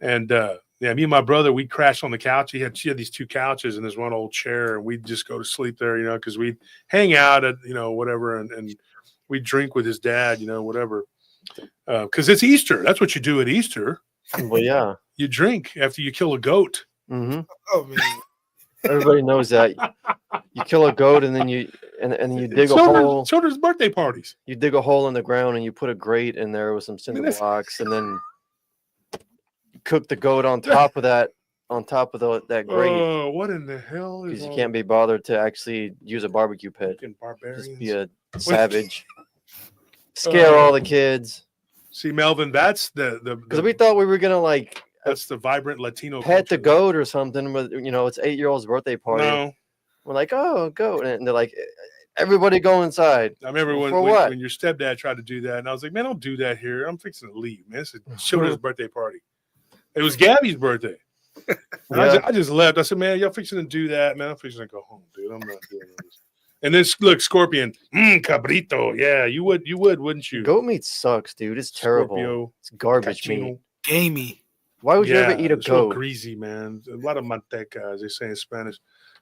And me and my brother, we'd crash on the couch. She had these two couches and this one old chair, and we'd just go to sleep there, because we'd hang out at whatever, and we'd drink with his dad, whatever. Because it's Easter. That's what you do at Easter. Well, yeah, you drink after you kill a goat. Mm-hmm. Oh man, everybody knows that. You kill a goat and then you dig a hole. Children's birthday parties. You dig a hole in the ground and you put a grate in there with some cinder blocks, and then cook the goat on top of that grate. Oh, what in the hell? Because you can't be bothered to actually use a barbecue pit. Barbarians. Just be a savage. Scare all the kids. See, Melvin, that's because we thought we were gonna that's the vibrant Latino pet culture. the goat or something, but it's 8-year-old's birthday party. No. We're like, oh, goat, and they're like, everybody go inside. I remember when your stepdad tried to do that, and I was like, man, don't do that here. I'm fixing to leave, man. It's a children's birthday party. It was Gabby's birthday. I just left. I said, man, y'all fixing to do that, man. I'm fixing to go home, dude. I'm not doing this. And then look, Scorpion, cabrito. Yeah, you would, wouldn't you? Goat meat sucks, dude. It's terrible. Scorpio, it's garbage Cachino. meat. Gamey. Why would you ever eat a it's goat? Real greasy, man. A lot of manteca, as they say in Spanish.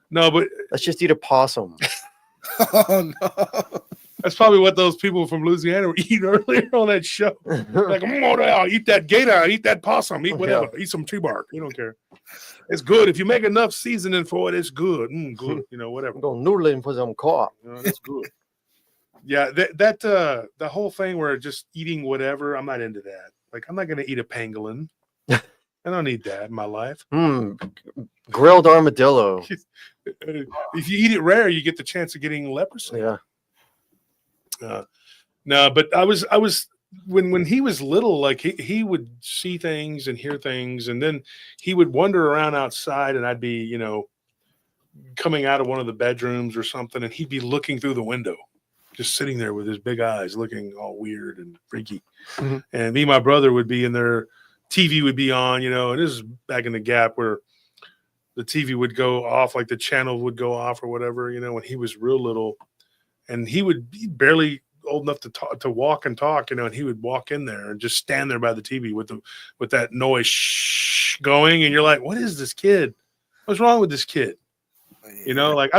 No, but let's just eat a possum. Oh no. That's probably what those people from Louisiana were eating earlier on that show. Like, I'll eat that gator, eat that possum, eat whatever, eat some tree bark. You don't care. It's good. If you make enough seasoning for it, it's good. Good, whatever. I'm going noodling for some co-op. That's good. Yeah, the whole thing where just eating whatever, I'm not into that. Like, I'm not going to eat a pangolin. I don't need that in my life. Grilled armadillo. If you eat it rare, you get the chance of getting leprosy. Yeah. No, but I was when he was little, like he would see things and hear things, and then he would wander around outside, and I'd be, coming out of one of the bedrooms or something, and he'd be looking through the window, just sitting there with his big eyes, looking all weird and freaky. Mm-hmm. And me and my brother would be in there, TV would be on, and this is back in the Gap where the TV would go off, like the channel would go off or whatever, when he was real little. And he would be barely old enough to walk and talk, and he would walk in there and just stand there by the TV with that noise going, and you're like, "What is this kid? What's wrong with this kid?" Like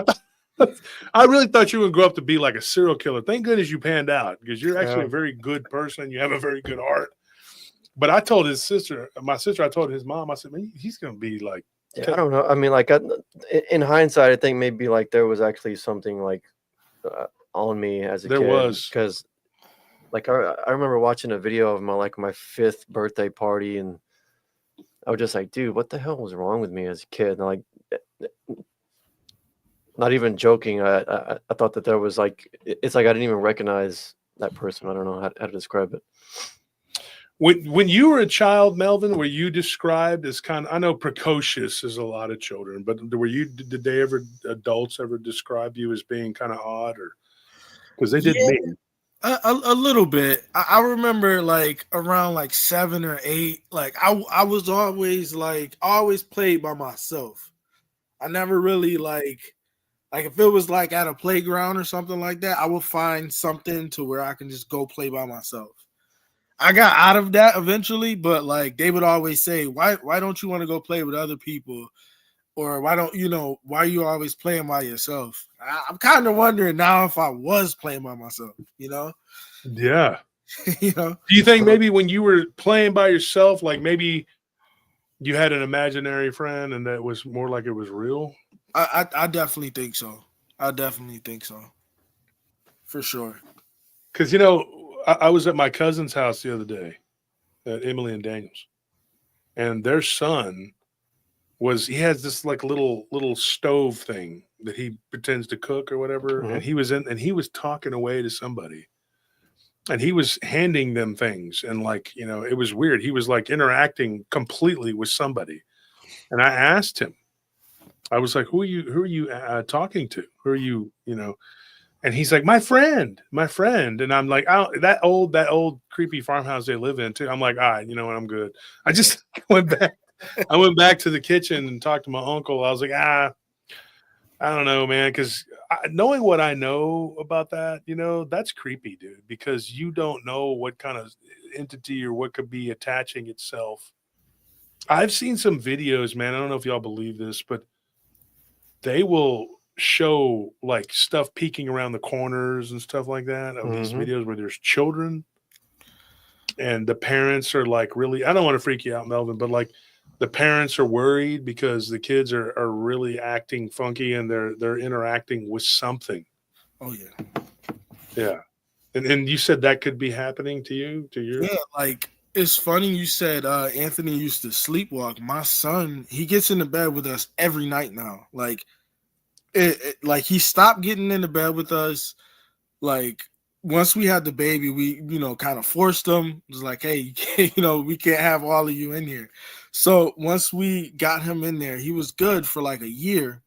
I really thought you would grow up to be like a serial killer. Thank goodness you panned out, because you're actually a very good person. You have a very good heart. But I told my sister, I told his mom, I said, "Man, he's gonna be like." Yeah, I don't know. I mean, in hindsight, I think maybe there was actually something on me as a kid. There was, because I remember watching a video of my 5th birthday party, and I was just like, dude, what the hell was wrong with me as a kid? And not even joking, I thought that there was it's like I didn't even recognize that person. I don't know how to describe it. When you were a child, Melvin, were you described as I know precocious is a lot of children, but did adults ever describe you as being kind of odd, or because they did me? A little bit. I remember around 7 or 8, I was always played by myself. I never really if it was at a playground or something like that, I would find something to where I can just go play by myself. I got out of that eventually, but they would always say, why don't you want to go play with other people? Or why are you always playing by yourself? I'm kind of wondering now if I was playing by myself, Yeah. Do you think maybe when you were playing by yourself, maybe you had an imaginary friend and that was more like it was real? I definitely think so. For sure. Because, I was at my cousin's house the other day, at Emily and Daniel's, and their son he has this little stove thing that he pretends to cook or whatever. Mm-hmm. And he was talking away to somebody, and he was handing them things. And it was weird. He was interacting completely with somebody. And I asked him, I was like, who are you talking to? Who are you, And he's like, my friend. And I'm like, oh, that old creepy farmhouse they live in too. I'm like, all right, you know what? I'm good. I just went back. I went back to the kitchen and talked to my uncle. I was like, I don't know, man. Because knowing what I know about that, you know, that's creepy, dude, because you don't know what kind of entity or what could be attaching itself. I've seen some videos, man. I don't know if y'all believe this, but they will show like stuff peeking around the corners and stuff like that of these videos where there's children and the parents are like really, I don't want to freak you out, Melvin, but like the parents are worried because the kids are really acting funky and they're interacting with something. Oh yeah. Yeah. And you said that could be happening to you, Yeah, like it's funny you said Anthony used to sleepwalk. My son, he gets into bed with us every night now. Like like he stopped getting into bed with us. Like once we had the baby, we kind of forced him. It was like, hey, we can't have all of you in here. So once we got him in there, he was good for like a year.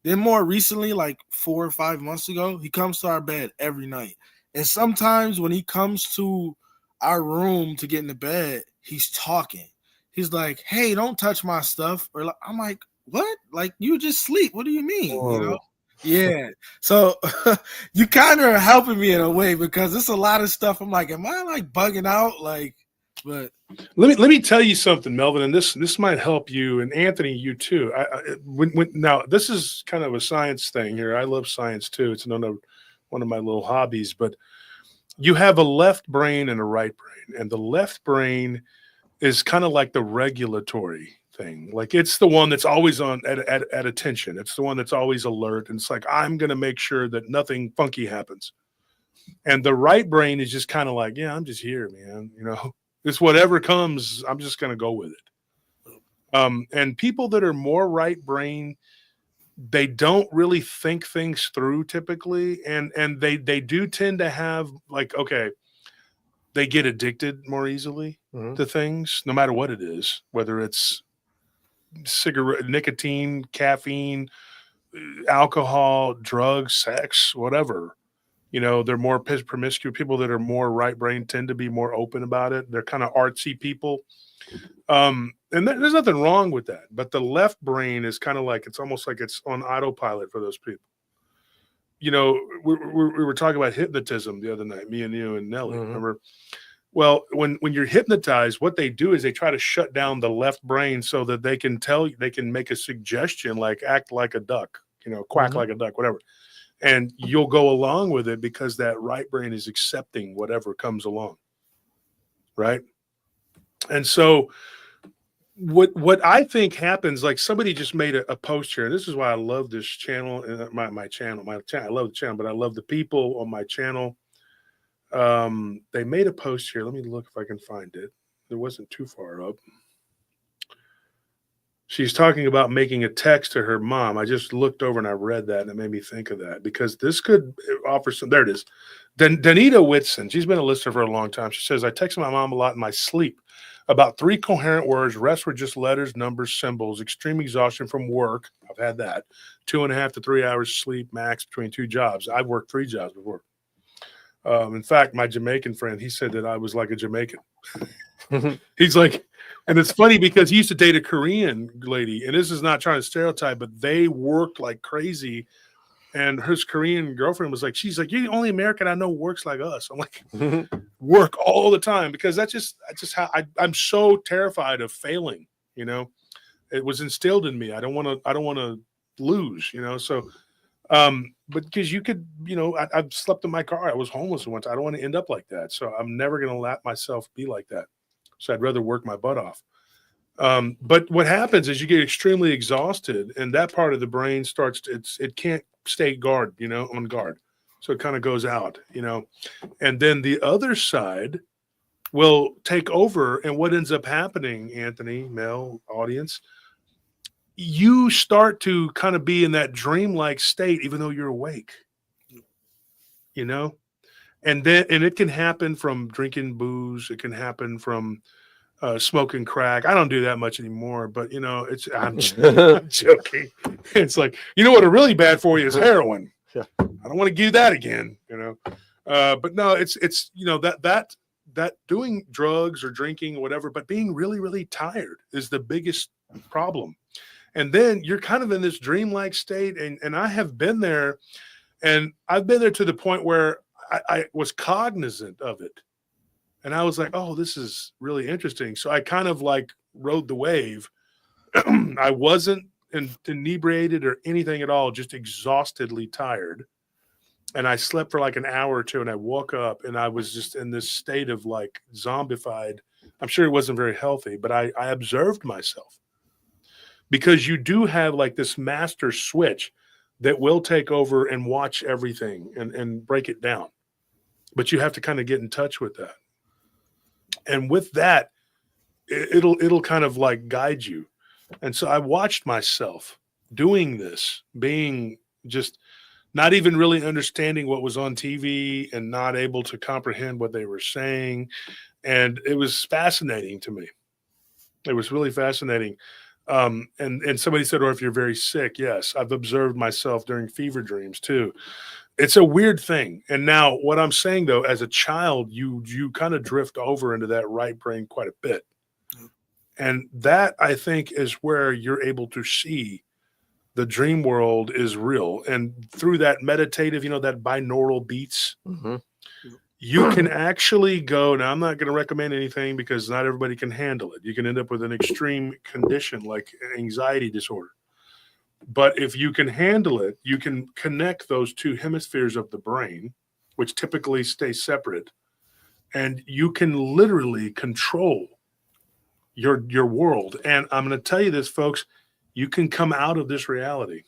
Then more recently, like 4 or 5 months ago, he comes to our bed every night. And sometimes when he comes to our room to get in the bed, he's talking. He's like, hey, don't touch my stuff. Or like, I'm like, what? Like, you just sleep. What do you mean? Whoa. Yeah. So you kind of are helping me in a way because it's a lot of stuff. I'm like, am I like bugging out? Like, but let me tell you something, Melvin, and this might help you, and Anthony, you too. Now this is kind of a science thing here. I love science too. It's one of my little hobbies. But you have a left brain and a right brain, and the left brain is kind of like the regulatory thing. Like it's the one that's always on at attention. It's the one that's always alert, and it's like I'm going to make sure that nothing funky happens. And the right brain is just kind of like, yeah, I'm just here, man. It's whatever comes, I'm just going to go with it. And people that are more right brain, they don't really think things through typically. And they do tend to have like, okay, they get addicted more easily to things, no matter what it is, whether it's cigarette, nicotine, caffeine, alcohol, drugs, sex, whatever. They're more promiscuous. People that are more right brain tend to be more open about it. They're kind of artsy people. And there's nothing wrong with that. But the left brain is kind of like, it's almost like it's on autopilot for those people. We were talking about hypnotism the other night, me and you and Nelly, remember? Well, when you're hypnotized, what they do is they try to shut down the left brain so that they can make a suggestion, like act like a duck, quack like a duck, whatever. And you'll go along with it because that right brain is accepting whatever comes along. Right. And so what I think happens, like somebody just made a post here, and this is why I love this channel and my channel. I love the channel, but I love the people on my channel. They made a post here. Let me look if I can find it. It wasn't too far up. She's talking about making a text to her mom. I just looked over and I read that and it made me think of that because this could offer some. There it is. Danita Whitson. She's been a listener for a long time. She says, I text my mom a lot in my sleep about 3 coherent words. Rest were just letters, numbers, symbols, extreme exhaustion from work. I've had that. 2.5 to 3 hours sleep max between 2 jobs. I've worked 3 jobs before. In fact, my Jamaican friend, he said that I was like a Jamaican. He's like, and it's funny because he used to date a Korean lady, and this is not trying to stereotype, but they worked like crazy. And his Korean girlfriend was like, she's like, you're the only American I know works like us. I'm like, work all the time because that's just how I'm so terrified of failing. It was instilled in me. I don't want to lose. So. But because you could, I've slept in my car. I was homeless once. I don't want to end up like that. So I'm never going to let myself be like that. So I'd rather work my butt off. But what happens is you get extremely exhausted and that part of the brain it can't stay on guard. So it kind of goes out, and then the other side will take over. And what ends up happening, Anthony, Mel, audience, you start to kind of be in that dreamlike state, even though you're awake, and it can happen from drinking booze. It can happen from smoking crack. I don't do that much anymore, but I'm joking. It's like, what are really bad for you is heroin. Yeah. I don't want to do that again, but no, it's that doing drugs or drinking or whatever, but being really, really tired is the biggest problem. And then you're kind of in this dreamlike state. And I have been there, and I've been there to the point where I was cognizant of it. And I was like, oh, this is really interesting. So I kind of like rode the wave. I wasn't inebriated or anything at all, just exhaustedly tired. And I slept for like an hour or two, and I woke up, and I was just in this state of like zombified. I'm sure it wasn't very healthy, but I observed myself, because you do have like this master switch that will take over and watch everything and break it down. But you have to kind of get in touch with that. And with that, it'll kind of like guide you. And so I watched myself doing this, being just not even really understanding what was on TV and not able to comprehend what they were saying. And it was fascinating to me. It was really fascinating. And somebody said, or if you're very sick, yes, I've observed myself during fever dreams too. It's a weird thing. And now what I'm saying though, as a child, you kind of drift over into that right brain quite a bit. And that, I think, is where you're able to see the dream world is real. And through that meditative, that binaural beats, you can actually go. Now, I'm not going to recommend anything because not everybody can handle it. You can end up with an extreme condition like anxiety disorder. But if you can handle it, you can connect those two hemispheres of the brain, which typically stay separate, and you can literally control your world. And I'm going to tell you this, folks, you can come out of this reality.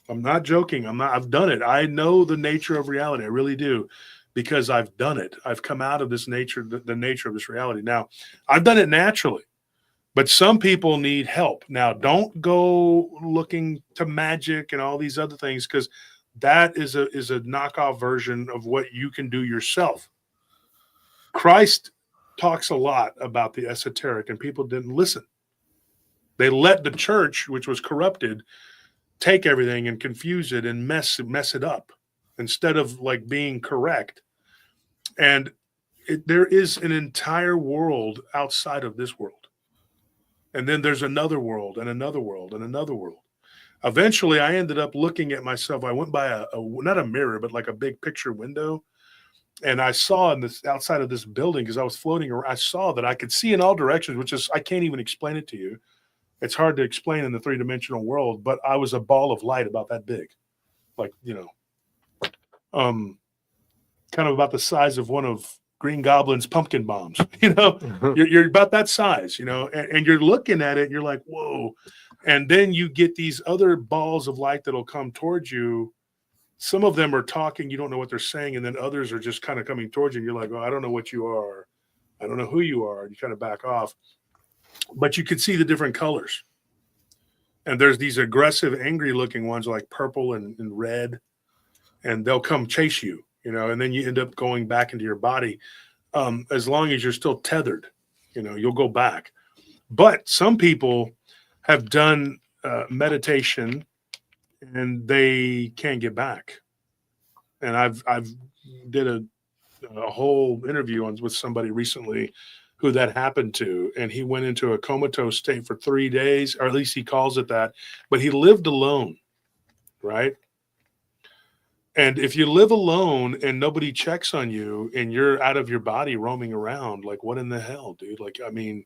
I'm not joking. I've done it. I know the nature of reality. I really do, because I've done it. I've come out of this nature, the nature of this reality. Now, I've done it naturally, but some people need help. Now, don't go looking to magic and all these other things, because that is a knockoff version of what you can do yourself. Christ talks a lot about the esoteric, and people didn't listen. They let the church, which was corrupted, take everything and confuse it and mess it up instead of like being correct. And there is an entire world outside of this world. And then there's another world and another world and another world. Eventually, I ended up looking at myself. I went by not a mirror, but like a big picture window. And I saw in this outside of this building, because I was floating around, I saw that I could see in all directions, which is, I can't even explain it to you. It's hard to explain in the three-dimensional world, but I was a ball of light about that big, like, kind of about the size of one of Green Goblin's pumpkin bombs. You're about that size, and you're looking at it and you're like, whoa. And then you get these other balls of light that'll come towards you. Some of them are talking, you don't know what they're saying, and then others are just kind of coming towards you, and you're like, oh, I don't know what you are. I don't know who you are. And you kind of back off. But you could see the different colors. And there's these aggressive, angry-looking ones like purple and red, and they'll come chase you, and then you end up going back into your body. As long as you're still tethered, you'll go back. But some people have done meditation, and they can't get back. And I've did a whole interview with somebody recently who that happened to, and he went into a comatose state for 3 days, or at least he calls it that, but he lived alone, right? And if you live alone and nobody checks on you and you're out of your body roaming around, like, what in the hell, dude? Like, I mean,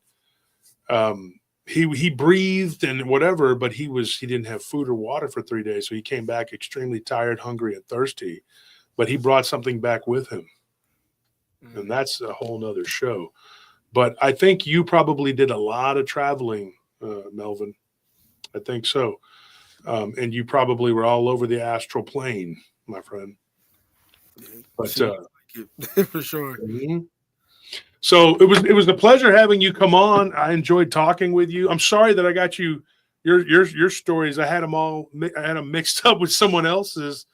he breathed and whatever, but he didn't have food or water for 3 days. So he came back extremely tired, hungry, and thirsty, but he brought something back with him. And that's a whole nother show. But I think you probably did a lot of traveling, Melvin. I think so. And you probably were all over the astral plane, my friend. But for sure. Mm-hmm. So it was a pleasure having you come on. I enjoyed talking with you. I'm sorry that I got you your stories. I had them mixed up with someone else's.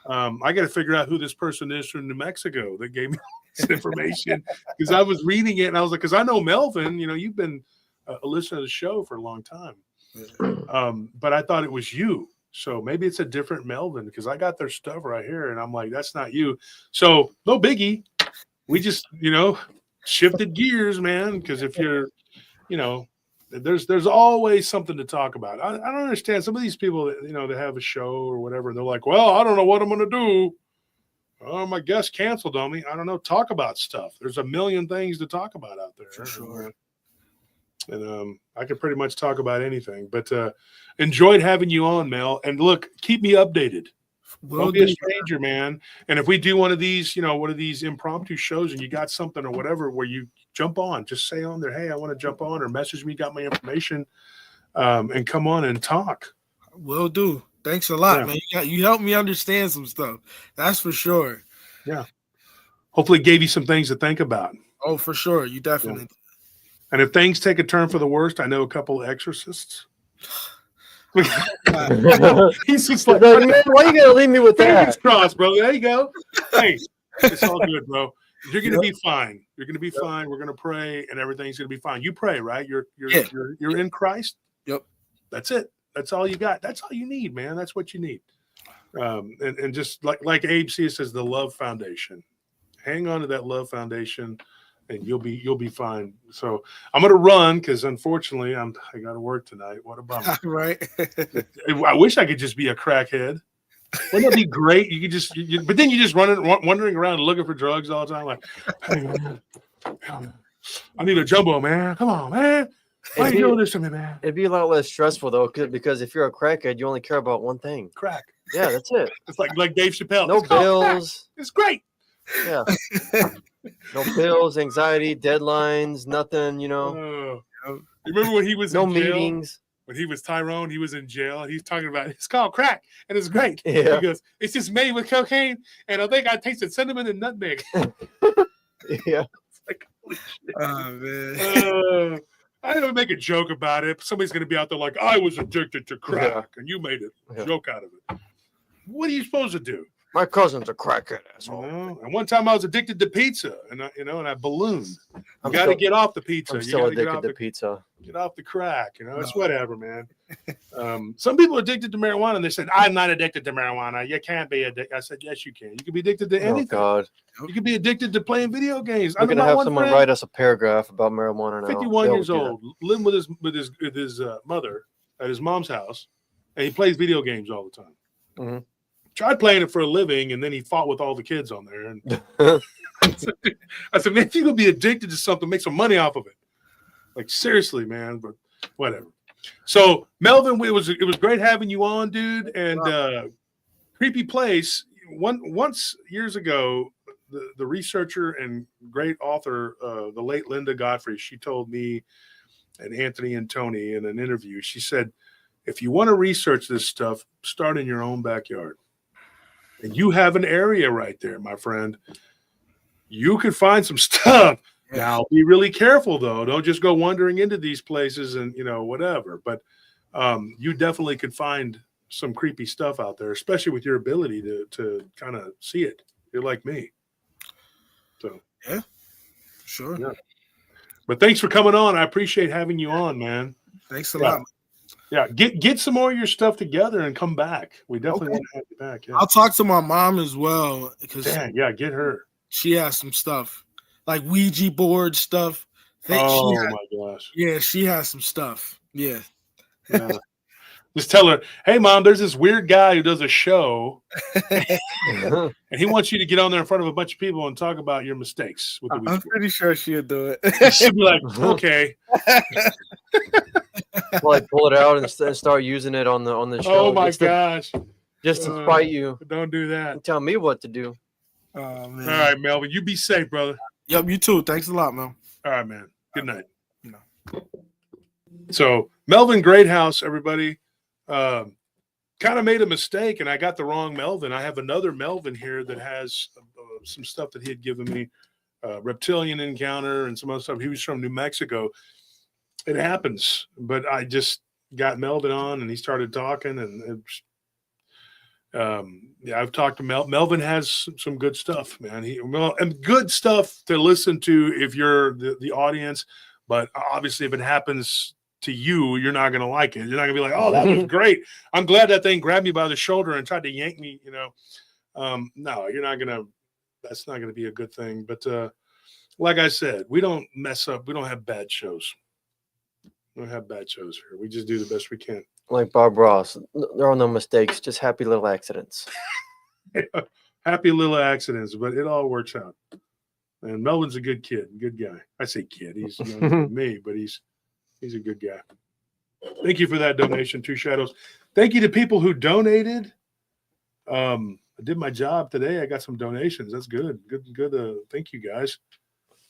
I got to figure out who this person is from New Mexico that gave me this information, because I was reading it and I was like, because I know Melvin, you've been a listener to the show for a long time. But I thought it was you. So maybe it's a different Melvin because I got their stuff right here, and I'm like, that's not you. So no biggie. We just, shifted gears, man. Because if you're, there's always something to talk about. I don't understand some of these people that they have a show or whatever, and they're like, well, I don't know what I'm gonna do. Oh, my guest canceled on me. I don't know. Talk about stuff. There's a million things to talk about out there. For sure. And I could pretty much talk about anything. But enjoyed having you on, Mel. And look, keep me updated. Don't be a stranger, man. And if we do one of these impromptu shows and you got something or whatever where you jump on, just say on there, hey, I want to jump on, or message me, got my information, and come on and talk. Will do. Thanks a lot, man. You helped me understand some stuff. That's for sure. Yeah. Hopefully gave you some things to think about. Oh, for sure. You definitely. Yeah. And if things take a turn for the worst, I know a couple of exorcists. He's just like, man, why you gotta leave me with that? Fingers crossed, bro. There you go. Hey, it's all good, bro. You're gonna be fine. You're gonna be fine. We're gonna pray, and everything's gonna be fine. You pray, right? You're in Christ. Yep. That's it. That's all you got. That's all you need, man. That's what you need. And just like Abe C says, the love foundation. Hang on to that love foundation, and you'll be fine. So I'm gonna run because unfortunately I got to work tonight. What a bummer. Right. I wish I could just be a crackhead. Wouldn't that be great? You could just, but then you just wandering around looking for drugs all the time. Like, hey, man, I need a jumbo, man. Come on, man. Why are you doing this to me, man? It'd be a lot less stressful though, because if you're a crackhead, you only care about one thing. Crack. Yeah, that's it. It's like Dave Chappelle. No bills. It's great. Yeah. No bills, anxiety, deadlines, nothing. You remember when he was no in jail? Meetings. When he was Tyrone, he was in jail. He's talking about it's called crack, and it's great. Yeah. He goes, it's just made with cocaine, and I think I tasted cinnamon and nutmeg. Yeah. It's like, holy shit. Oh, man. I would make a joke about it. Somebody's going to be out there like, I was addicted to crack, and you made a joke out of it. What are you supposed to do? My cousin's a crackhead, asshole. And one time I was addicted to pizza, and I ballooned. You got to get off the pizza. I'm still addicted to pizza. Get off the crack. It's whatever, man. Some people are addicted to marijuana, and they said, I'm not addicted to marijuana. You can't be addicted. I said, yes, you can. You can be addicted to anything. Oh, God. You can be addicted to playing video games. We're going to have someone write us a paragraph about marijuana now. 51 years old, living with his mother at his mom's house, and he plays video games all the time. Mm-hmm. Tried playing it for a living, and then he fought with all the kids on there. And I said, man, if you're going to be addicted to something, make some money off of it. Like, seriously, man, but whatever. So, Melvin, it was great having you on, dude. And Creepy Place, once years ago, the researcher and great author, the late Linda Godfrey, she told me and Anthony and Tony in an interview, she said, if you want to research this stuff, start in your own backyard. And you have an area right there, my friend. You can find some stuff. Now, be really careful, though. Don't just go wandering into these places and, whatever. But you definitely could find some creepy stuff out there, especially with your ability to kind of see it. You're like me. So yeah, sure. Yeah. But thanks for coming on. I appreciate having you on, man. Thanks a lot. Yeah, get some more of your stuff together and come back. We definitely want to have you back. Yeah. I'll talk to my mom as well because get her. She has some stuff like Ouija board stuff. My gosh. Yeah, she has some stuff. Yeah. Just tell her, hey, Mom, there's this weird guy who does a show, and he wants you to get on there in front of a bunch of people and talk about your mistakes. With the Ouija I'm board. pretty sure she'll do it. She'll be like, okay. Well, pull it out and start using it on the show. Oh my gosh! Just to spite you. Don't do that. And tell me what to do. Oh man! All right, Melvin. You be safe, brother. Yep, you too. Thanks a lot, man. All right, man. Good night. So Melvin Greathouse, everybody, kind of made a mistake, and I got the wrong Melvin. I have another Melvin here that has some stuff that he had given me, reptilian encounter and some other stuff. He was from New Mexico. It happens, but I just got Melvin on, and he started talking, and I've talked to Melvin has some good stuff, man. And good stuff to listen to if you're the audience, but obviously if it happens to you, you're not going to like it. You're not going to be like, oh, that was great. I'm glad that thing grabbed me by the shoulder and tried to yank me, No, you're not going to, that's not going to be a good thing. But like I said, we don't mess up. We don't have bad shows. We don't have bad shows here. We just do the best we can. Like Bob Ross, there are no mistakes, just happy little accidents. Happy little accidents, but it all works out. And Melvin's a good kid, good guy. I say kid, he's younger than me, but he's a good guy. Thank you for that donation, Two Shadows. Thank you to people who donated. I did my job today. I got some donations. That's good. Good. Thank you guys.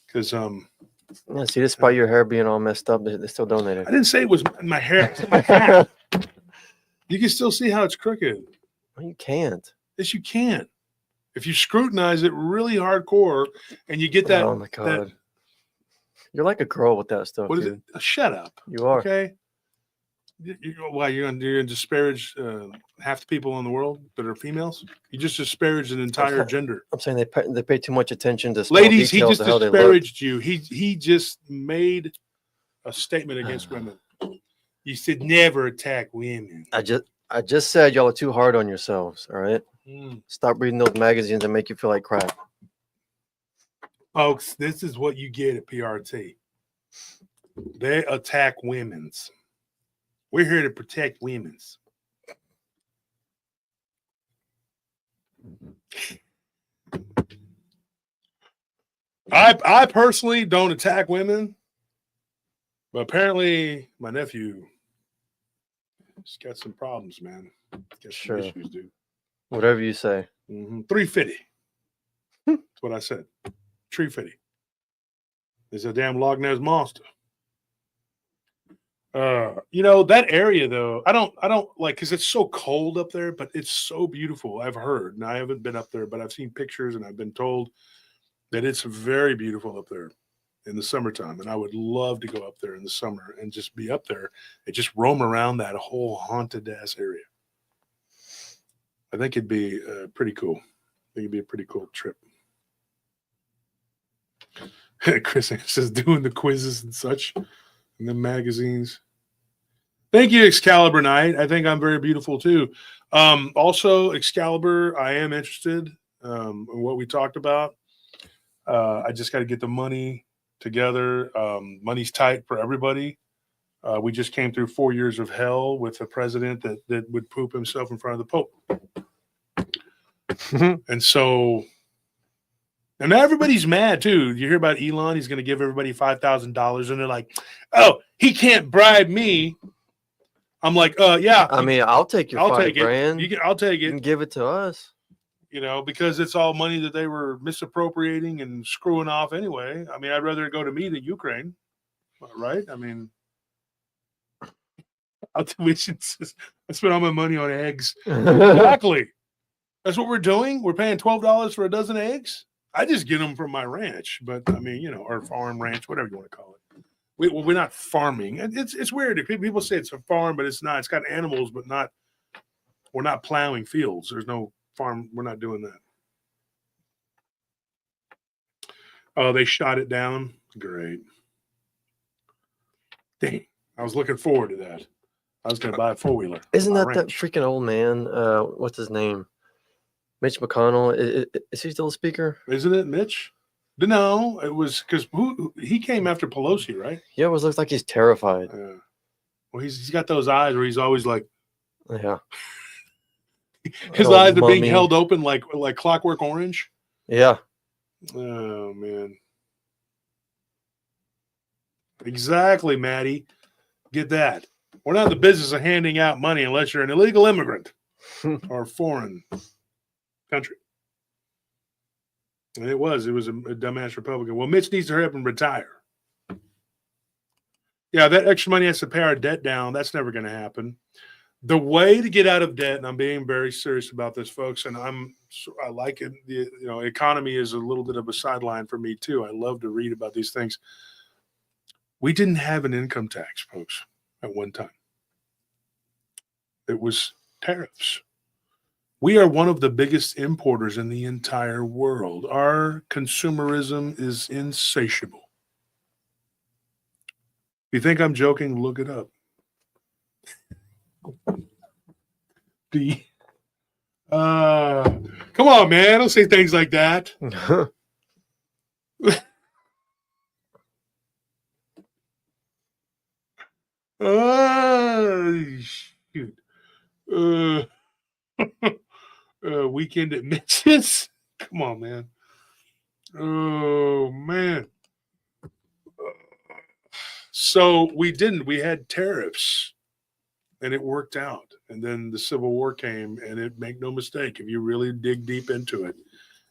Because yeah, see, despite your hair being all messed up, they still donated. I didn't say it was my hair. It's my hat. You can still see how it's crooked. Well, you can't. Yes, you can. If you scrutinize it really hardcore and you get that. Oh my God. You're like a girl with that stuff. What is it? Shut up. You are. Okay. Why you're going to disparage half the people in the world that are females? You just disparaged an entire gender. I'm saying they pay too much attention to small ladies. He details just of how disparaged you. He just made a statement against women. You should never attack women. I just said y'all are too hard on yourselves. All right. Stop reading those magazines that make you feel like crap. Folks, this is what you get at PRT. They attack women's. We're here to protect women's. I personally don't attack women, but apparently my nephew has got some problems, man. Got some issues, dude. Whatever you say. 350. That's what I said. 350. It's a damn Loch Ness monster. That area though, I don't like, because it's so cold up there, but it's so beautiful. I've heard, and I haven't been up there, but I've seen pictures and I've been told that it's very beautiful up there in the summertime. And I would love to go up there in the summer and just be up there and just roam around that whole haunted ass area. I think it'd be pretty cool. I think it'd be a pretty cool trip. Chris says doing the quizzes and such in the magazines. Thank you, Excalibur Knight. I think I'm very beautiful too. Also, Excalibur, I am interested in what we talked about. I just got to get the money together. Money's tight for everybody. We just came through 4 years of hell with a president that would poop himself in front of the Pope. And so, and everybody's mad too. You hear about Elon? He's going to give everybody $5,000, and they're like, "Oh, he can't bribe me." I'm like, yeah. I mean, I'll take your $5,000. I'll take it. You can give it to us. Because it's all money that they were misappropriating and screwing off anyway. I mean, I'd rather go to me than Ukraine, right? I mean, I spend all my money on eggs. Exactly. That's what we're doing. We're paying $12 for a dozen eggs. I just get them from my ranch, but I mean, or farm ranch, whatever you want to call it. We're not farming. It's weird. People say it's a farm, but it's not. It's got animals, but not. We're not plowing fields. There's no farm. We're not doing that. Oh, they shot it down. Great. Dang. I was looking forward to that. I was going to buy a 4-wheeler. Isn't that freaking old man? What's his name? Mitch McConnell. Is he still a speaker? Isn't it Mitch? No, it was because he came after Pelosi, right? Yeah, it looks like he's terrified. Well, he's got those eyes where he's always like, yeah. His eyes are being held open like Clockwork Orange. Yeah. Oh man. Exactly, Maddie. Get that. We're not in the business of handing out money unless you're an illegal immigrant or a foreign country. And it was a dumbass Republican. Well, Mitch needs to hurry up and retire. Yeah, that extra money has to pay our debt down. That's never going to happen. The way to get out of debt, and I'm being very serious about this, folks, and I like it. Economy is a little bit of a sideline for me too. I love to read about these things. We didn't have an income tax, folks, at one time. It was tariffs. We are one of the biggest importers in the entire world. Our consumerism is insatiable. you think I'm joking, look it up. Come on, man. Don't say things like that. Shoot. Weekend at Mitch's. Come on, man. Oh, man. So we didn't. We had tariffs, and it worked out. And then the Civil War came, and it, make no mistake, if you really dig deep into it,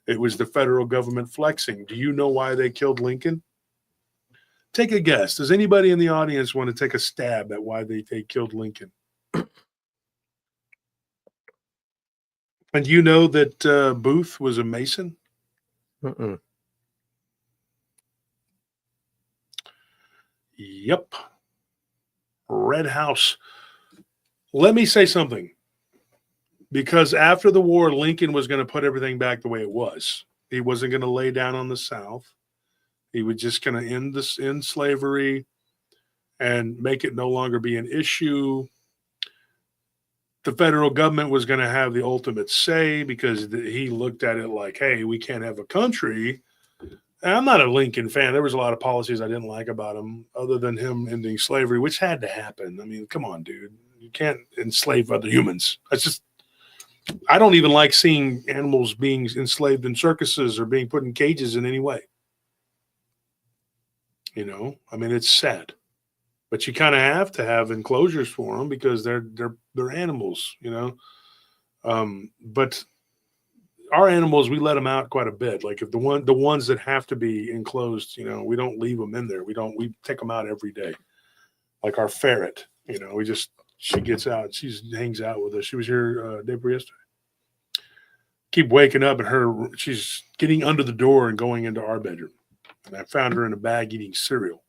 it was the federal government flexing. Do you know why they killed Lincoln? Take a guess. Does anybody in the audience want to take a stab at why they killed Lincoln? And you know that Booth was a Mason? Mm-mm. Yep. Red House. Let me say something. Because after the war, Lincoln was going to put everything back the way it was. He wasn't going to lay down on the South. He was just going to end slavery and make it no longer be an issue. The federal government was going to have the ultimate say because he looked at it like, hey, we can't have a country. And I'm not a Lincoln fan. There was a lot of policies I didn't like about him, other than him ending slavery, which had to happen. I mean, come on, dude. You can't enslave other humans. That's just, I don't even like seeing animals being enslaved in circuses or being put in cages in any way. You know, I mean, it's sad. But you kind of have to have enclosures for them because they're animals, you know. But our animals, we let them out quite a bit. Like if the ones that have to be enclosed, you know, we don't leave them in there. We take them out every day. Like our ferret, you know, she gets out, she hangs out with us. She was here day before yesterday. Keep waking up and she's getting under the door and going into our bedroom. And I found her in a bag eating cereal.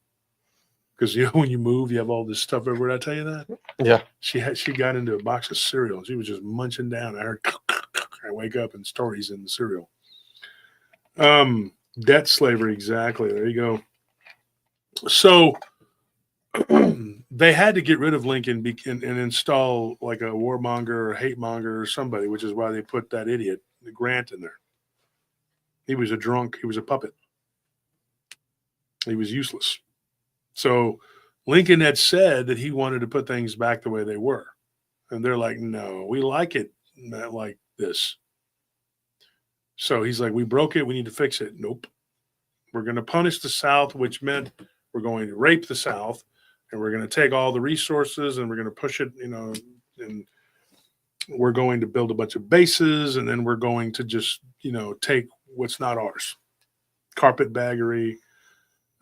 Because, you know, when you move, you have all this stuff everywhere. Did I tell you that? Yeah. She got into a box of cereal. She was just munching down. I heard, I wake up and stories in the cereal. Debt slavery, exactly. There you go. So they had to get rid of Lincoln and install like a warmonger or hate monger or somebody, which is why they put that idiot, Grant, in there. He was a drunk. He was a puppet. He was useless. So Lincoln had said that he wanted to put things back the way they were. And they're like, no, we like it not like this. So he's like, we broke it. We need to fix it. Nope. We're going to punish the South, which meant we're going to rape the South. And we're going to take all the resources and we're going to push it, you know, and we're going to build a bunch of bases. And then we're going to just, you know, take what's not ours. Carpetbaggery.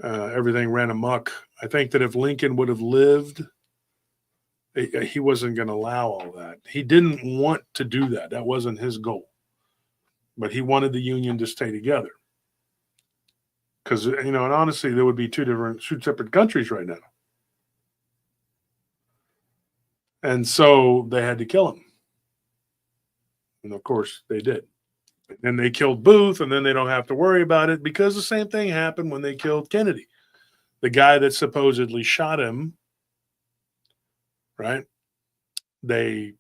Everything ran amok. I think that if Lincoln would have lived, he wasn't going to allow all that. He didn't want to do that. That wasn't his goal. But he wanted the Union to stay together. Because, you know, and honestly, there would be two separate countries right now. And so they had to kill him. And of course, they did. And then they killed Booth, and then they don't have to worry about it because the same thing happened when they killed Kennedy. The guy that supposedly shot him, right? They,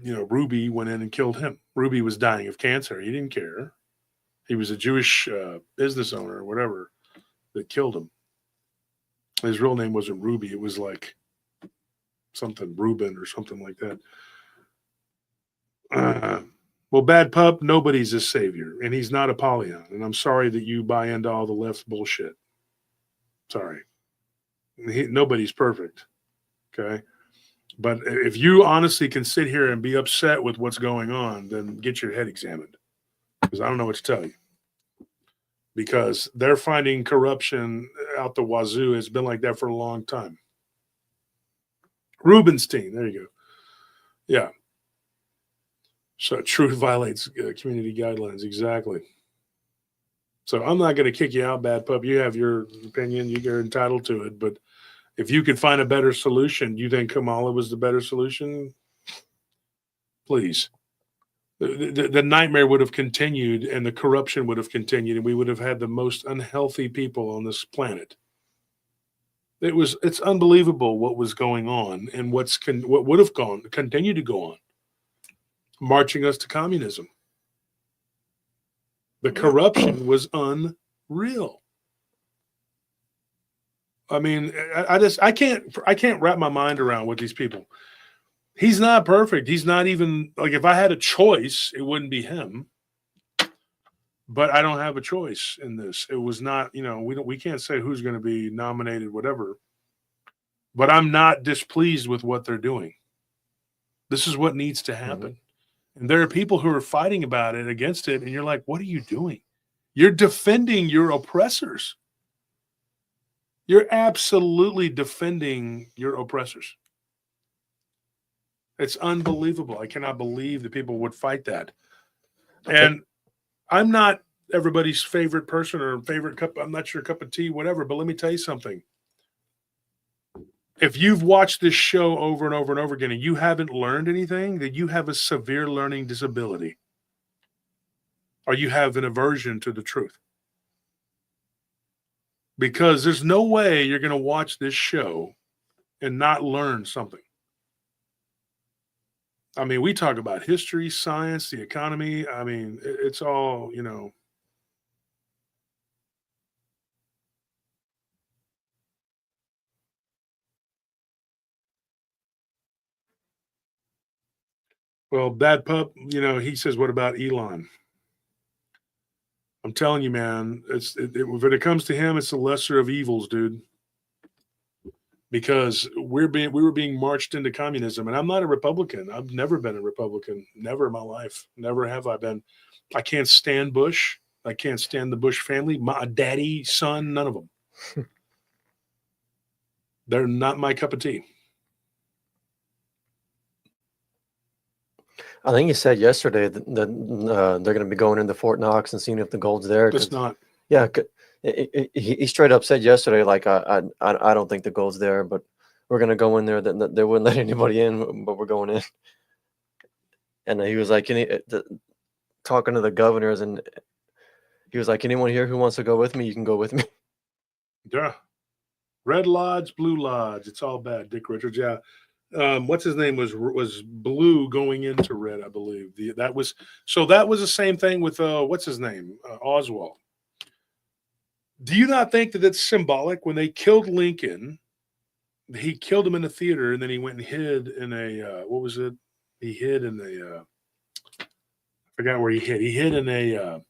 you know, Ruby went in and killed him. Ruby was dying of cancer. He didn't care. He was a Jewish business owner or whatever that killed him. His real name wasn't Ruby. It was like something Reuben or something like that. Well, Bad Pup, nobody's a savior, and he's not Apollyon. And I'm sorry that you buy into all the left's bullshit. Sorry. Nobody's perfect, okay? But if you honestly can sit here and be upset with what's going on, then get your head examined, because I don't know what to tell you. Because they're finding corruption out the wazoo. It's been like that for a long time. Rubenstein, there you go. Yeah. So truth violates community guidelines. Exactly. So I'm not going to kick you out, Bad Pup. You have your opinion. You're entitled to it. But if you could find a better solution, you think Kamala was the better solution? Please. The nightmare would have continued and the corruption would have continued and we would have had the most unhealthy people on this planet. It's unbelievable what was going on and what would have continued to go on, marching us to communism. The corruption was unreal. I mean, I can't wrap my mind around with these people. He's not perfect. He's not even like, if I had a choice, it wouldn't be him. But I don't have a choice in this. It was not, we can't say who's going to be nominated, whatever. But I'm not displeased with what they're doing. This is what needs to happen. Mm-hmm. And there are people who are fighting about it, against it, and you're like, what are you doing? You're defending your oppressors. You're absolutely defending your oppressors. It's unbelievable. I cannot believe that people would fight that. Okay. And I'm not everybody's favorite person or favorite cup. I'm not your cup of tea, whatever. But let me tell you something. If you've watched this show over and over and over again and you haven't learned anything, then you have a severe learning disability. Or you have an aversion to the truth. Because there's no way you're going to watch this show and not learn something. I mean, we talk about history, science, the economy. I mean, it's all, Well, Bad Pup, he says, what about Elon? I'm telling you, man, when it comes to him, it's the lesser of evils, dude. Because we were being marched into communism, and I'm not a Republican. I've never been a Republican, never in my life. Never have I been. I can't stand Bush. I can't stand the Bush family. My daddy, son, none of them. They're not my cup of tea. I think he said yesterday that they're going to be going into Fort Knox and seeing if the gold's there. It's not. Yeah, he straight up said yesterday, like, I don't think the gold's there, but we're going to go in there. That they wouldn't let anybody in, but we're going in. And he was like, talking to the governors, and he was like, anyone here who wants to go with me, you can go with me. Yeah. Red Lodge, Blue Lodge. It's all bad. Dick Richards. Yeah. What's his name was blue going into red, I believe. That was the same thing with what's his name, Oswald. Do you not think that it's symbolic? When they killed Lincoln, he killed him in the theater, and then he went and hid in a what was it? He hid in a I forgot where he hid. He hid in a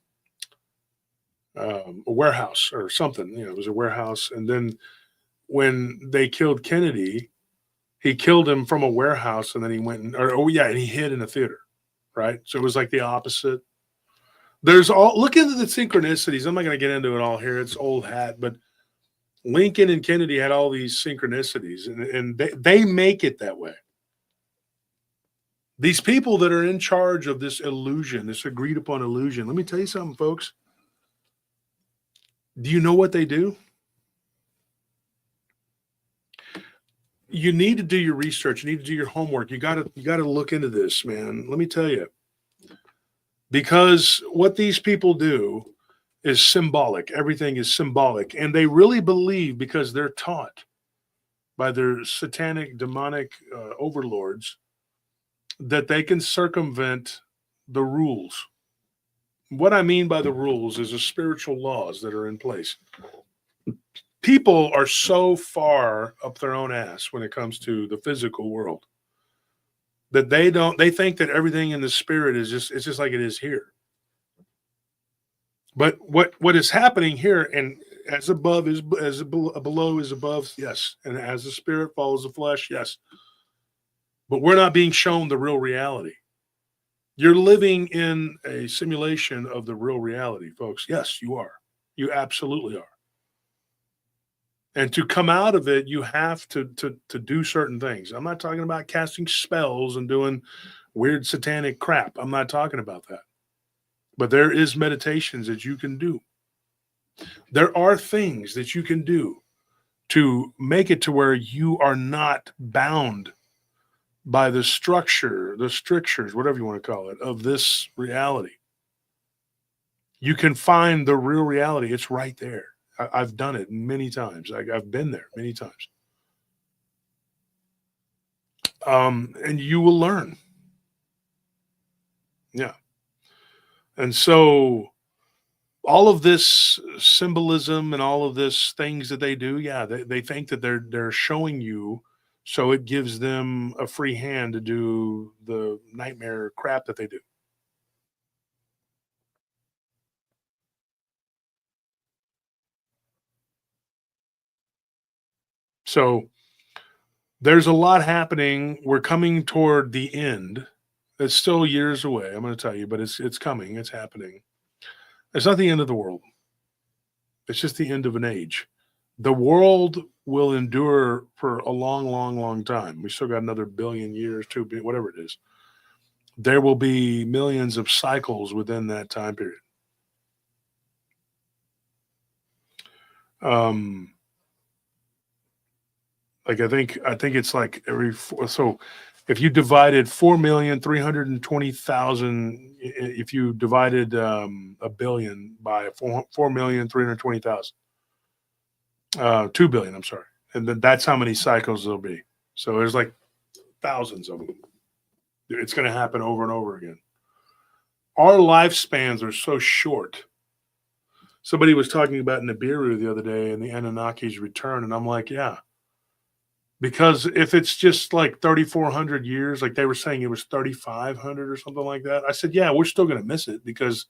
warehouse or something. It was a warehouse, and then when they killed Kennedy, he killed him from a warehouse, and then he went and he hid in a theater, right? So it was like the opposite. Look into the synchronicities. I'm not going to get into it all here. It's old hat, but Lincoln and Kennedy had all these synchronicities, and they make it that way. These people that are in charge of this illusion, this agreed upon illusion, let me tell you something, folks. Do you know what they do? You need to do your research. You need to do your homework. You got to look into this, man. Let me tell you. Because what these people do is symbolic. Everything is symbolic. And they really believe, because they're taught by their satanic, demonic overlords, that they can circumvent the rules. What I mean by the rules is the spiritual laws that are in place. People are so far up their own ass when it comes to the physical world that they think that everything in the spirit it's just like it is here. But what is happening here, and as above is as below is above, yes, and as the spirit follows the flesh, yes. But we're not being shown the real reality. You're living in a simulation of the real reality, folks. Yes, you are. You absolutely are. And to come out of it, you have to do certain things. I'm not talking about casting spells and doing weird satanic crap. I'm not talking about that. But there is meditations that you can do. There are things that you can do to make it to where you are not bound by the structure, the strictures, whatever you want to call it, of this reality. You can find the real reality. It's right there. I've done it many times. I've been there many times. And you will learn. Yeah. And so all of this symbolism and all of this things that they do, yeah, they think that they're showing you, so it gives them a free hand to do the nightmare crap that they do. So there's a lot happening. We're coming toward the end. It's still years away, I'm going to tell you, but it's coming. It's happening. It's not the end of the world. It's just the end of an age. The world will endure for a long, long, long time. We still got another billion years, 2 billion, whatever it is. There will be millions of cycles within that time period. Like I think it's like so if you divided 4,320,000, if you divided a billion by 4,320,000, 2 billion, I'm sorry. And then that's how many cycles there'll be. So there's like thousands of them. It's going to happen over and over again. Our lifespans are so short. Somebody was talking about Nibiru the other day and the Anunnaki's return. And I'm like, yeah. Because if it's just like 3,400 years, like they were saying it was 3,500 or something like that. I said, yeah, we're still going to miss it because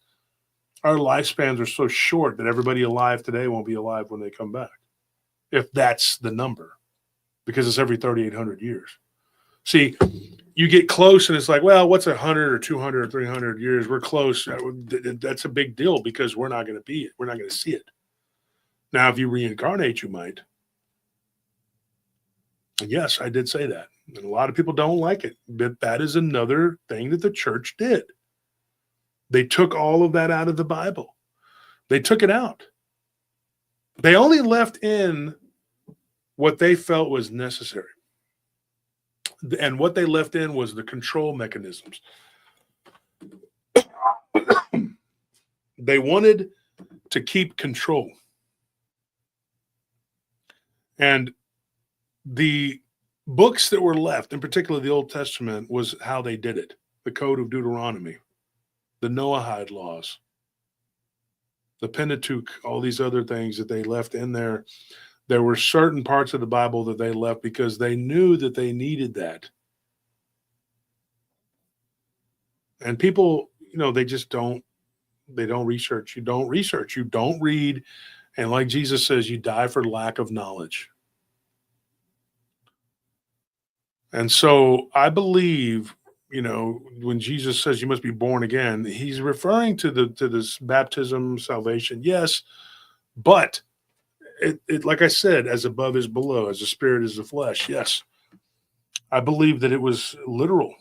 our lifespans are so short that everybody alive today won't be alive when they come back. If that's the number, because it's every 3,800 years. See, you get close and it's like, well, what's 100 or 200 or 300 years? We're close. That's a big deal because we're not going to be it. We're not going to see it. Now, if you reincarnate, you might. Yes, I did say that. And a lot of people don't like it, but that is another thing that the church did. They took all of that out of the Bible. They took it out. They only left in what they felt was necessary. And what they left in was the control mechanisms. They wanted to keep control. And the books that were left, in particular the Old Testament, was how they did it. The Code of Deuteronomy, the Noahide laws, the Pentateuch, all these other things that they left in there. There were certain parts of the Bible that they left because they knew that they needed that. And people, they just don't research. You don't research. You don't read. And like Jesus says, you die for lack of knowledge. And so I believe, when Jesus says you must be born again, he's referring to this baptism, salvation. Yes, but it like I said, as above is below, as the spirit is the flesh. Yes, I believe that it was literal,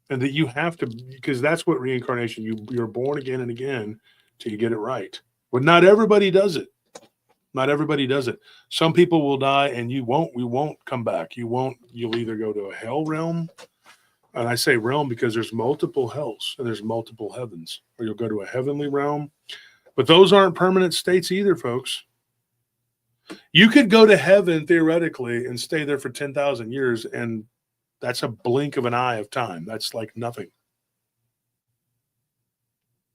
and that you have to, because that's what reincarnation. You're born again and again till you get it right. But not everybody does it. Not everybody does it. Some people will die and we won't come back. You'll either go to a hell realm, and I say realm because there's multiple hells and there's multiple heavens, or you'll go to a heavenly realm. But those aren't permanent states either, folks. You could go to heaven theoretically and stay there for 10,000 years, and that's a blink of an eye of time. That's like nothing.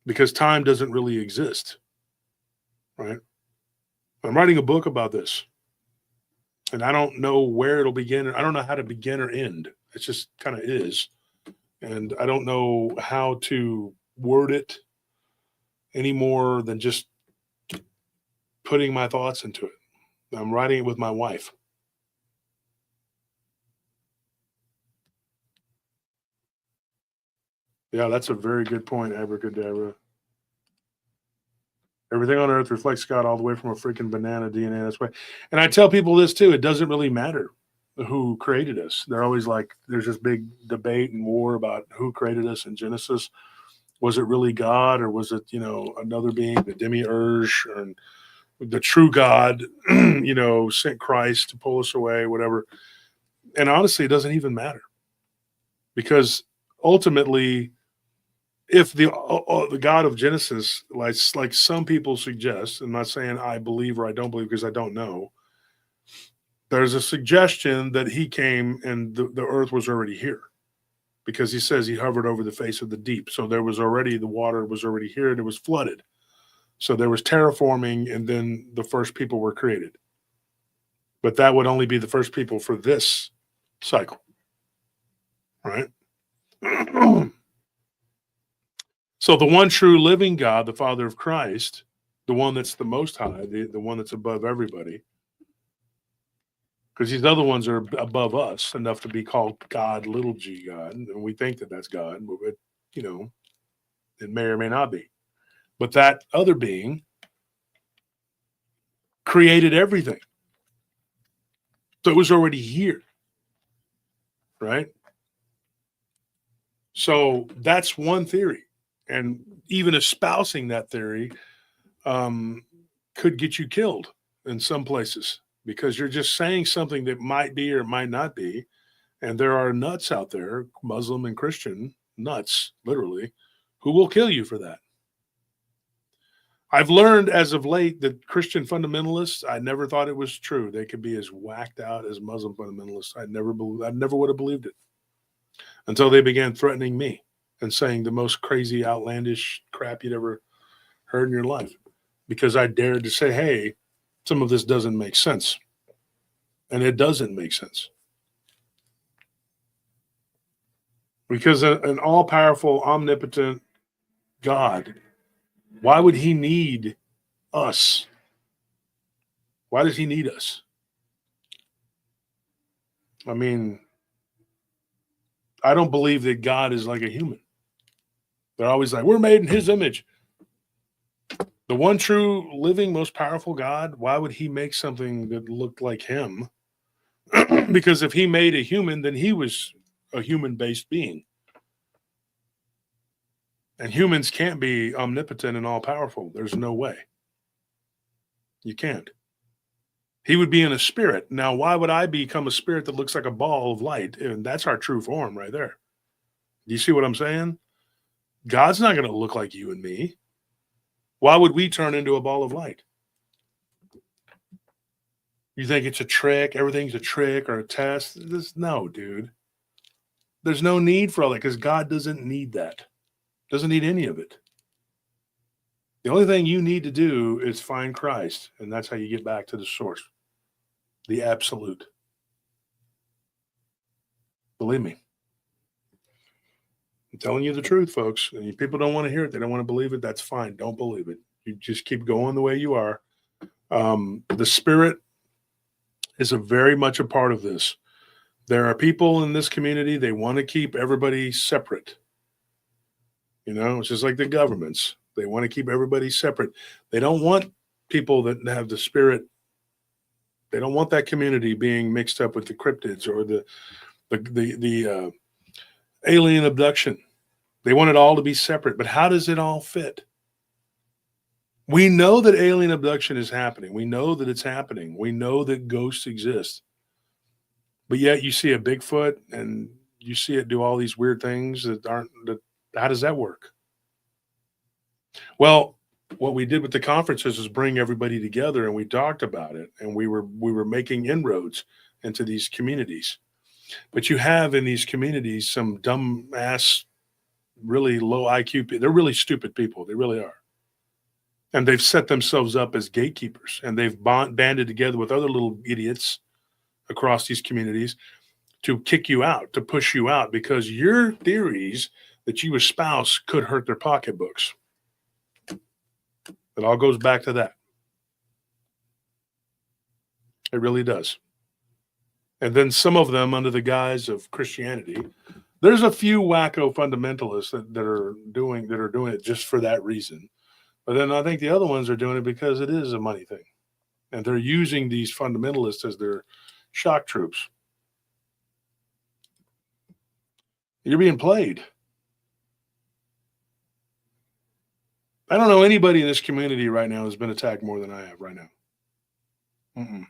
Because time doesn't really exist, right? I'm writing a book about this, and I don't know where it'll begin. I don't know how to begin or end. It just kind of is. And I don't know how to word it any more than just putting my thoughts into it. I'm writing it with my wife. Yeah, that's a very good point, Abracadabra. Everything on earth reflects God all the way from a freaking banana DNA. That's why. And I tell people this too. It doesn't really matter who created us. They're always like, there's this big debate and war about who created us in Genesis. Was it really God, or was it, another being, the demiurge, or the true God, sent Christ to pull us away, whatever. And honestly, it doesn't even matter, because ultimately if the God of Genesis, like some people suggest, I'm not saying I believe or I don't believe because I don't know. There's a suggestion that he came and the earth was already here, because he says he hovered over the face of the deep. So there was already, the water was already here and it was flooded. So there was terraforming, and then the first people were created. But that would only be the first people for this cycle, right? So the one true living God, the Father of Christ, the one that's the most high, the one that's above everybody, because these other ones are above us enough to be called God, little g God, and we think that that's God, but it, you know, it may or may not be. But that other being created everything. So it was already here, right? So that's one theory. And even espousing that theory could get you killed in some places, because you're just saying something that might be or might not be. And there are nuts out there, Muslim and Christian nuts, literally, who will kill you for that. I've learned as of late that Christian fundamentalists, I never thought it was true. They could be as whacked out as Muslim fundamentalists. I never would have believed it until they began threatening me and saying the most crazy, outlandish crap you'd ever heard in your life, because I dared to say, hey, some of this doesn't make sense. And it doesn't make sense. Because an all-powerful, omnipotent God, why would he need us? Why does he need us? I mean, I don't believe that God is like a human. They're always like, we're made in his image. The one true, living, most powerful God, why would he make something that looked like him? Because if he made a human, then he was a human-based being. And humans can't be omnipotent and all-powerful. There's no way. You can't. He would be in a spirit. Now, why would I become a spirit that looks like a ball of light? And that's our true form right there. Do you see what I'm saying? God's not going to look like you and me. Why would we turn into a ball of light? You think it's a trick? Everything's a trick or a test? No, dude. There's no need for all that, because God doesn't need that. Doesn't need any of it. The only thing you need to do is find Christ, and that's how you get back to the source, the absolute. Believe me. I'm telling you the truth, folks. And if people don't want to hear it, they don't want to believe it, that's fine. Don't believe it. You just keep going the way you are. The Spirit is very much a part of this. There are people in this community, they want to keep everybody separate. You know, it's just like the governments. They want to keep everybody separate. They don't want people that have the Spirit. They don't want that community being mixed up with the cryptids or the alien abduction. They want it all to be separate. But how does it all fit? We know that alien abduction is happening. We know that it's happening. We know that ghosts exist. But yet you see a Bigfoot and you see it do all these weird things that aren't. How does that work? Well, what we did with the conferences is bring everybody together, and we talked about it, and we were making inroads into these communities. But you have in these communities some dumb ass, really low IQ. They're really stupid people. They really are. And they've set themselves up as gatekeepers, and they've banded together with other little idiots across these communities to kick you out, to push you out, because your theories that you espouse could hurt their pocketbooks. It all goes back to that. It really does. And then some of them, under the guise of Christianity, there's a few wacko fundamentalists that are doing it just for that reason. But then I think the other ones are doing it because it is a money thing. And they're using these fundamentalists as their shock troops. You're being played. I don't know anybody in this community right now who's been attacked more than I have right now.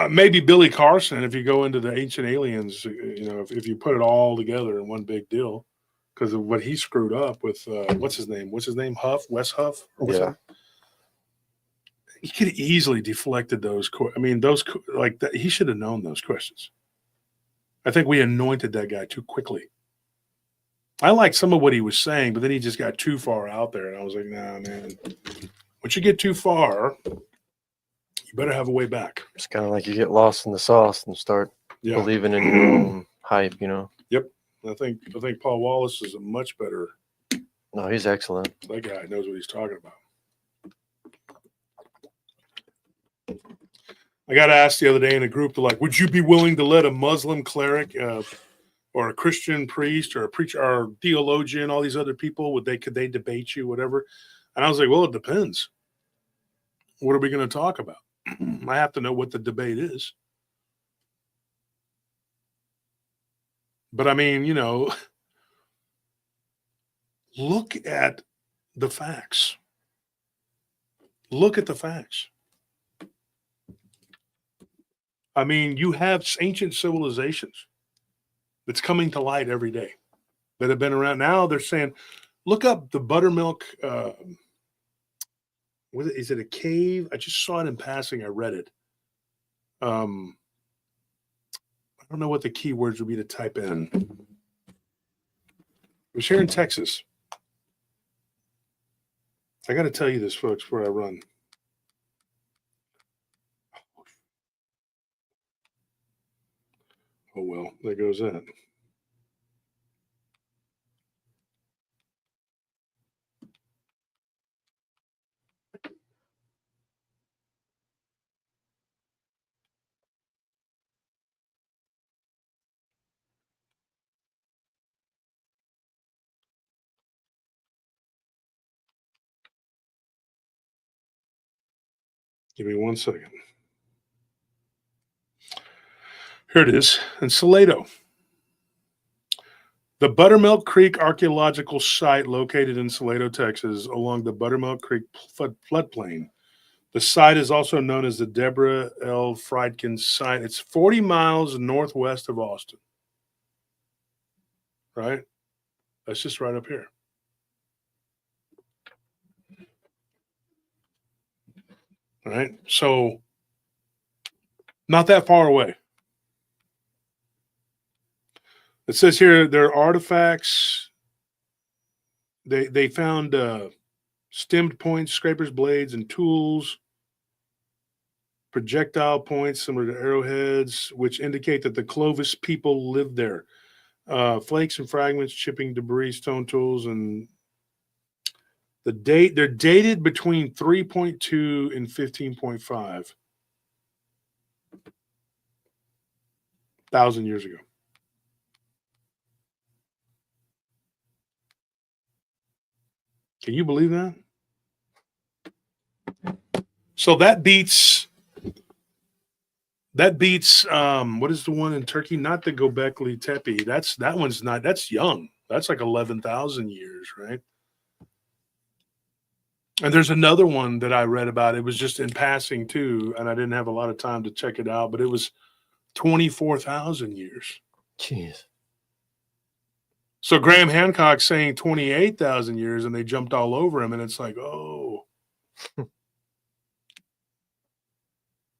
Maybe Billy Carson, if you go into the Ancient Aliens, you know, if you put it all together in one big deal. because of what he screwed up with. What's his name? Huff, Wes Huff. Or what's Yeah. that? He could have easily deflected those. I mean, those like that. He should have known those questions. I think we anointed that guy too quickly. I liked some of what he was saying, but then he just got too far out there, and I was like, "Nah, man. Once you get too far, you better have a way back." It's kind of like you get lost in the sauce and start Yeah. believing in your own hype, you know. Yep. I think Paul Wallace is a much better. No, he's excellent. That guy knows what he's talking about. I got asked the other day in a group, they're like, would you be willing to let a Muslim cleric or a Christian priest or a preacher or theologian, all these other people, could they debate you, whatever? And I was like, well, it depends. What are we going to talk about? I have to know what the debate is. But I mean, you know, look at the facts. Look at the facts. I mean, you have ancient civilizations that's coming to light every day that have been around. Now they're saying, look up the buttermilk. Is it a cave? I just saw it in passing. I read it. I don't know what the keywords would be to type in. It was here in Texas. I got to tell you this, folks, before I run. Oh, well, there goes that. Give me 1 second. Here it is in Salado. The Buttermilk Creek Archaeological Site located in Salado, Texas, along the Buttermilk Creek floodplain. The site is also known as the Deborah L. Friedkin Site. It's 40 miles northwest of Austin. Right? That's just right up here. All right? So, not that far away. It says here there are artifacts. They found stemmed points, scrapers, blades, and tools, projectile points similar to arrowheads, which indicate that the Clovis people lived there. Flakes and fragments, chipping debris, stone tools, and they're dated between 3.2 and 15.5 thousand years ago. Can you believe that? So that beats what is the one in Turkey? Not the Göbekli Tepe. That one's not, that's young. That's like 11,000 years, right? And there's another one that I read about. It was just in passing too, and I didn't have a lot of time to check it out, but it was 24,000 years. Jeez. So Graham Hancock's saying 28,000 years, and they jumped all over him, and it's like, oh.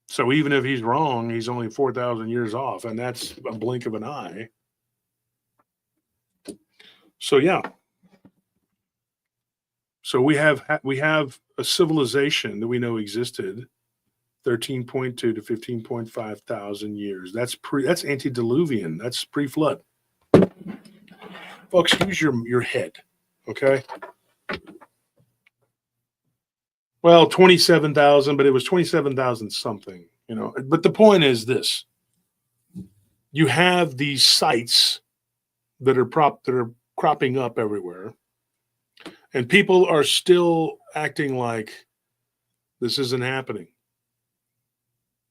So even if he's wrong, he's only 4,000 years off, and that's a blink of an eye. So yeah. So we have a civilization that we know existed 13.2 to 15.5 thousand years. That's antediluvian. That's pre-flood. Folks, use your head, okay? Well, 27,000, but it was 27,000 something, you know. But the point is this. You have these sites that are cropping up everywhere, and people are still acting like this isn't happening,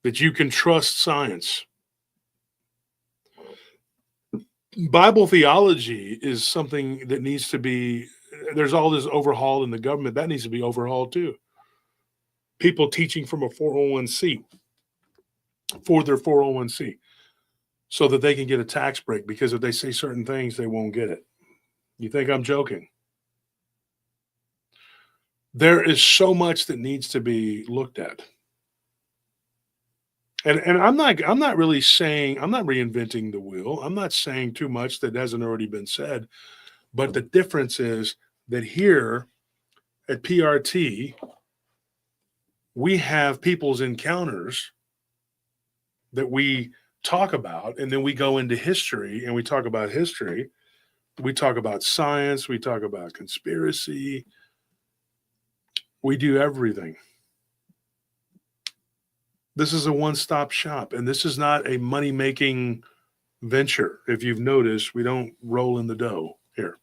that you can trust science. Bible theology is something that needs to be, there's all this overhaul in the government. That needs to be overhauled too. People teaching from a 401c for their 401c so that they can get a tax break, because if they say certain things, they won't get it. You think I'm joking? There is so much that needs to be looked at. And I'm not really saying, I'm not reinventing the wheel. I'm not saying too much that hasn't already been said. But the difference is that here at PRT, we have people's encounters that we talk about, and then we go into history and we talk about history. We talk about science. We talk about conspiracy. We do everything. This is a one-stop shop, and this is not a money-making venture. If you've noticed, we don't roll in the dough here.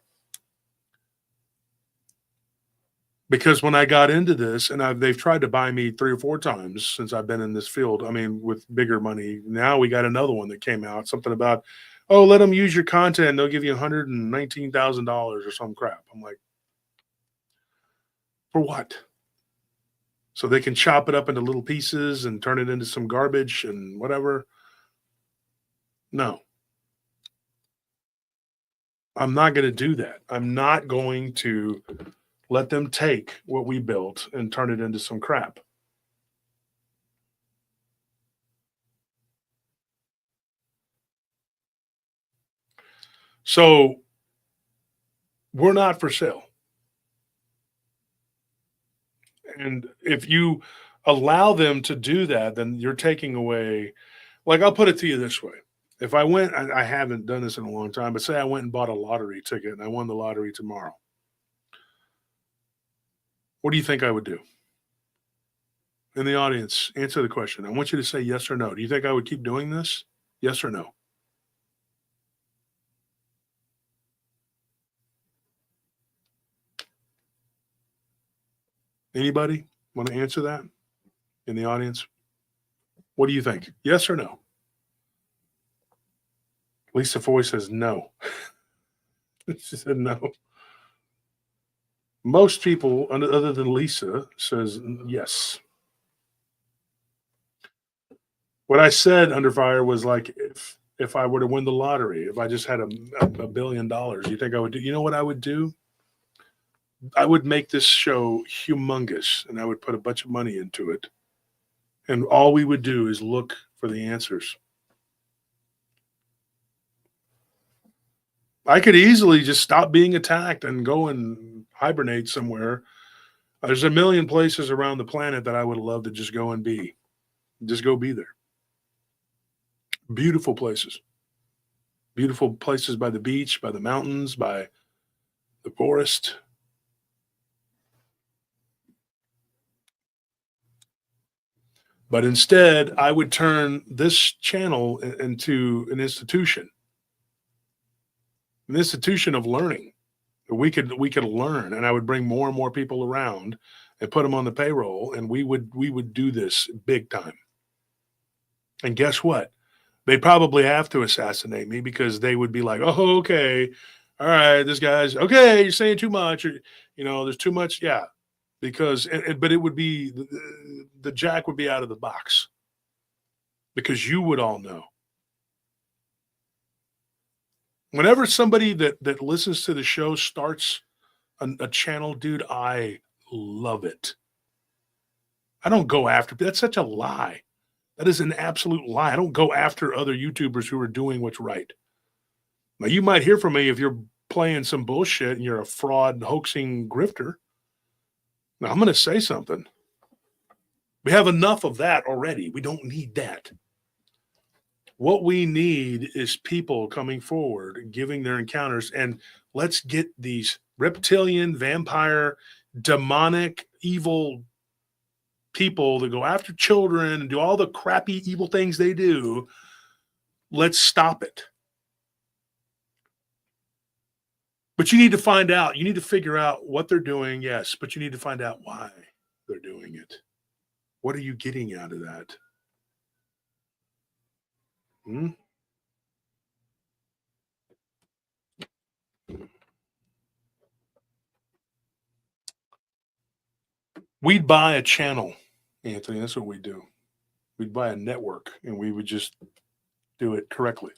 Because when I got into this, and they've tried to buy me 3 or 4 times since I've been in this field, I mean, with bigger money. Now we got another one that came out, something about, oh, let them use your content. They'll give you $119,000 or some crap. I'm like, for what? So they can chop it up into little pieces and turn it into some garbage and whatever. No. I'm not going to do that. I'm not going to let them take what we built and turn it into some crap. So we're not for sale. And if you allow them to do that, then you're taking away, like, I'll put it to you this way. If I went, I haven't done this in a long time, but say I went and bought a lottery ticket and I won the lottery tomorrow. What do you think I would do? In the audience, answer the question. I want you to say yes or no. Do you think I would keep doing this? Yes or no? Anybody want to answer that in the audience? What do you think? Yes or no? Lisa Foy says no. She said no. Most people, other than Lisa, says yes. What I said under fire was like, if I were to win the lottery, if I just had $1 billion, you think I would do? You know what I would do? I would make this show humongous, and I would put a bunch of money into it. And all we would do is look for the answers. I could easily just stop being attacked and go and hibernate somewhere. There's a million places around the planet that I would love to just go and be. Just go be there. Beautiful places. Beautiful places by the beach, by the mountains, by the forest. But instead, I would turn this channel into an institution of learning. We could learn, and I would bring more and more people around and put them on the payroll, and we would do this big time. And guess what? They'd probably have to assassinate me because they would be like, oh, okay, all right, this guy's okay. You're saying too much, or there's too much, yeah. Because, but it would be the jack would be out of the box because you would all know. Whenever somebody that listens to the show starts a channel, dude, I love it. I don't go after, that's such a lie. That is an absolute lie. I don't go after other YouTubers who are doing what's right. Now, you might hear from me if you're playing some bullshit and you're a fraud, hoaxing grifter. Now, I'm going to say something. We have enough of that already. We don't need that. What we need is people coming forward, giving their encounters, and let's get these reptilian, vampire, demonic, evil people that go after children and do all the crappy, evil things they do. Let's stop it. But you need to find out. You need to figure out what they're doing, yes, but you need to find out why they're doing it. What are you getting out of that? We'd buy a channel, Anthony. That's what we do. We'd buy a network, and we would just do it correctly.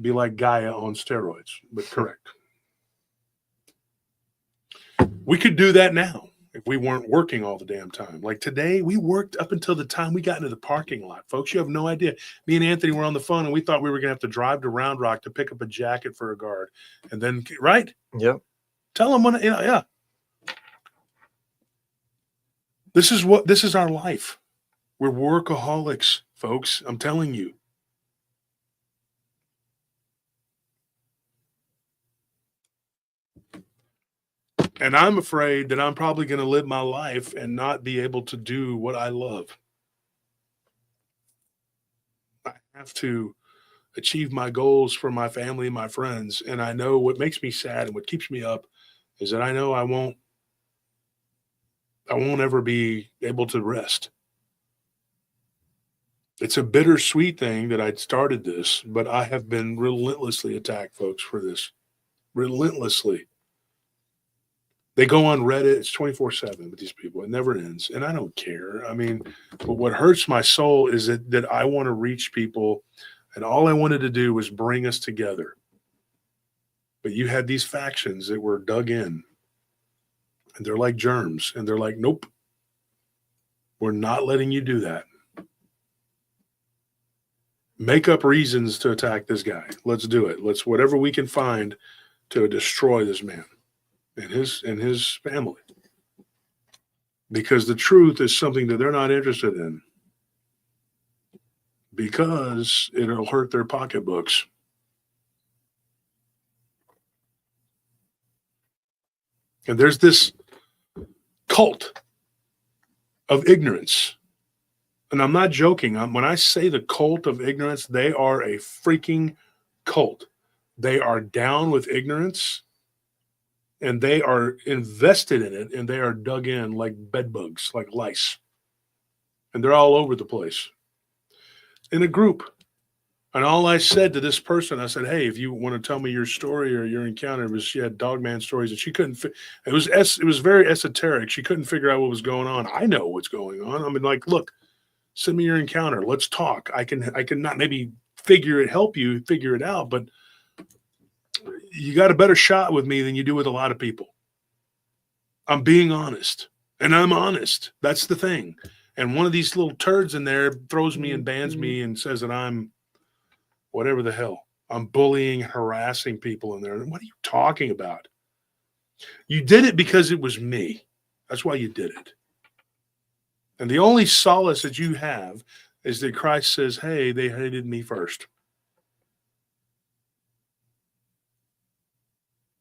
Be like Gaia on steroids, but correct. We could do that now if we weren't working all the damn time. Like today, we worked up until the time we got into the parking lot. Folks, you have no idea. Me and Anthony were on the phone, and we thought we were going to have to drive to Round Rock to pick up a jacket for a guard. And then, right? Yep. Tell them when, yeah. This is our life. We're workaholics, folks. I'm telling you. And I'm afraid that I'm probably going to live my life and not be able to do what I love. I have to achieve my goals for my family and my friends. And I know what makes me sad and what keeps me up is that I know I won't ever be able to rest. It's a bittersweet thing that I started this, but I have been relentlessly attacked, folks, for this. Relentlessly. They go on Reddit. It's 24/7 with these people. It never ends. And I don't care. I mean, but what hurts my soul is that I want to reach people, and all I wanted to do was bring us together. But you had these factions that were dug in, and they're like germs, and they're like, nope, we're not letting you do that. Make up reasons to attack this guy. Let's do it. Let's whatever we can find to destroy this man and his family. Because the truth is something that they're not interested in. Because it'll hurt their pocketbooks. And there's this cult of ignorance. And I'm not joking. When I say the cult of ignorance, they are a freaking cult. They are down with ignorance, and they are invested in it, and they are dug in like bedbugs, like lice. And they're all over the place in a group. And all I said to this person, I said, hey, if you want to tell me your story or your encounter, she had Dogman stories, and she couldn't, it was very esoteric. She couldn't figure out what was going on. I know what's going on. I mean, like, look, send me your encounter. Let's talk. I can not maybe help you figure it out, but you got a better shot with me than you do with a lot of people. I'm being honest, and I'm honest. That's the thing. And one of these little turds in there throws me and bans me and says that I'm whatever the hell. I'm bullying, harassing people in there. What are you talking about? You did it because it was me. That's why you did it. And the only solace that you have is that Christ says, hey, they hated me first.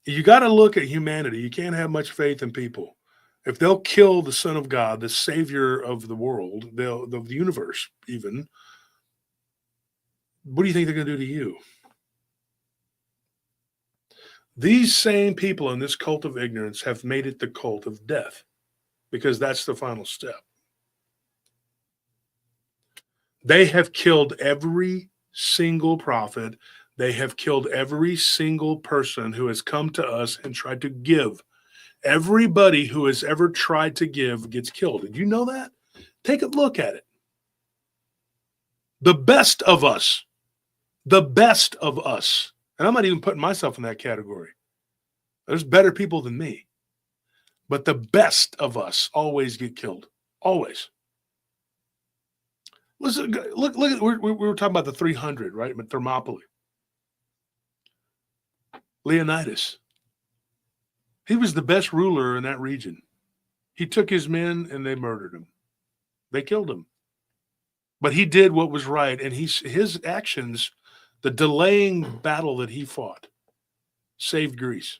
You got to look at humanity. You can't have much faith in people. If they'll kill the Son of God, the Savior of the world, the universe even, what do you think they're going to do to you? These same people in this cult of ignorance have made it the cult of death, because that's the final step. They have killed every single prophet. They have killed every single person who has come to us and tried to give. Everybody who has ever tried to give gets killed. Did you know that? Take a look at it. The best of us. The best of us. And I'm not even putting myself in that category. There's better people than me. But the best of us always get killed. Always. Listen, look, we were talking about the 300, right? But Thermopylae. Leonidas. He was the best ruler in that region. He took his men and they murdered him. They killed him. But he did what was right. And his actions, the delaying battle that he fought, saved Greece.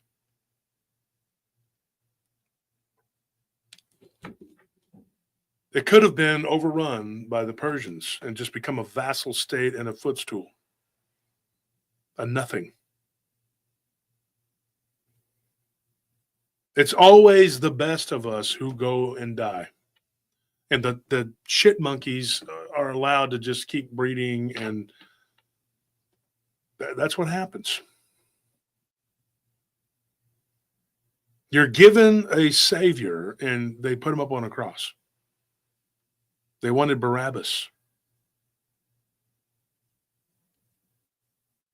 It could have been overrun by the Persians and just become a vassal state and a footstool. A nothing. It's always the best of us who go and die. And the shit monkeys are allowed to just keep breeding, and that's what happens. You're given a savior, and they put him up on a cross. They wanted Barabbas.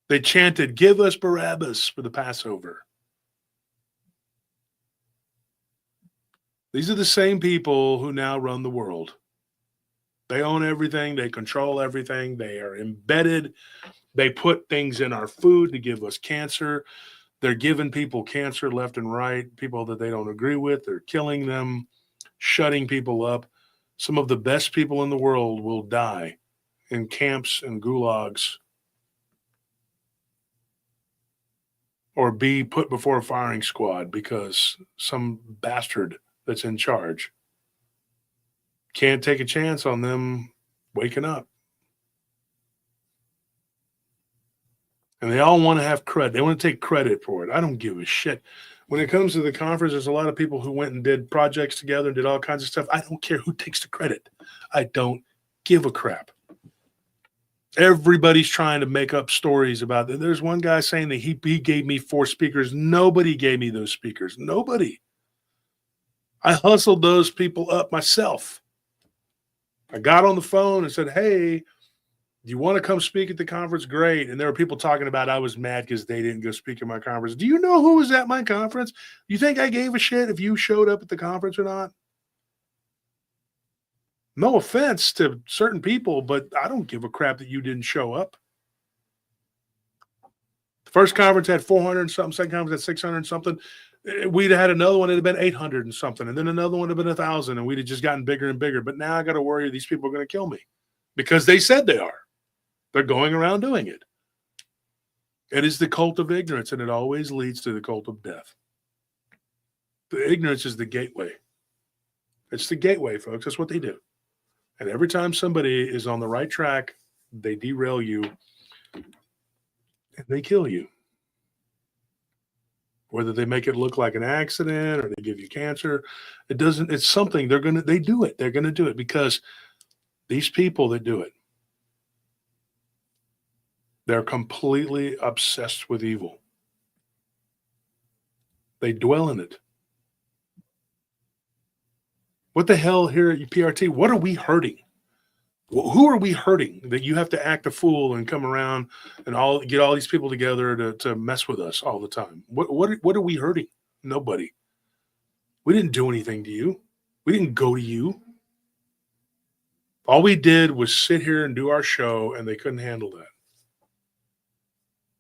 They chanted, "Give us Barabbas" for the Passover. These are the same people who now run the world. They own everything. They control everything. They are embedded. They put things in our food to give us cancer. They're giving people cancer left and right, people that they don't agree with. They're killing them, shutting people up. Some of the best people in the world will die in camps and gulags or be put before a firing squad because some bastard that's in charge can't take a chance on them waking up. And they all want to have credit. They want to take credit for it. I don't give a shit. When it comes to the conference, there's a lot of people who went and did projects together and did all kinds of stuff. I don't care who takes the credit. I don't give a crap. Everybody's trying to make up stories about it. There's one guy saying that he gave me 4 speakers. Nobody gave me those speakers. Nobody. I hustled those people up myself. I got on the phone and said, "Hey, do you want to come speak at the conference?" Great. And there were people talking about I was mad because they didn't go speak at my conference. Do you know who was at my conference? You think I gave a shit if you showed up at the conference or not? No offense to certain people, but I don't give a crap that you didn't show up. The first conference had 400 and something. Second conference had 600 and something. We'd had another one, it'd have been 800 and something. And then another one would have been 1,000. And we'd have just gotten bigger and bigger. But now I got to worry these people are going to kill me because they said they are. They're going around doing it. It is the cult of ignorance, and it always leads to the cult of death. The ignorance is the gateway. It's the gateway, folks. That's what they do. And every time somebody is on the right track, they derail you and they kill you. Whether they make it look like an accident or they give you cancer, it doesn't, it's something they do it. They're going to do it because these people that do it, they're completely obsessed with evil. They dwell in it. What the hell here at PRT? What are we hurting? Who are we hurting that you have to act a fool and come around and get all these people together to mess with us all the time? What are we hurting? Nobody. We didn't do anything to you. We didn't go to you. All we did was sit here and do our show, and they couldn't handle that.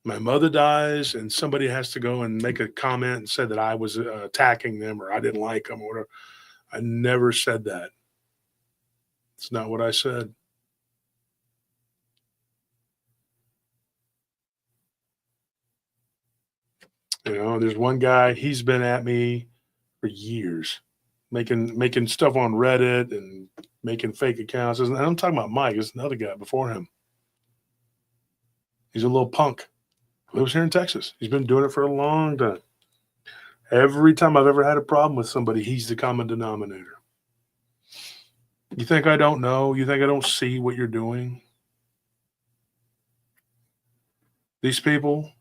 My mother dies, and somebody has to go and make a comment and say that I was attacking them or I didn't like them or whatever. I never said that. It's not what I said. You know, there's one guy, he's been at me for years, making stuff on Reddit and making fake accounts. And I'm talking about Mike. There's another guy before him. He's a little punk. Lives here in Texas. He's been doing it for a long time. Every time I've ever had a problem with somebody, he's the common denominator. You think I don't know? You think I don't see what you're doing? These people,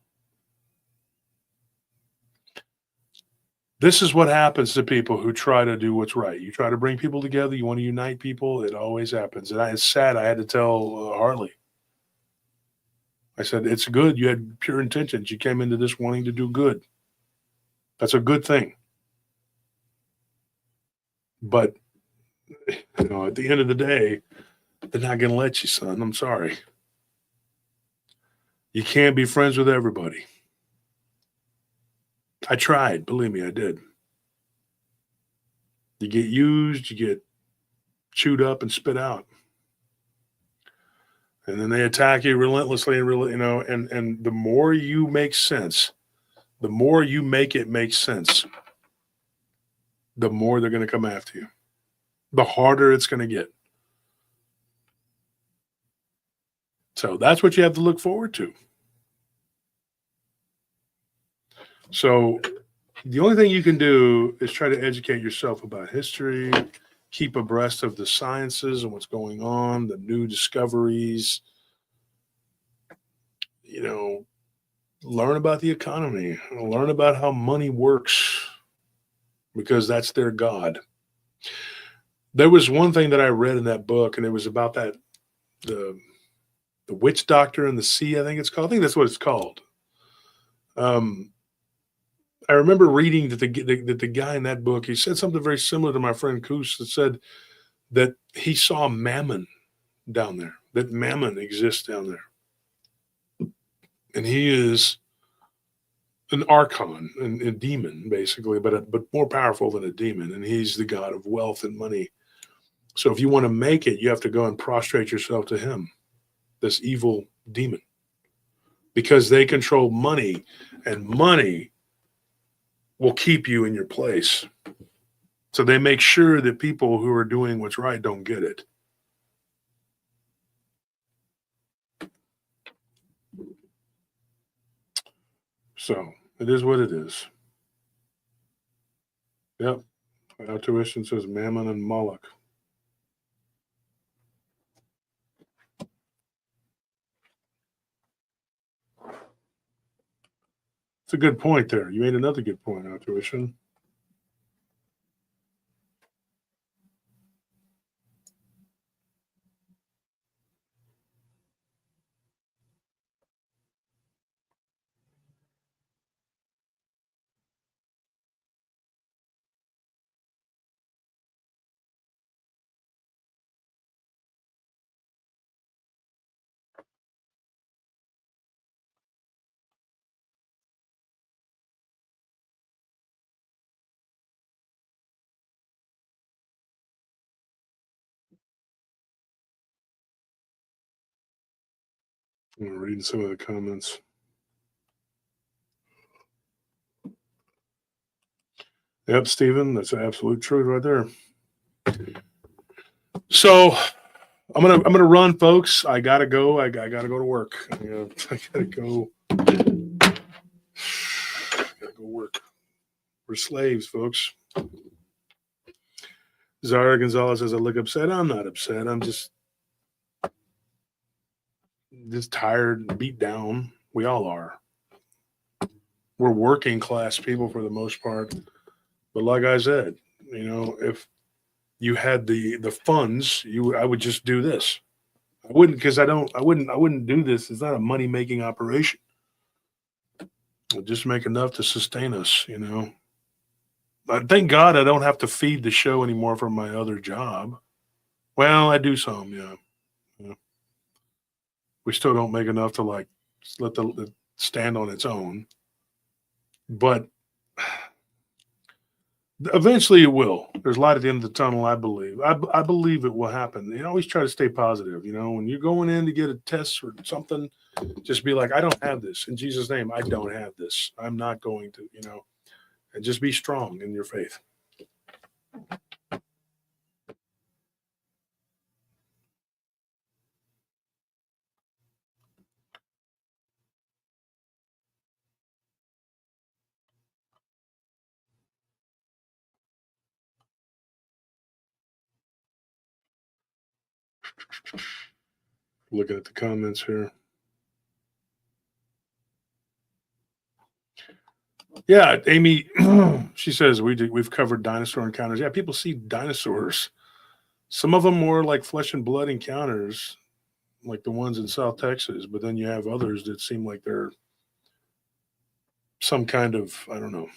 this is what happens to people who try to do what's right. You try to bring people together. You want to unite people. It always happens. And it's sad. I had to tell Harley. I said, it's good. You had pure intentions. You came into this wanting to do good. That's a good thing. But, you know, at the end of the day, they're not going to let you, son. I'm sorry. You can't be friends with everybody. I tried. Believe me, I did. You get used, you get chewed up and spit out. And then they attack you relentlessly and really, you know, and the more you make sense, the more you make it make sense, the more they're going to come after you. The harder it's going to get. So that's what you have to look forward to. So the only thing you can do is try to educate yourself about history, keep abreast of the sciences and what's going on, the new discoveries, you know, learn about the economy, learn about how money works, because that's their God. There was one thing that I read in that book, and it was about that, The Witch Doctor and the Sea, I think it's called. I think that's what it's called. I remember reading that the guy in that book, he said something very similar to my friend Koos, that said that he saw Mammon down there, that Mammon exists down there. And he is an archon, a demon, basically, but more powerful than a demon. And he's the god of wealth and money. So if you want to make it, you have to go and prostrate yourself to him, this evil demon, because they control money, and money will keep you in your place. So they make sure that people who are doing what's right don't get it. So it is what it is. Yep. Our tuition says Mammon and Moloch. It's a good point there. You made another good point, our tuition. I'm reading some of the comments. Yep, Stephen, that's an absolute truth right there. So I'm gonna run, folks. I gotta go. I gotta go to work. I gotta go. Gotta go work. We're slaves, folks. Zara Gonzalez says, I look upset. I'm not upset. I'm just tired and beat down. We all are. We're working class people for the most part. But like I said, if you had the funds, I would just do this. I wouldn't, because I wouldn't do this. It's not a money-making operation. I'll just make enough to sustain us, Thank God I don't have to feed the show anymore from my other job. Well, I do some, yeah. We still don't make enough to let it stand on its own. But eventually it will. There's light at the end of the tunnel, I believe. I believe it will happen. Always try to stay positive. When you're going in to get a test or something, just be like, I don't have this. In Jesus' name, I don't have this. I'm not going to, and just be strong in your faith. Looking at the comments here. Yeah, Amy, she says we've covered dinosaur encounters. Yeah, people see dinosaurs. Some of them more like flesh and blood encounters, like the ones in South Texas. But then you have others that seem like they're some kind of, I don't know.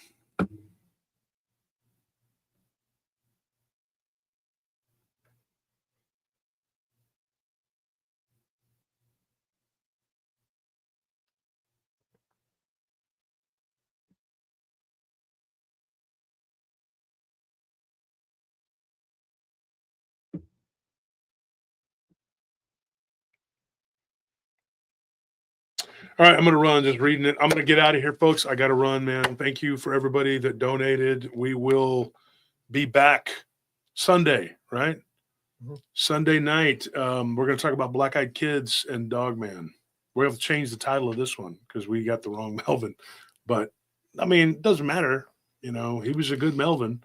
All right, I'm going to run, just reading it. I'm going to get out of here, folks. I got to run, man. Thank you for everybody that donated. We will be back Sunday, right? Mm-hmm. Sunday night. We're going to talk about Black Eyed Kids and Dogman. We're going to change the title of this one because we got the wrong Melvin. But, I mean, it doesn't matter. He was a good Melvin.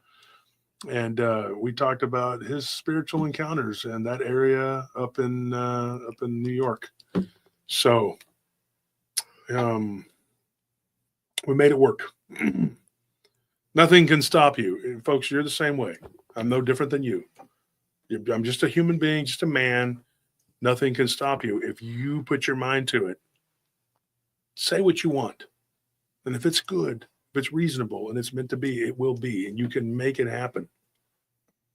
And we talked about his spiritual encounters in that area up in New York. So we made it work. Nothing can stop you. And folks, you're the same way. I'm no different than you. I'm just a human being, just a man. Nothing can stop you. If you put your mind to it, say what you want. And if it's good, if it's reasonable and it's meant to be, it will be. And you can make it happen.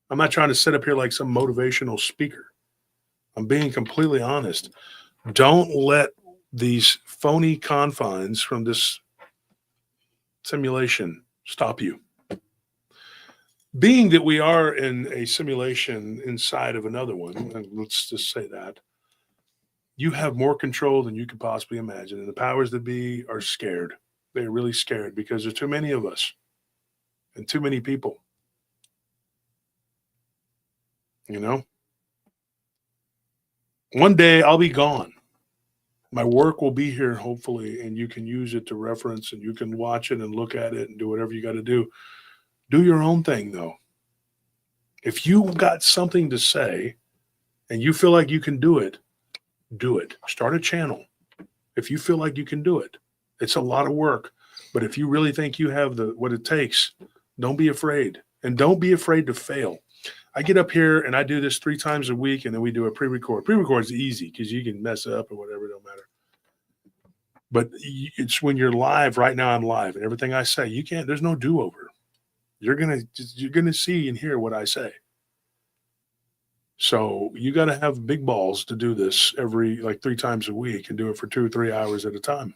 I'm not trying to sit up here like some motivational speaker. I'm being completely honest. Don't let these phony confines from this simulation stop you. Being that we are in a simulation inside of another one, and let's just say that, you have more control than you could possibly imagine. And the powers that be are scared. They're really scared because there's too many of us and too many people. You know? One day I'll be gone. My work will be here, hopefully, and you can use it to reference, and you can watch it and look at it and do whatever you got to do. Do your own thing, though. If you got something to say and you feel like you can do it, do it. Start a channel. If you feel like you can do it, it's a lot of work. But if you really think you have what it takes, don't be afraid. And don't be afraid to fail. I get up here and I do this 3 times a week, and then we do a pre-record. Pre-record is easy because you can mess up or whatever, it don't matter. But it's when you're live. Right now I'm live, and everything I say, you can't, there's no do-over. You're gonna see and hear what I say. So you got to have big balls to do this every 3 times a week and do it for 2 or 3 hours at a time.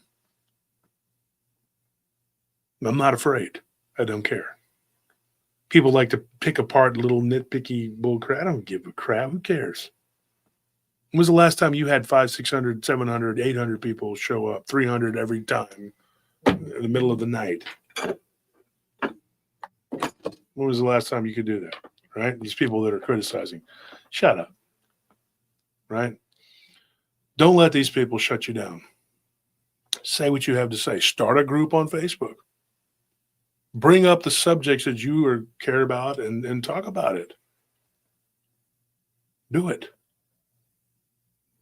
I'm not afraid. I don't care. People like to pick apart little nitpicky bull crap. I don't give a crap. Who cares? When was the last time you had 500, 600, 700, 800 people show up, 300 every time in the middle of the night? When was the last time you could do that? Right? These people that are criticizing. Shut up. Right? Don't let these people shut you down. Say what you have to say. Start a group on Facebook. Bring up the subjects that you care about and talk about it. Do it.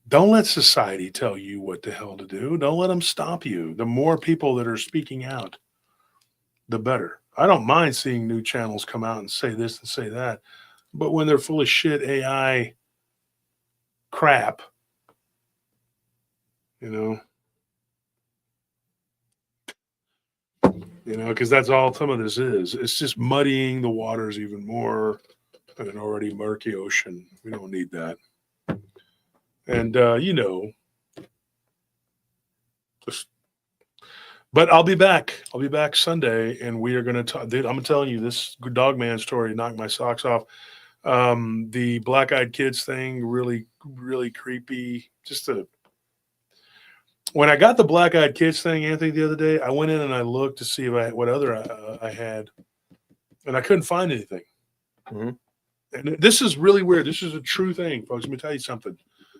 Don't let society tell you what the hell to do. Don't let them stop you. The more people that are speaking out, the better. I don't mind seeing new channels come out and say this and say that. But when they're full of shit AI crap, because that's all some of this is. It's just muddying the waters even more in an already murky ocean. We don't need that. And, but I'll be back. I'll be back Sunday, and we are going to talk. Dude, I'm telling you, this Dogman story knocked my socks off. The black-eyed kids thing, really, really creepy. When I got the black-eyed kids thing, Anthony, the other day, I went in and I looked to see what other I had, and I couldn't find anything. Mm-hmm. And this is really weird. This is a true thing, folks. Let me tell you something.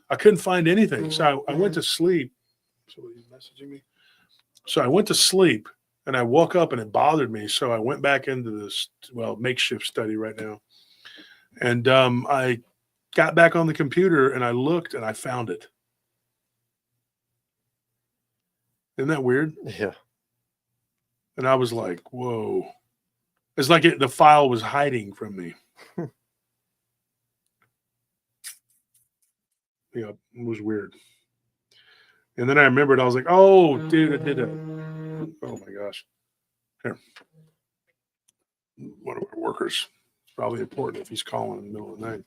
I couldn't find anything, so I went to sleep. Somebody's messaging me. So I went to sleep, and I woke up, and it bothered me. So I went back into this, makeshift study right now. And I got back on the computer, and I looked, and I found it. Isn't that weird? Yeah. And I was like, whoa. It's like the file was hiding from me. Yeah, it was weird. And then I remembered, I was like, oh, dude, I did it. Oh, my gosh. Here. One of our workers. It's probably important if he's calling in the middle of the night.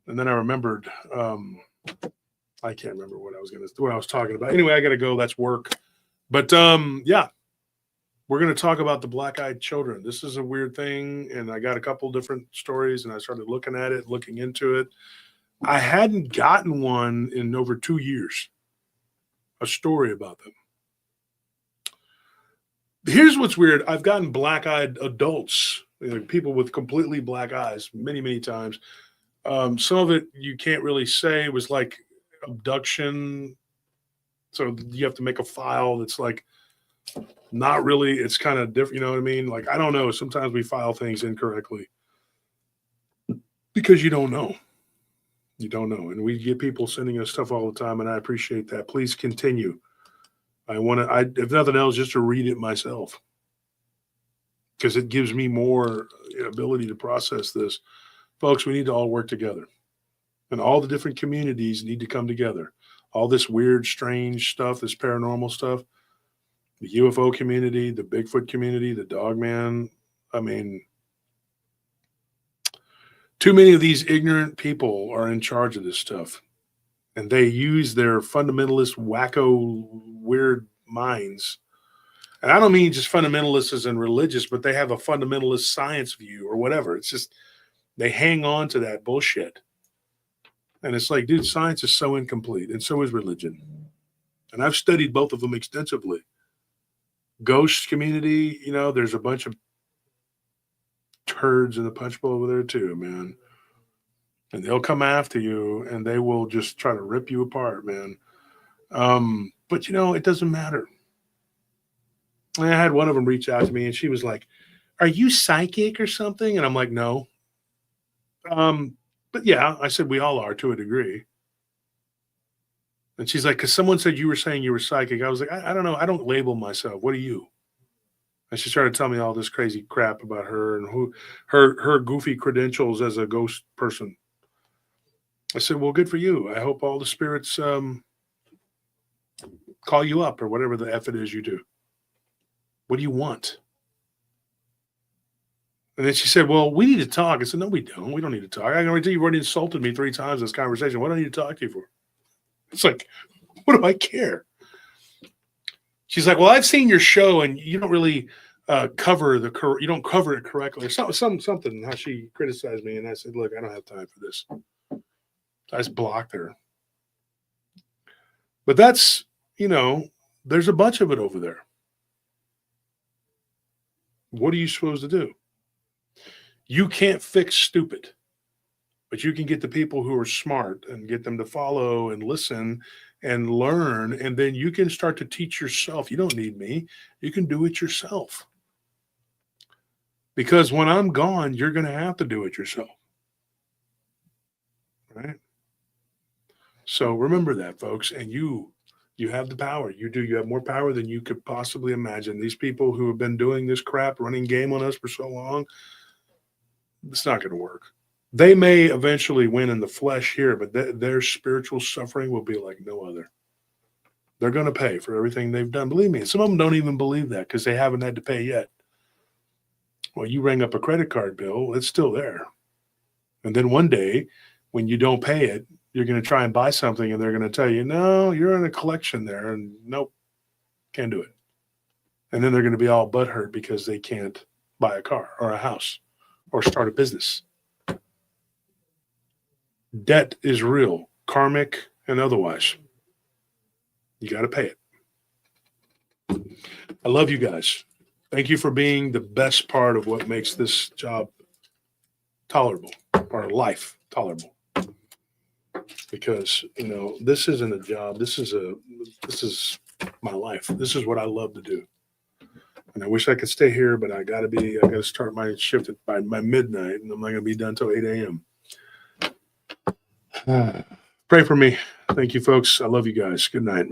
And then I remembered, I can't remember what I was talking about. Anyway, I got to go. That's work. But, yeah, we're going to talk about the black-eyed children. This is a weird thing, and I got a couple different stories, and I started looking at it, looking into it. I hadn't gotten one in over 2 years, a story about them. Here's what's weird. I've gotten black-eyed adults, people with completely black eyes many, many times. Some of it you can't really say. It was like abduction. So you have to make a file that's like not really, it's kind of different. You know what I mean? Like, I don't know. Sometimes we file things incorrectly because you don't know. You don't know. And we get people sending us stuff all the time, and I appreciate that. Please continue. I want to, if nothing else, just to read it myself, because it gives me more ability to process this. Folks, we need to all work together. And all the different communities need to come together. All this weird, strange stuff, this paranormal stuff, the UFO community, the Bigfoot community, the Dogman. I mean, too many of these ignorant people are in charge of this stuff. And they use their fundamentalist, wacko, weird minds. And I don't mean just fundamentalists as in religious, but they have a fundamentalist science view or whatever. It's just they hang on to that bullshit. And it's like, dude, science is so incomplete, and so is religion. And I've studied both of them extensively. Ghost community, you know, there's a bunch of turds in the punch bowl over there too, man. And they'll come after you, and they will just try to rip you apart, man. But, you know, it doesn't matter. I had one of them reach out to me, and she was like, "Are you psychic or something?" And I'm like, "No." But yeah, I said we all are to a degree. And she's like, "Because someone said you were saying you were psychic." I was like, I don't know. I don't label myself. What are you? And she started telling me all this crazy crap about her and who her goofy credentials as a ghost person. I said, "Well, good for you. I hope all the spirits call you up or whatever the F it is you do. What do you want?" And then she said, "Well, we need to talk." I said, "No, we don't. We don't need to talk. I can already tell you've already insulted me 3 times in this conversation. What do I need to talk to you for?" It's like, what do I care? She's like, "Well, I've seen your show, and you don't really cover you don't cover it correctly." Or something how she criticized me, and I said, "Look, I don't have time for this." I just blocked her. But that's, you know, there's a bunch of it over there. What are you supposed to do? You can't fix stupid, but you can get the people who are smart and get them to follow and listen and learn. And then you can start to teach yourself. You don't need me. You can do it yourself. Because when I'm gone, you're going to have to do it yourself. Right? So remember that, folks. And you have the power. You do. You have more power than you could possibly imagine. These people who have been doing this crap, running game on us for so long, it's not going to work. They may eventually win in the flesh here, but their spiritual suffering will be like no other. They're going to pay for everything they've done. Believe me, some of them don't even believe that because they haven't had to pay yet. Well, you ring up a credit card bill, it's still there. And then one day, when you don't pay it, you're going to try and buy something, and they're going to tell you, "No, you're in a collection there, and nope, can't do it." And then they're going to be all butthurt because they can't buy a car or a house or start a business. Debt is real, karmic and otherwise. You got to pay it. I love you guys. Thank you for being the best part of what makes this job tolerable, or life tolerable. Because, you know, this isn't a job. This is my life. This is what I love to do. And I wish I could stay here, but I got to start my shift by midnight, and I'm not going to be done till 8 a.m. Pray for me. Thank you, folks. I love you guys. Good night.